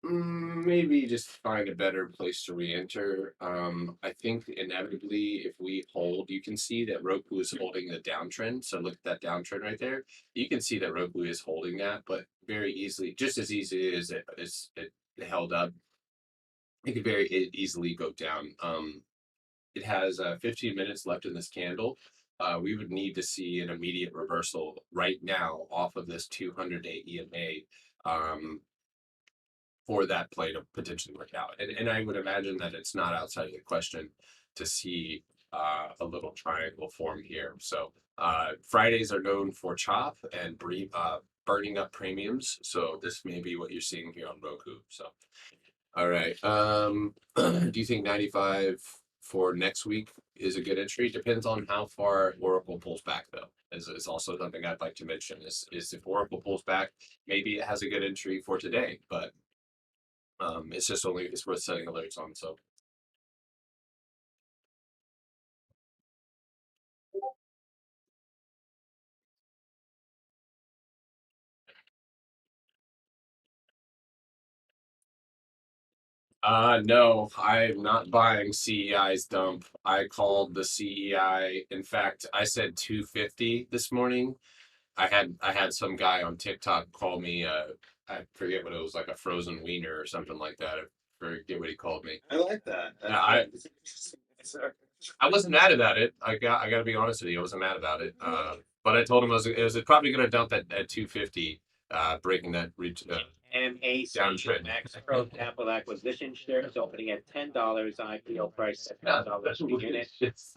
maybe just find a better place to re-enter. I think inevitably, if we hold, you can see that Roku is holding the downtrend. So look at that downtrend right there. You can see that Roku is holding that, but very easily, just as easily as it held up, it could very easily go down. It has 15 minutes left in this candle. We would need to see an immediate reversal right now off of this 200-day EMA for that play to potentially work out. And I would imagine that it's not outside of the question to see a little triangle form here. So Fridays are known for chop and burning up premiums. So this may be what you're seeing here on Roku. So, all right. Do you think 95 for next week is a good entry? Depends on how far Oracle pulls back, though. Is also something I'd like to mention. Is if Oracle pulls back, maybe it has a good entry for today, but it's just only it's worth setting alerts on. So no, I'm not buying CEI's dump. I called the CEI. In fact, I said 250 this morning. I had some guy on TikTok call me I forget what it was, like a frozen wiener or something like that. I forget what he called me. I like that. Yeah, I wasn't mad about it. I got to be honest with you, I wasn't mad about it. But I told him it was probably going to dump at 250, breaking that MAC downtrend. Max Pro Capital Acquisition shares opening at $10, IPO price at $10 per unit. That's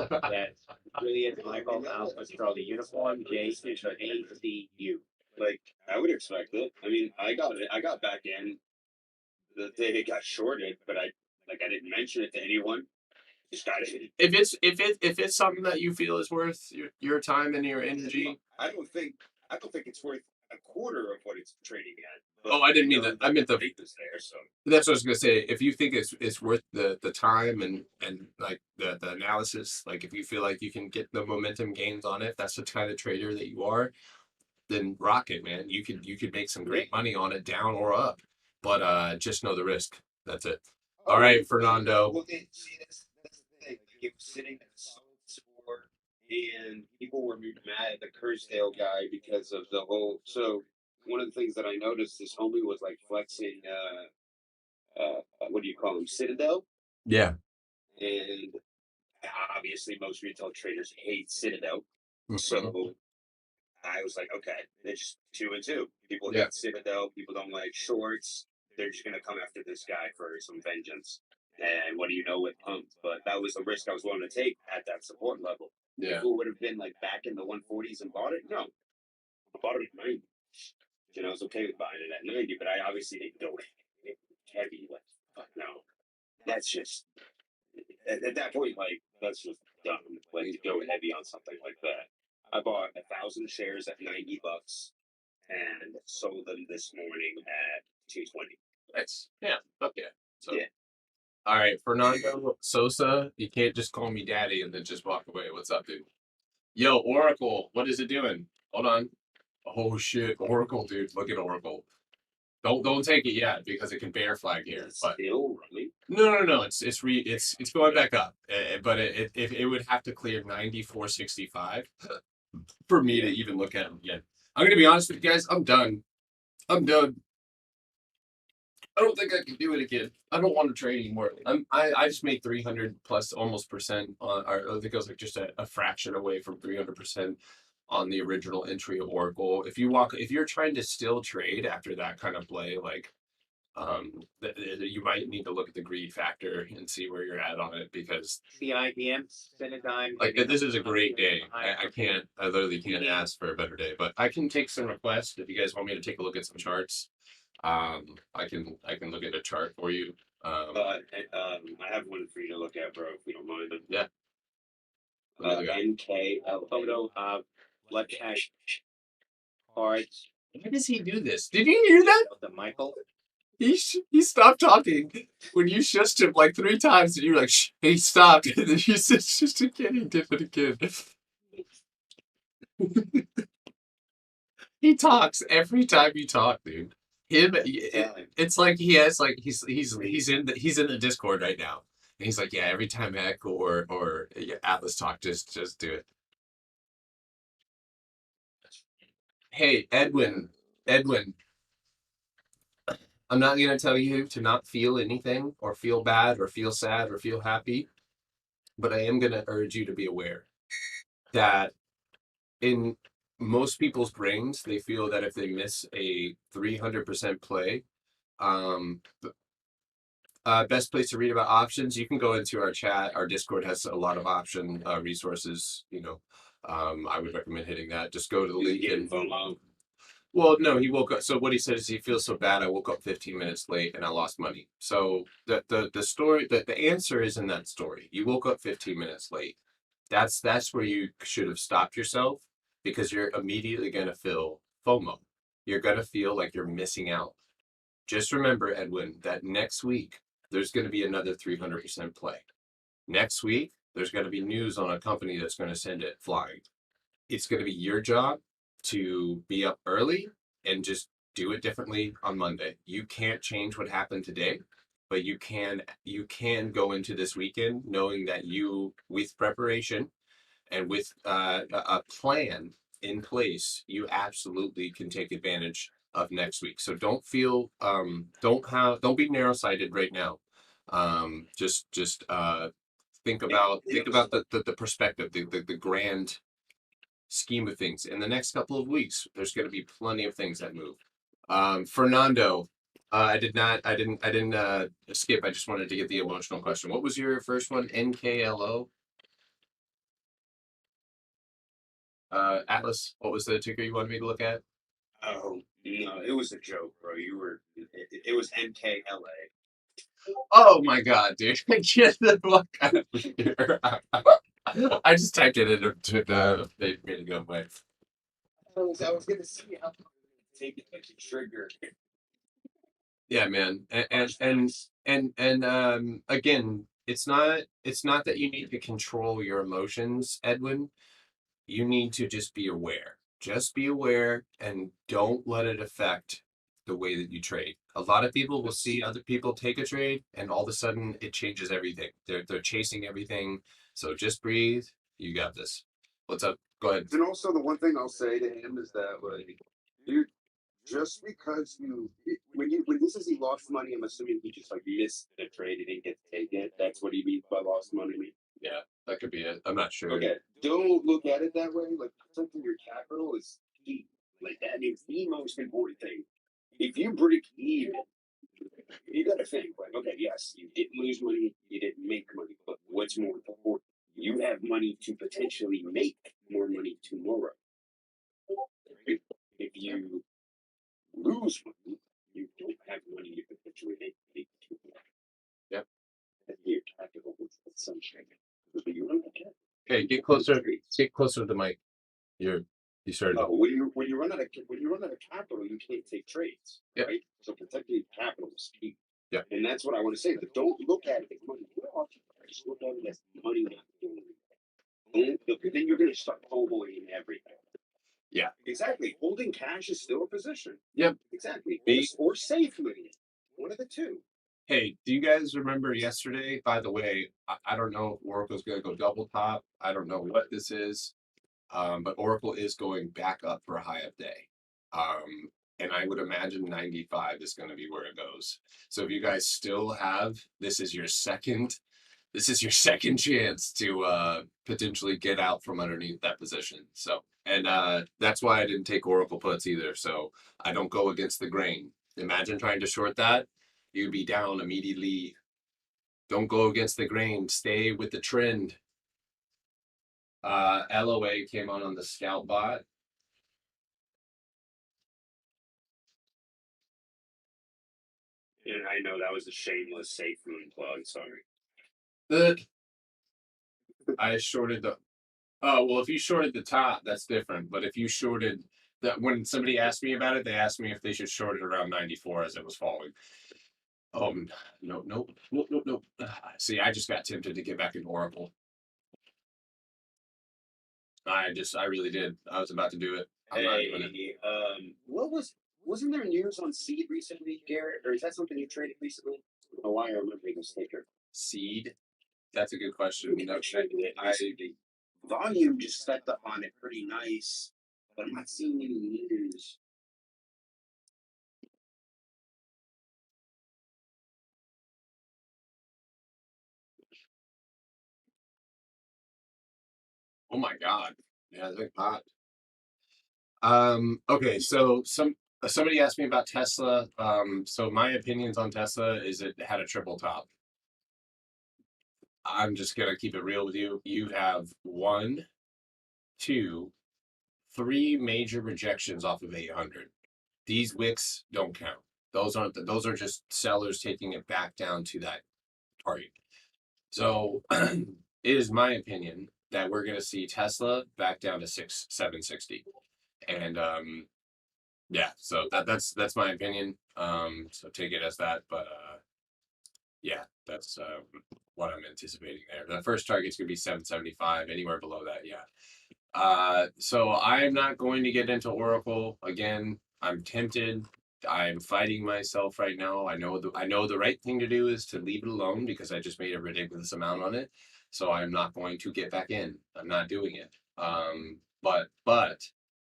Juliet Michael Alpha Charlie Uniform J ACU. Like I would expect it. I mean, I got it. I got back in the day it got shorted, but I didn't mention it to anyone. Just got it. If it's something that you feel is worth your time and your energy. I don't think it's worth a quarter of what it's trading at. But Oh, I didn't mean that. I meant the is there. So that's what I was gonna say. If you think it's worth the time and like the analysis, like if you feel like you can get the momentum gains on it, if that's the kind of trader that you are, then rock it, man. You could make some great money on it, down or up. But just know the risk. That's it. All right, Fernando. Well, see, that's the thing. Like, it was sitting at solid support, and people were mad at the Kursdale guy because of the whole. So one of the things that I noticed, this homie was like flexing. What do you call him? Citadel, Yeah. and obviously most retail traders hate Citadel. Mhm. So I was like, okay, they're just 2 and 2. People Yeah. hate Citadel. People don't like shorts. They're just gonna come after this guy for some vengeance. And what do you know, it pumped. But that was the risk I was willing to take at that support level. Yeah. If it would have been like back in the 140s and bought it, no, I bought it at 90. You know, I was okay with buying it at 90, but I obviously didn't go heavy. Like, fuck no, that's just at that point, like that's just dumb. Like to go heavy on something like that. I bought 1,000 shares at $90 and sold them this morning at 220. Nice. Yeah. Okay. So. Yeah. All right, Fernando Sosa, you can't just call me daddy and then just walk away. What's up, dude? Yo, Oracle, what is it doing? Hold on. Oh shit, Oracle, dude. Look at Oracle. Don't take it yet because it can bear flag here. It's But still running. no. It's going back up. But it would have to clear 94.65 for me to even look at it again. I'm gonna be honest with you guys. I'm done. I don't think I can do it again. I don't want to trade anymore. I just made 300 plus almost percent on, or I think it was like just a fraction away from 300% on the original entry of Oracle. If you're trying to still trade after that kind of play, like, you might need to look at the greed factor and see where you're at on it because The IBM Cinedigm. like this is a great day. I literally can't ask for a better day, but I can take some requests if you guys want me to take a look at some charts. I can look at a chart for you. I have one for you to look at, bro, if you don't mind. Yeah. What do we got? NKL Photo of blood cash cards Why does he do this? Did you hear that? of the Michael. He stopped talking when you shushed him like 3 times, and you were like, "Shh," he stopped, and then he said, "Just again." He did it again. He talks every time you talk, dude. It's like he has like he's in the Discord right now, and he's like, yeah, every time Eck or Atlas talk, just do it. Hey, Edwin, I'm not gonna tell you to not feel anything or feel bad or feel sad or feel happy, but I am gonna urge you to be aware that in most people's brains, they feel that if they miss a 300% play, best place to read about options, you can go into our chat. Our Discord has a lot of option resources. I would recommend hitting that. Just go to the link and well, no, he woke up. So what he said is he feels so bad. I woke up 15 minutes late and I lost money. So the story, the answer is in that story. You woke up 15 minutes late. That's where you should have stopped yourself because you're immediately going to feel FOMO. You're going to feel like you're missing out. Just remember, Edwin, that next week there's going to be another 300% play. Next week, there's going to be news on a company that's going to send it flying. It's going to be your job to be up early and just do it differently on Monday. You can't change what happened today, but you can go into this weekend knowing that you, with preparation and with a plan in place, you absolutely can take advantage of next week. So don't feel don't be narrow-sighted right now. Just think about the perspective, the grand scheme of things. In the next couple of weeks, there's going to be plenty of things that move. Fernando, I didn't skip. I just wanted to get the emotional question. What was your first one? NKLO? Atlas, what was the ticker you wanted me to look at? Oh no, it was a joke, bro. It was NKLA. Oh my god, dude. Get the fuck out of here. I just typed it in to they made it go away. I was gonna see how take it like a trigger. Yeah, man. And again, it's not that you need to control your emotions, Edwin. You need to just be aware. Just be aware and don't let it affect the way that you trade. A lot of people will see other people take a trade and all of a sudden it changes everything. They're chasing everything. So just breathe. You got this. What's up? Go ahead. And also, the one thing I'll say to him is that, like, dude, just because when he says he lost money, I'm assuming he just like missed the trade. He didn't get to take it. That's what he means by lost money. Yeah, that could be it. I'm not sure. Okay, don't look at it that way. Like, protecting your capital is key. Like, that is the most important thing. If you break even, you got to think, like, okay, yes, you didn't lose money, you didn't make money, but what's more important? You have money to potentially make more money tomorrow. Right? If you lose money, you don't have money to potentially make tomorrow. Yep. Your capital with some shape. You don't have Okay, get closer. Get closer to the mic. You started. when you run out of capital, you can't take trades. Yep. Right? So protecting capital is key. Yep. And that's what I want to say. But don't look at it as money. Just look at it as money not doing anything. Then you're going to start following everything. Yeah. Exactly. Holding cash is still a position. Yep. Exactly. Me- Or safe money. One of the two. Hey, do you guys remember yesterday? By the way, I don't know if Oracle's going to go double top. I don't know what this is, but Oracle is going back up for a high up day. And I would imagine 95 is going to be where it goes. So if you guys still have, this is your second chance to potentially get out from underneath that position. So, and that's why I didn't take Oracle puts either. So I don't go against the grain. Imagine trying to short that, you'd be down immediately. Don't go against the grain. Stay with the trend. LOA came on the Scout bot. And I know that was a shameless safe moon plug. Sorry. I shorted the. Oh well, if you shorted the top, that's different. But if you shorted that, when somebody asked me about it, they asked me if they should short it around 94 as it was falling. Nope. See, I just got tempted to get back in Oracle. I really did. I was about to do it. I'm not doing it. Hey, wasn't there news on Seed recently, Garrett? Or is that something you traded recently? I don't know why I remember this taker. Seed? That's a good question. No, The volume just stepped up on it pretty nice, but I'm not seeing any news. oh my god. Yeah, it's like hot. Okay, so somebody asked me about Tesla. So my opinions on Tesla is it had a triple top. I'm just gonna keep it real with you. You have 1, 2, 3 major rejections off of 800. These wicks don't count. Those are just sellers taking it back down to that target. So it is my opinion that we're gonna see Tesla back down to 760. And yeah, so that's my opinion. So take it as that, but yeah, that's what I'm anticipating there. The first target's gonna be 775. Anywhere below that, yeah. So I'm not going to get into Oracle again. I'm tempted. I'm fighting myself right now. I know the right thing to do is to leave it alone because I just made a ridiculous amount on it. So I'm not going to get back in. I'm not doing it. But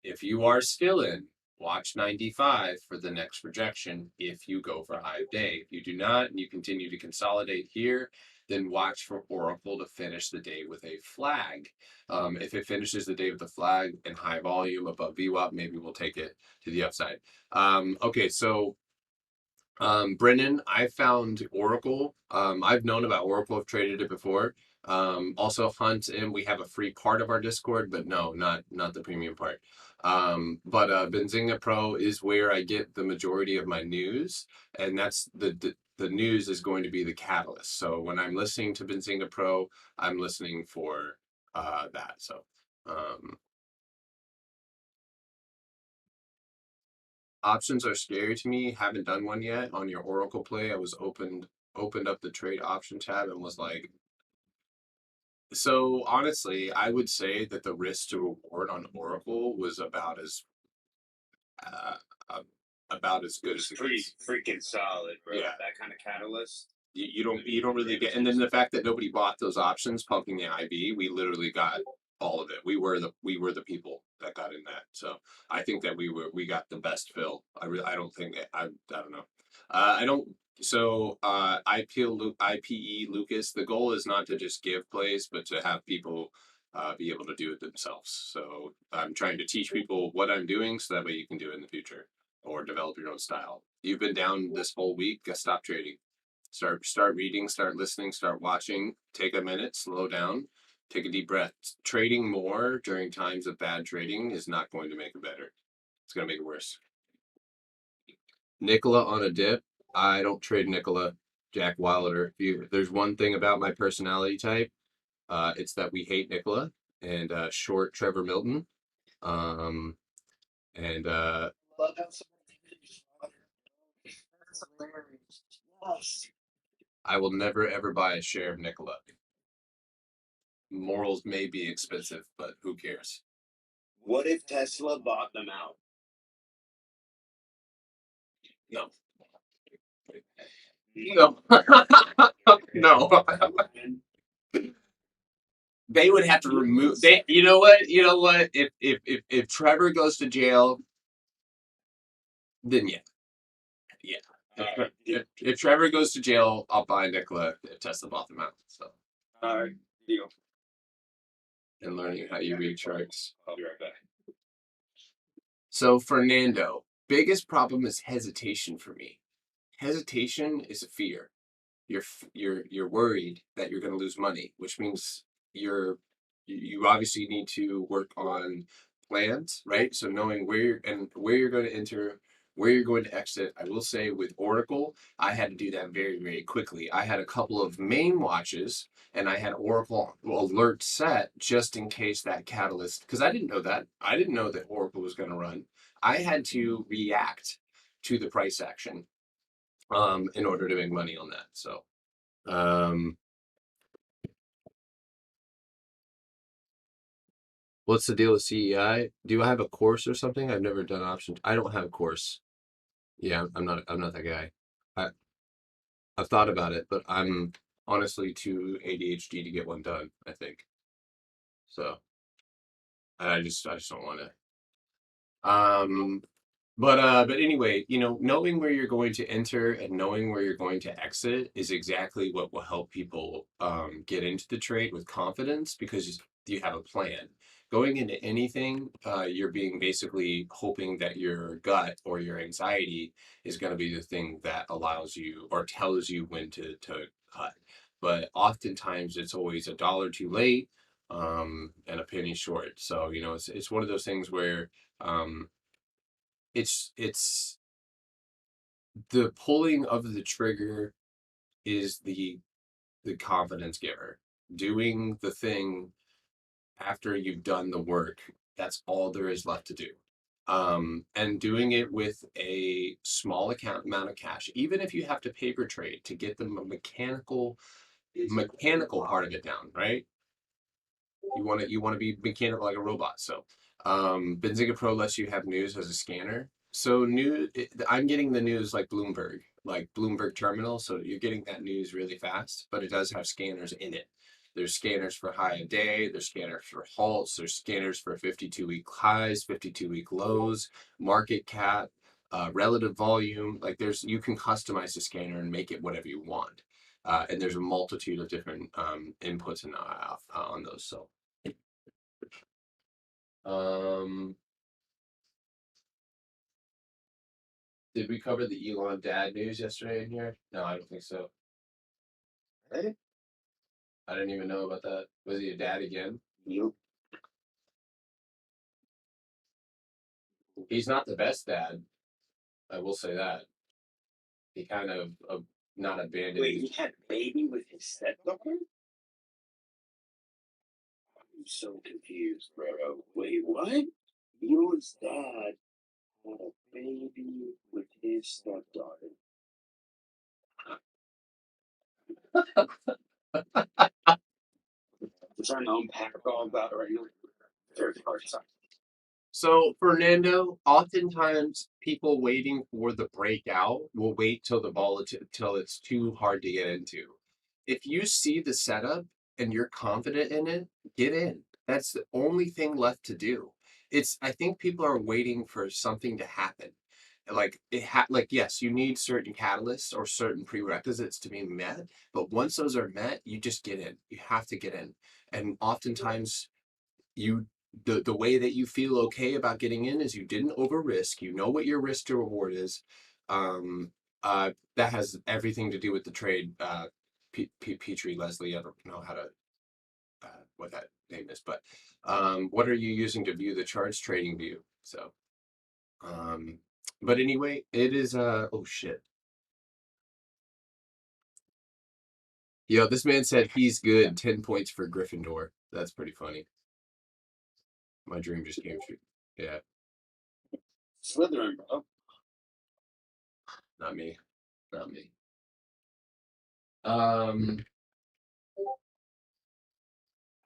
if you are still in, watch 95 for the next rejection if you go for high day. If you do not and you continue to consolidate here, then watch for Oracle to finish the day with a flag. If it finishes the day with a flag and high volume above VWAP, maybe we'll take it to the upside. Okay, so Brendan, I found Oracle. I've known about Oracle, I've traded it before. Also Hunt, and we have a free part of our Discord, but no, not the premium part. But Benzinga Pro is where I get the majority of my news, and that's the news is going to be the catalyst. So when I'm listening to Benzinga Pro, I'm listening for that. So options are scary to me. Haven't done one yet. On your Oracle play, I was opened up the trade option tab and was like, so honestly, I would say that the risk to reward on Oracle was about as uh, uh, good as it Pretty gets. freaking solid, bro. Yeah. That kind of catalyst. You don't really get, and then the fact that nobody bought those options pumping the IB, we literally got all of it. We were the people that got in that. So I think that we got the best fill. I don't think that I don't know. I don't. So IPE Lucas. The goal is not to just give plays, but to have people be able to do it themselves. So I'm trying to teach people what I'm doing, so that way you can do it in the future or develop your own style. You've been down this whole week. Stop trading. Start reading. Start listening. Start watching. Take a minute. Slow down. Take a deep breath. Trading more during times of bad trading is not going to make it better. It's going to make it worse. Nicola on a dip. I don't trade Nicola. Jack Wilder. If there's one thing about my personality type, it's that we hate Nicola and short Trevor Milton. And Love how someone did his father. That's hilarious. Yes. I will never ever buy a share of Nicola. Morals may be expensive, but who cares? What if Tesla bought them out? No. No. No. They would have to remove. You know what? You know what? If Trevor goes to jail, then yeah. If Trevor goes to jail, I'll buy Nicola if Tesla bought them out. So. Deal. And learning how you read charts. I'll be right back. So Fernando, biggest problem is hesitation for me. Hesitation is a fear. You're worried that you're going to lose money, which means you obviously need to work on plans, right? So knowing where you're going to enter, where you're going to exit. I will say with Oracle, I had to do that very, very quickly. I had a couple of main watches and I had Oracle alert set just in case that catalyst, because I didn't know that. I didn't know that Oracle was going to run. I had to react to the price action in order to make money on that. So what's the deal with CEI? Do I have a course or something? I've never done options. I don't have a course. Yeah, I'm not that guy. I've thought about it, but I'm honestly too ADHD to get one done, I think. So I just don't want to. But anyway, knowing where you're going to enter and knowing where you're going to exit is exactly what will help people get into the trade with confidence, because you have a plan. Going into anything, you're being basically hoping that your gut or your anxiety is going to be the thing that allows you or tells you when to cut. But oftentimes it's always $1 too late and a penny short. So it's one of those things where it's the pulling of the trigger is the confidence giver. Doing the thing after you've done the work, that's all there is left to do. And doing it with a small amount of cash, even if you have to paper trade to get the mechanical part of it down, right? You want to be mechanical like a robot. So Benzinga Pro lets you have news as a scanner. So I'm getting the news like Bloomberg Terminal. So you're getting that news really fast, but it does have scanners in it. There's scanners for high a day. There's scanners for halts. There's scanners for 52-week highs, 52-week lows, market cap, relative volume. Like you can customize the scanner and make it whatever you want. And there's a multitude of different inputs and on those. So. Did we cover the Elon dad news yesterday in here? No, I don't think so. Hey? I didn't even know about that. Was he a dad again? Nope. He's not the best dad. I will say that. He kind of not abandoned. Wait, he had a baby with his stepdaughter? I'm so confused, bro. Wait, what? Elon's dad had a baby with his stepdaughter. I'm trying to unpack all about it right now. Very hard time. So, Fernando, oftentimes people waiting for the breakout will wait till till it's too hard to get into. If you see the setup and you're confident in it, get in. That's the only thing left to do. I think people are waiting for something to happen. Like like yes, you need certain catalysts or certain prerequisites to be met, but once those are met, you just get in. You have to get in. And oftentimes you the way that you feel okay about getting in is you didn't over risk. You know what your risk to reward is. Um that has everything to do with the trade. Petrie Leslie, I don't know how to what that name is, but what are you using to view the charts? Trading view. So um but anyway, it is oh shit. Yo, this man said he's good. 10 points for Gryffindor. That's pretty funny. My dream just came true. Yeah, Slytherin, bro. not me. Not me. Um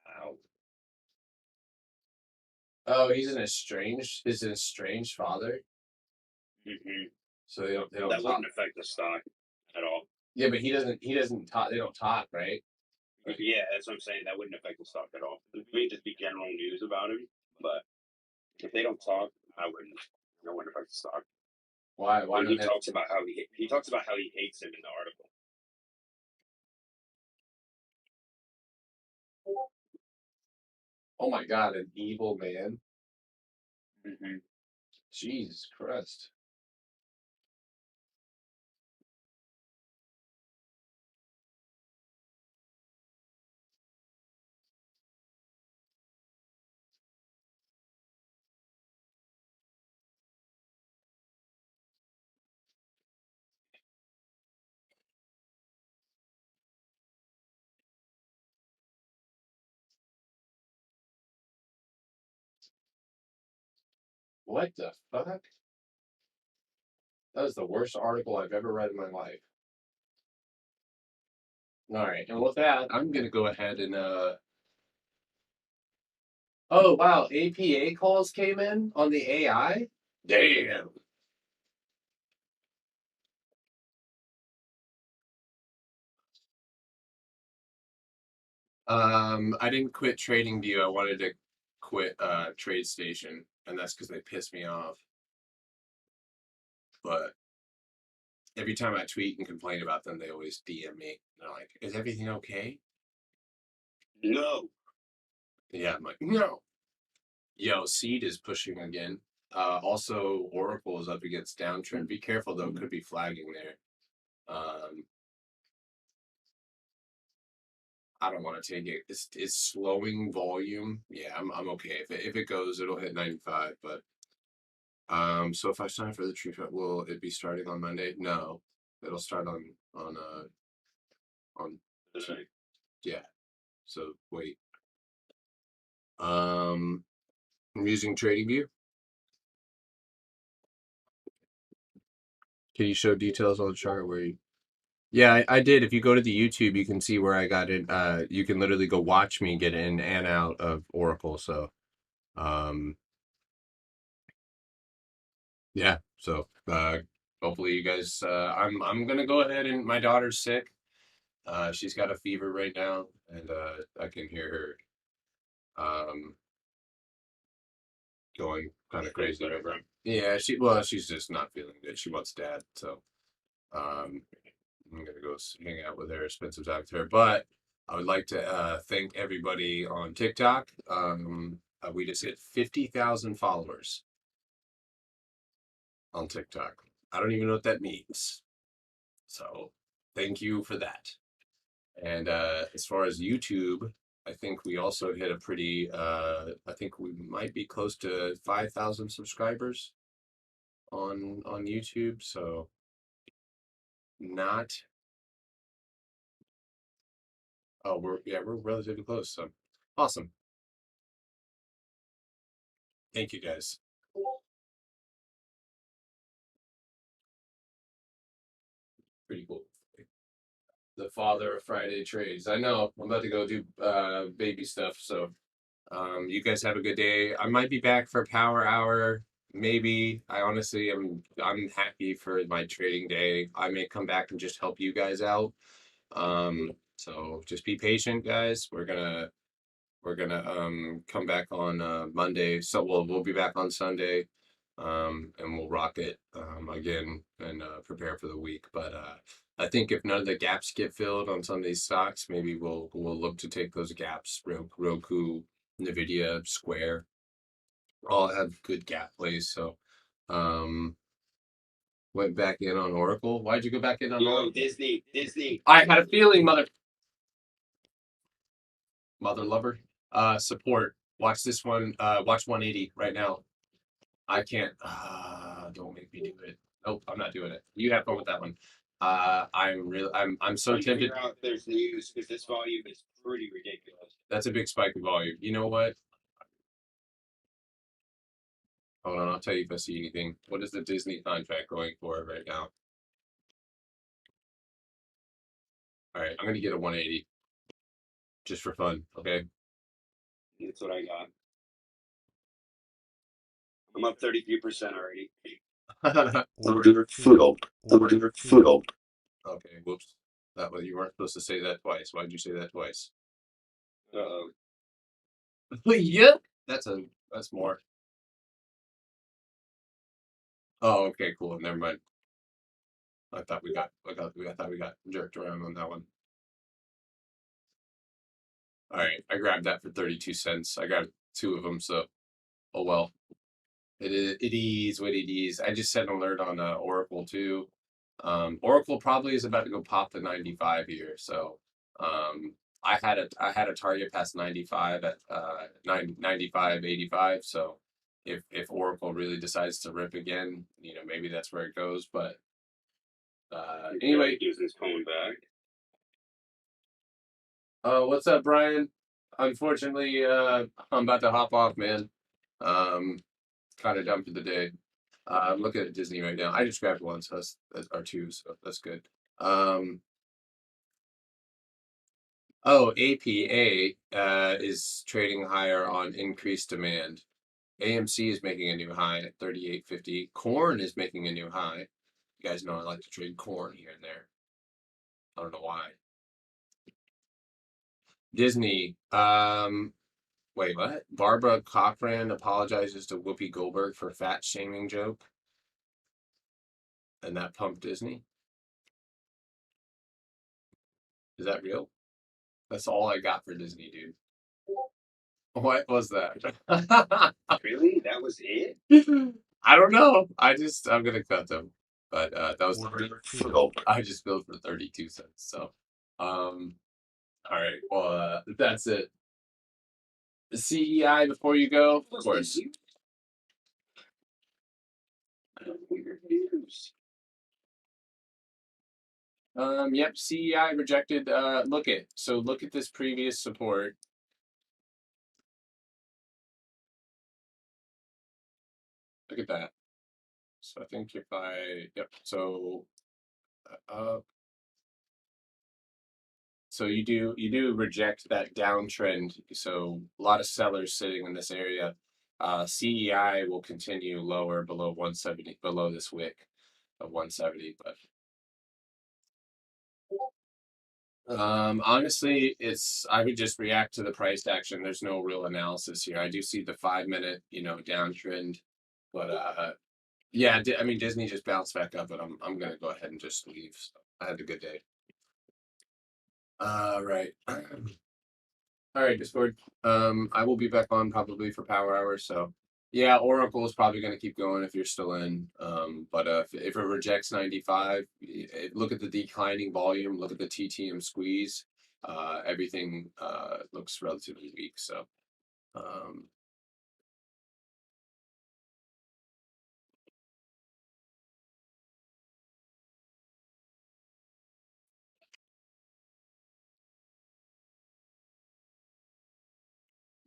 ow. Oh, he's his estranged father. So they don't That talk. wouldn't affect the stock at all. Yeah, but he doesn't talk, they don't talk, right? Yeah, that's what I'm saying. That wouldn't affect the stock at all. It may just be general news about him, but if they don't talk, I wouldn't affect the stock. Why When don't he they talks about how he talks about how he hates him in the article. Oh my god, an evil man. Jesus Christ. What the fuck? That was the worst article I've ever read in my life. All right, and with that, I'm gonna go ahead and oh wow, APA calls came in on the AI. Damn. I didn't quit TradingView. I wanted to quit TradeStation, and that's because they pissed me off. But every time I tweet and complain about them, they always DM me. They're like, "Is everything okay?" No. Yeah, I'm like, "No." Yo, Seed is pushing again. Also, Oracle is up against Downtrend. Be careful though; could be flagging there. Um, I don't want to take it. It's slowing volume. Yeah, I'm okay. If it goes, it'll hit 95. But so if I sign for the tree cut, will it be starting on Monday? No, it'll start on yeah. So wait. I'm using TradingView. Can you show details on the chart where you? Yeah, I did. If you go to the YouTube, you can see where I got it. You can literally go watch me get in and out of Oracle. So, um, yeah. So, hopefully you guys. I'm gonna go ahead and my daughter's sick. She's got a fever right now, and I can hear her going kind of crazy over. Yeah, she's just not feeling good. She wants dad, so um, I'm gonna go hang out with her, spend some time with her. But I would like to thank everybody on TikTok. We just hit 50,000 followers on TikTok. I don't even know what that means. So thank you for that. And as far as YouTube, I think we also hit a pretty. I think we might be close to 5,000 subscribers on YouTube. So not. Oh, we're relatively close. So awesome. Thank you guys. Pretty cool. The father of Friday trades. I know I'm about to go do baby stuff. So you guys have a good day. I might be back for Power Hour. Maybe. I honestly I'm happy for my trading day. I may come back and just help you guys out. So just be patient, guys. We're gonna We're gonna come back on Monday. So we'll be back on Sunday. And we'll rock it again and prepare for the week. But I think if none of the gaps get filled on some of these stocks, maybe we'll look to take those gaps. Roku, Nvidia, Square, all have good gap plays. So went back in on Oracle. Why'd you go back in on Yo, Oracle? Disney. I had a feeling, mother lover. Support. Watch this one. Watch 180 right now. I can't. Don't make me do it. Nope, I'm not doing it. You have fun with that one. I'm so Trying to tempted. figure out if there's news because this volume is pretty ridiculous. That's a big spike in volume. You know what? Hold on, I'll tell you if I see anything. What is the Disney contract going for right now? All right, I'm gonna get a 180 just for fun. Okay. That's what I got. I'm up 33% already. Order filled. Order filled. Okay. Whoops. That was you weren't supposed to say that twice. Why'd you say that twice? Uh-oh. Yeah. That's more. Oh, okay, cool. Never mind. I thought we got jerked around on that one. All right, I grabbed that for 32 cents. I got two of them, so oh well. It is what it is. I just set an alert on Oracle too. Oracle probably is about to go pop the 95 here, so I had a target past 95 at 95.85. So if Oracle really decides to rip again, maybe that's where it goes. But anyway, Disney's coming back. what's up, Brian? Unfortunately, I'm about to hop off, man. Kind of done for the day. I'm looking at Disney right now. I just grabbed one, so that's or two, so that's good. APA is trading higher on increased demand. AMC is making a new high at 38.50. Corn is making a new high. You guys know I like to trade corn here and there. I don't know why. Disney. Wait, what? Barbara Cochran apologizes to Whoopi Goldberg for fat shaming joke. And that pumped Disney. Is that real? That's all I got for Disney, dude. What was that? Really? That was it? I don't know. I'm gonna cut them. But that was Order filled. I just billed for 32 cents. So all right. Well that's it. The CEI before you go, of course. Weird news. Yep, CEI rejected look at this previous support. Look at that. So I think so so you do reject that downtrend. So a lot of sellers sitting in this area. CEI will continue lower below 170, below this wick of 170, but honestly, I would just react to the price action. There's no real analysis here. I do see the 5-minute, downtrend, but yeah, I mean Disney just bounced back up, but I'm gonna go ahead and just leave. So I had a good day. Right. All right, Discord. I will be back on probably for Power Hour. So yeah, Oracle is probably going to keep going if you're still in. But if it rejects 95, look at the declining volume. Look at the TTM squeeze. Everything looks relatively weak. So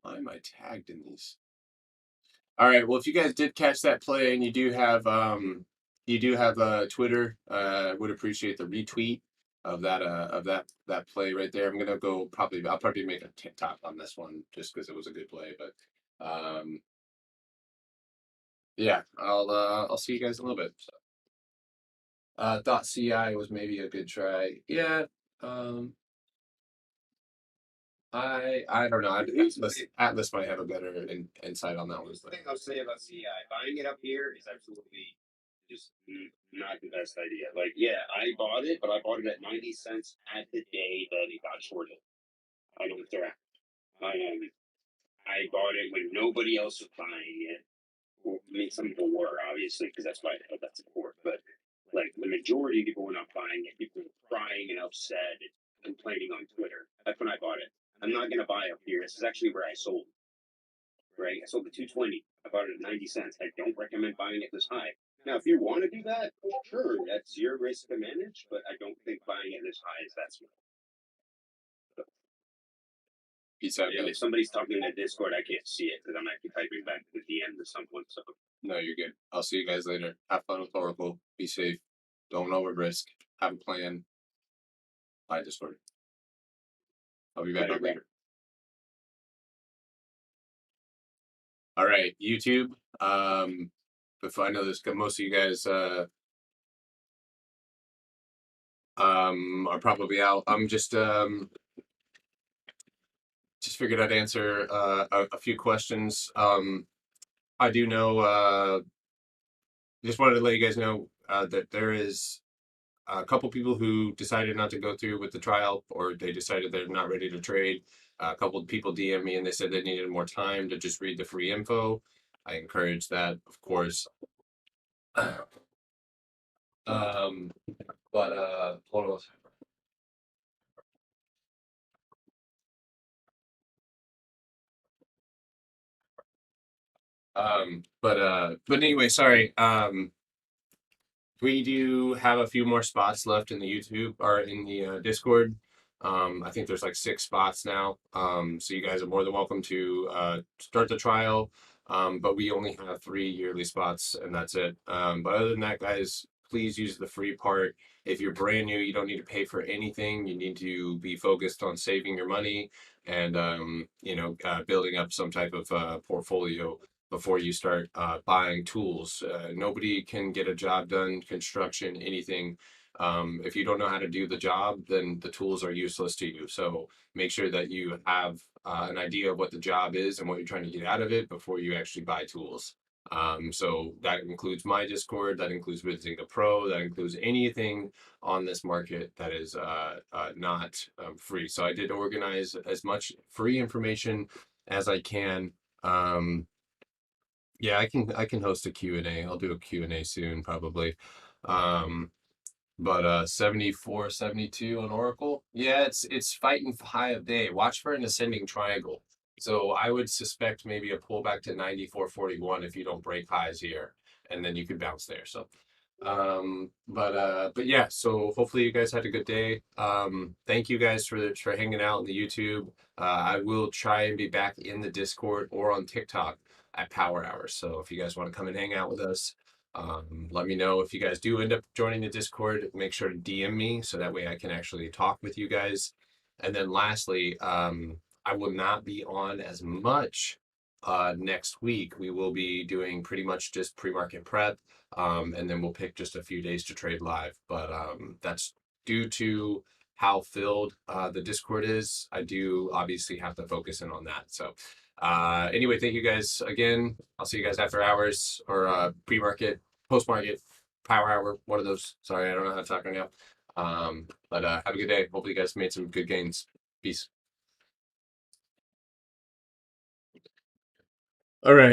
why am I tagged in these? All right. Well, if you guys did catch that play and you do have Twitter, would appreciate the retweet of that play right there. I'm gonna go I'll probably make a TikTok on this one just because it was a good play. But yeah, I'll see you guys in a little bit. So, thought CI was maybe a good try. Yeah. I don't know. Atlas might have a better insight on that one. The thing I'll say about CI, buying it up here is absolutely just not the best idea. Like, yeah, I bought it, but I bought it at 90 cents at the day that it got shorted. I don't threat. I bought it when nobody else was buying it. Well, I mean, some people were obviously because that's why that's support. But like the majority of people were not buying it. People were crying and upset and complaining on Twitter. That's when I bought it. I'm not gonna buy up here. This is actually where I sold. Right, I sold it 220. I bought it at 90 cents. I don't recommend buying it this high. Now, if you want to do that, sure, that's your risk to manage. But I don't think buying it this high is that smart. Peace out, And if guys. somebody's talking in the Discord, I can't see it because I'm actually typing back to the DM to someone. So No, you're good. I'll see you guys later. Have fun with Oracle. Be safe. Don't over risk. Have a plan. Bye, Discord. I'll be back on later. All right, YouTube. Before I know this, most of you guys are probably out. I'm just figured I'd answer a few questions. I do know. Just wanted to let you guys know that there is a couple people who decided not to go through with the trial, or they decided they're not ready to trade. A couple of people DM me and they said they needed more time to just read the free info. I encourage that, of course. Hold on. But anyway, sorry. We do have a few more spots left in the YouTube or in the Discord. I think there's like 6 spots now. So you guys are more than welcome to start the trial. But we only have 3 yearly spots and that's it. But other than that, guys, please use the free part. If you're brand new, you don't need to pay for anything. You need to be focused on saving your money and building up some type of portfolio before you start buying tools. Nobody can get a job done, construction, anything. If you don't know how to do the job, then the tools are useless to you. So make sure that you have an idea of what the job is and what you're trying to get out of it before you actually buy tools. So that includes my Discord, that includes visiting a pro, that includes anything on this market that is not free. So I did organize as much free information as I can. Yeah, I can host a Q&A. I'll do a Q&A soon, probably. But 74, 72 on Oracle. Yeah, it's fighting high of day. Watch for an ascending triangle. So I would suspect maybe a pullback to 94.41 if you don't break highs here, and then you could bounce there. So but yeah, so hopefully you guys had a good day. Thank you guys for hanging out in the YouTube. I will try and be back in the Discord or on TikTok at Power Hours. So if you guys want to come and hang out with us, let me know. If you guys do end up joining the Discord, make sure to DM me so that way I can actually talk with you guys. And then lastly, I will not be on as much next week. We will be doing pretty much just pre-market prep, and then we'll pick just a few days to trade live. But that's due to how filled the Discord is. I do obviously have to focus in on that. So anyway, thank you guys again. I'll see you guys after hours or pre-market, post-market, power hour, one of those. Sorry, I don't know how to talk right now. But have a good day. Hopefully you guys made some good gains. Peace. All right.